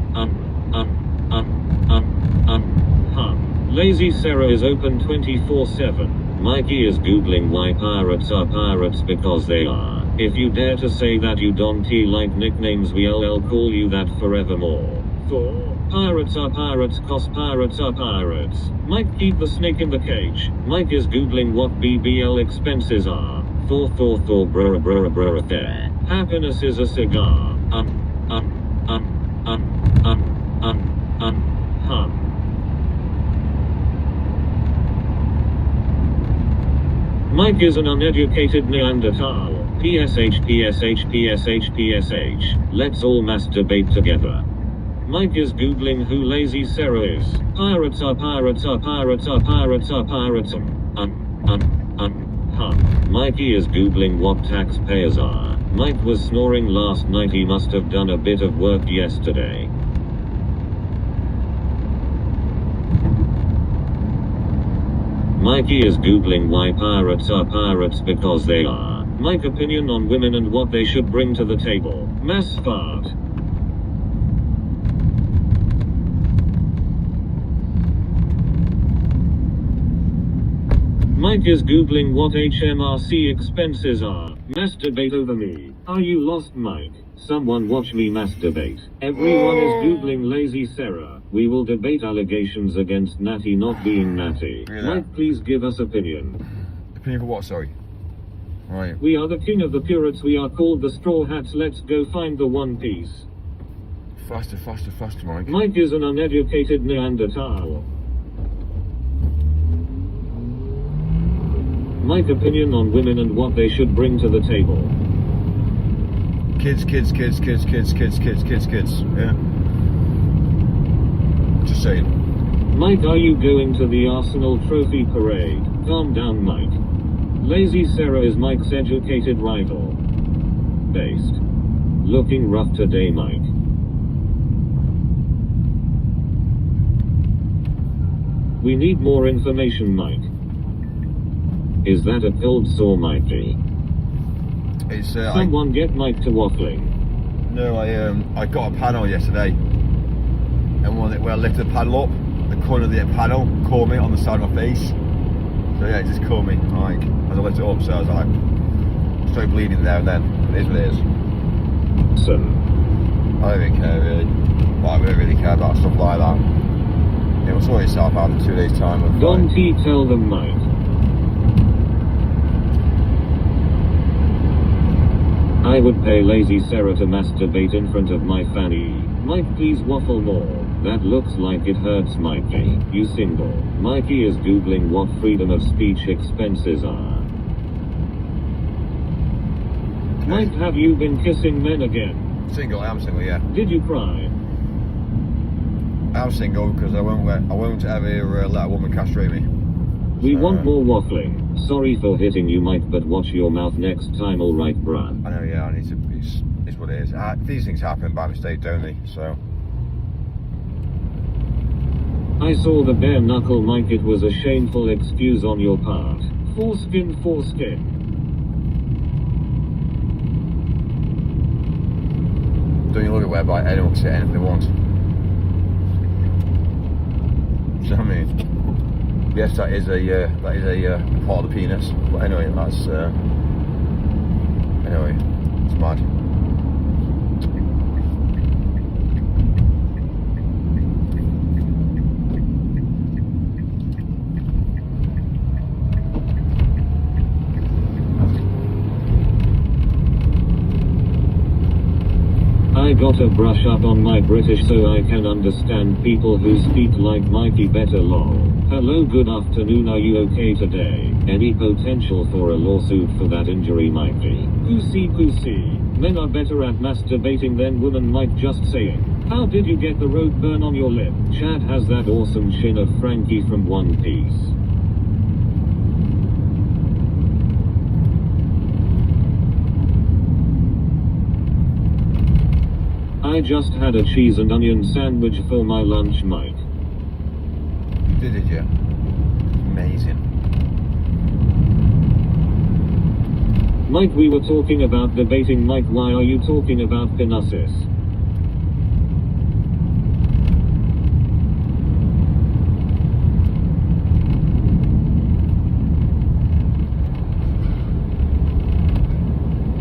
Lazy Sarah is open 24/7. Mikey is googling why pirates are pirates because they are. If you dare to say that you don't like nicknames, we'll call you that forevermore. 4. Pirates are pirates cause pirates are pirates. Mike, keep the snake in the cage. Mike is googling what BBL expenses are. Thor there. Happiness is a cigar. Mike is an uneducated Neanderthal. PSH. Let's all masturbate together. Mike is googling who Lazy Sarah is. Pirates are pirates are pirates are pirates are pirates. Mikey is googling what taxpayers are. Mike was snoring last night, he must have done a bit of work yesterday. Mikey is googling why pirates are pirates because they are. Mike opinion on women and what they should bring to the table. Mass fart. Mike is googling what HMRC expenses are. Masturbate over me. Are you lost, Mike? Someone watch me masturbate. Everyone is googling Lazy Sarah. We will debate allegations against Natty not being Natty. Really? Mike, please give us opinion. Opinion for what, sorry? Right. We are the king of the pirates, we are called the Straw Hats, let's go find the One Piece. Faster, Mike. Mike is an uneducated Neanderthal. Mike opinion on women and what they should bring to the table. Kids. Yeah. Just saying. Mike, are you going to the Arsenal Trophy Parade? Calm down, Mike. Lazy Sarah is Mike's educated rival. Based. Looking rough today, Mike. We need more information, Mike. Is that a cold sore, Mikey? It's Someone get Mike to waffling. No, I got a panel yesterday, and when I lifted the paddle up, the corner of the paddle caught me on the side of my face. So yeah, it just caught me like as I lifted it up. So I was like, started bleeding there and then. It is what it is. So, I don't really care really. But I don't really care about stuff like that. It will sort itself out in 2 days' time. Don't tell them, Mike. I would pay Lazy Sarah to masturbate in front of my fanny. Mike, please waffle more. That looks like it hurts, Mikey. You single. Mikey is googling what freedom of speech expenses are. Mike, have you been kissing men again? Single, I am single, yeah. Did you cry? I'm single because I won't ever let a woman castrate me. We want more waffling. Sorry for hitting you, Mike, but watch your mouth next time, alright, bruh. I know, yeah, I need to. It's what it is. These things happen by mistake, don't they? So. I saw the bare knuckle, Mike. It was a shameful excuse on your part. Foreskin. Don't you look at whereby anyone can say anything they want? Do you know what I mean? Yes, that is a part of the penis. But anyway, that's anyway, it's mad. I gotta brush up on my British so I can understand people who speak like Mikey better, lol. Hello, good afternoon, are you okay today? Any potential for a lawsuit for that injury, Mikey? Pussy. Men are better at masturbating than women, Mike, just saying. How did you get the road burn on your lip? Chad has that awesome chin of Frankie from One Piece. I just had a cheese and onion sandwich for my lunch, Mike. Did you? Amazing. Mike, we were talking about debating, Mike. Why are you talking about penises?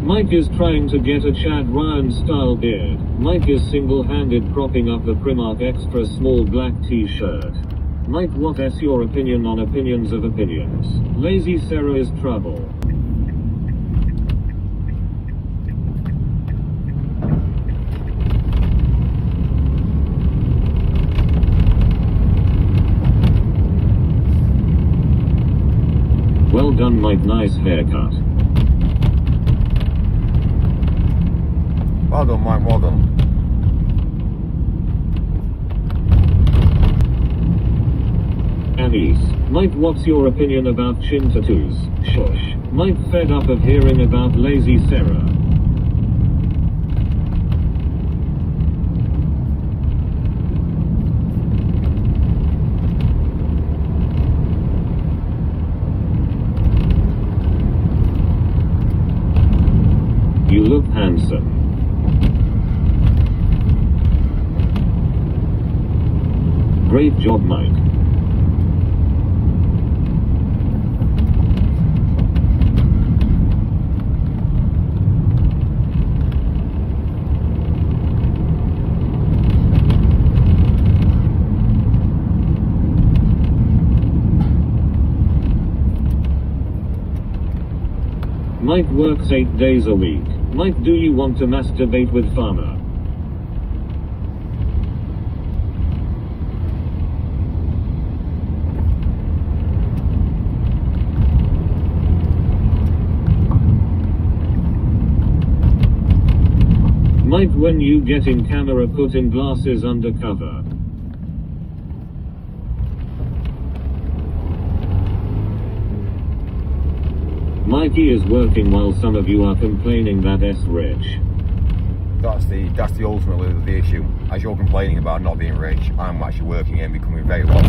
Mike is trying to get a Chad Ryan style beard. Mike is single-handed propping up the Primark extra small black t-shirt. Mike, what is your opinion on opinions of opinions? Lazy Sarah is trouble. Well done, Mike. Nice haircut. Well done, Mike, well done. Anise, Mike, what's your opinion about chin tattoos? Shush. Mike, fed up of hearing about lazy Sarah. You look handsome. Great job, Mike. Mike works 8 days a week. Mike, do you want to masturbate with Farmer? Mike, when you get in camera, put in glasses undercover. Mikey is working while some of you are complaining that S rich. That's the ultimately the issue. As you're complaining about not being rich, I'm actually working and becoming very wealthy.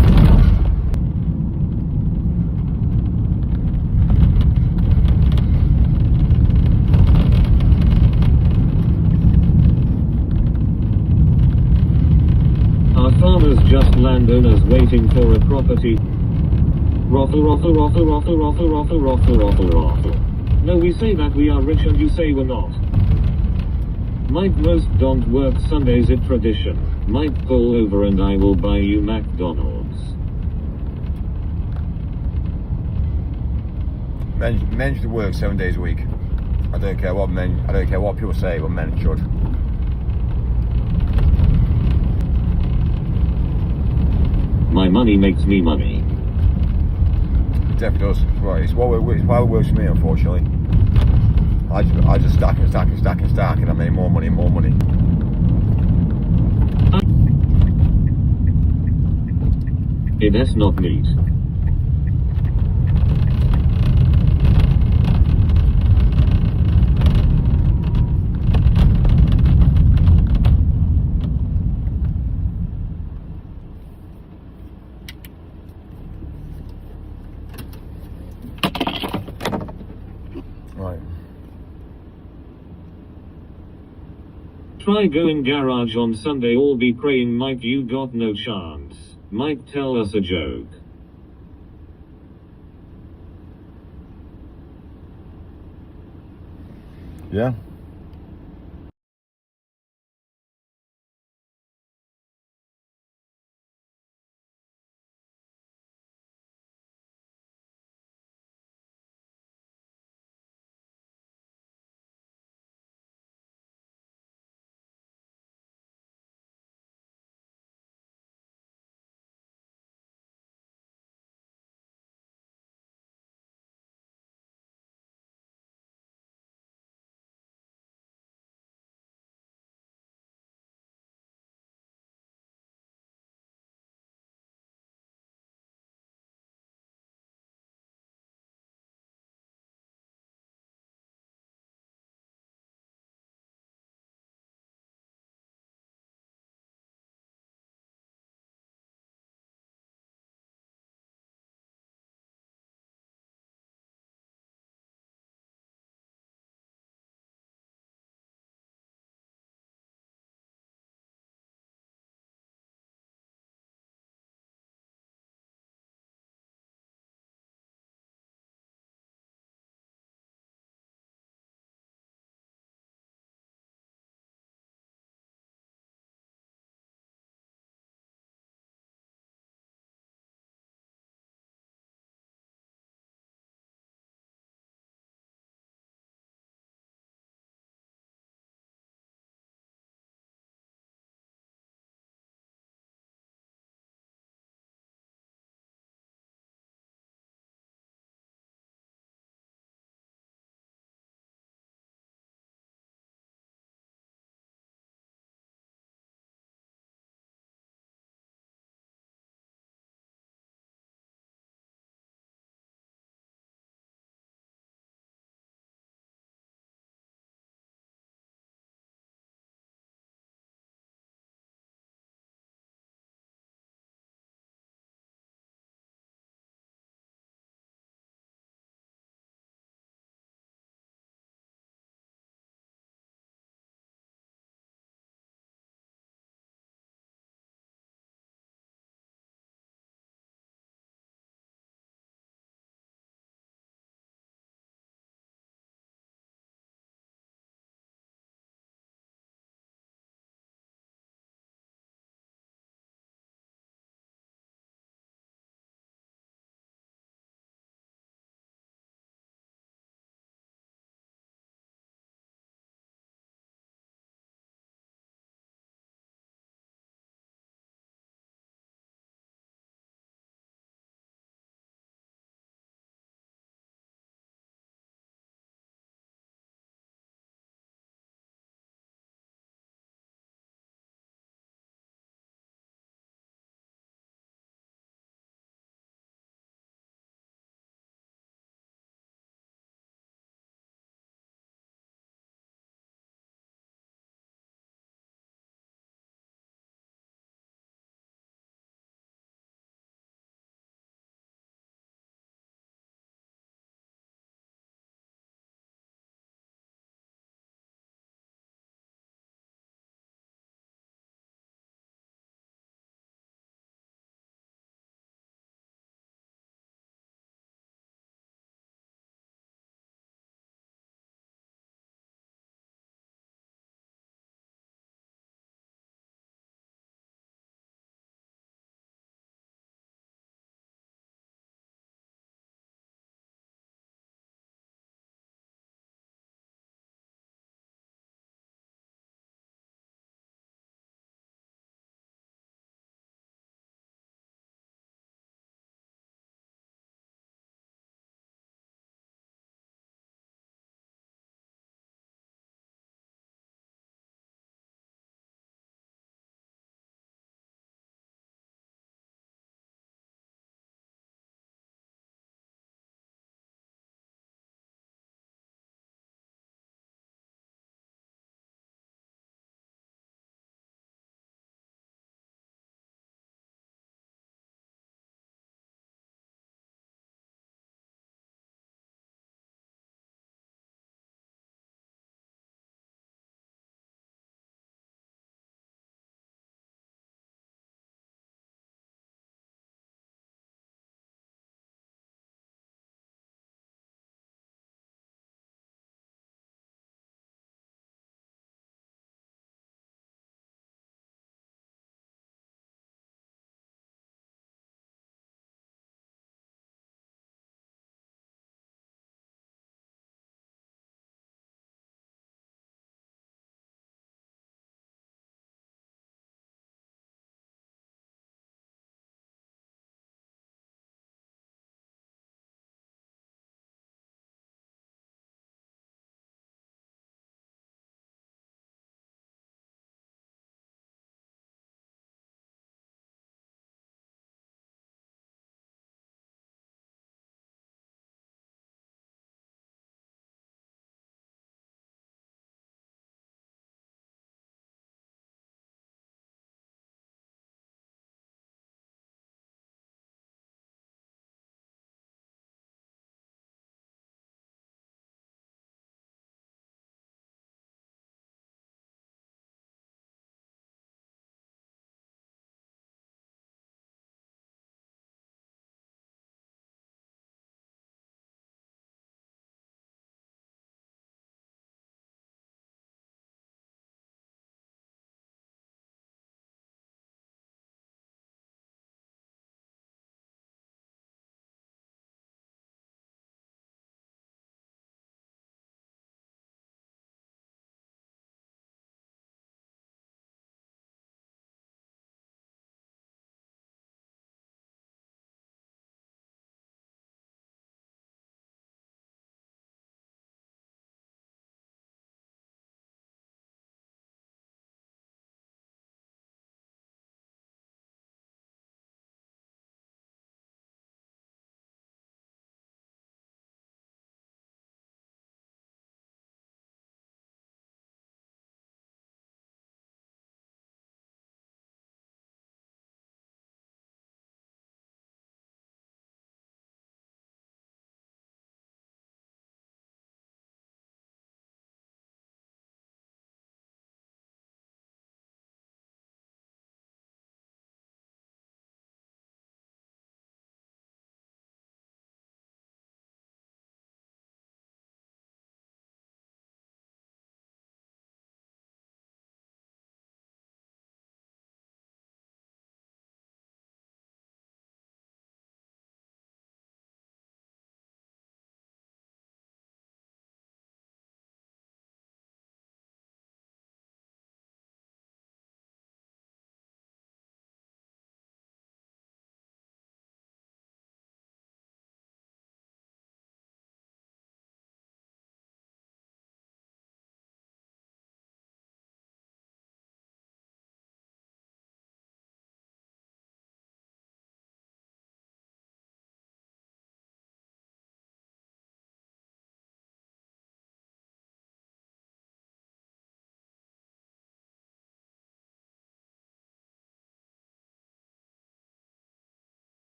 Are farmers just landowners waiting for a property? Roffle, roffle, roffle, roffle, roffle, roffle, roffle, roffle, roffle. No, we say that we are rich and you say we're not. Mike, most don't work Sundays, it's tradition. Mike, pull over and I will buy you McDonald's. Men should work 7 days a week. I don't care what people say, but men should. My money makes me money. It definitely does. Right, it's why it works for me, unfortunately. I just stack and stack and stack and stack, and I make more money and more money. That's not neat. Right. Try going garage on Sunday, all be praying, Mike, you got no chance. Mike, tell us a joke. Yeah.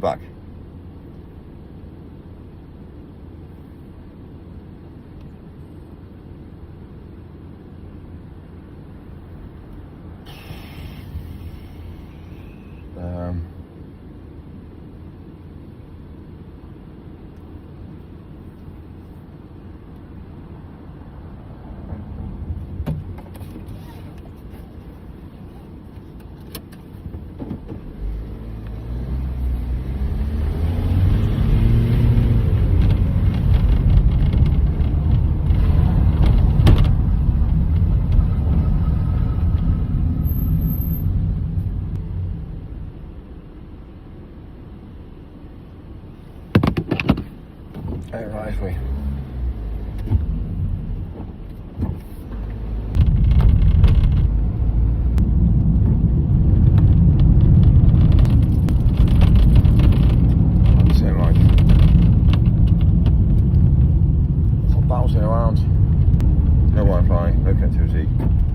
back. Right, we. Same like. Not bouncing around. No Wi-Fi, no connectivity.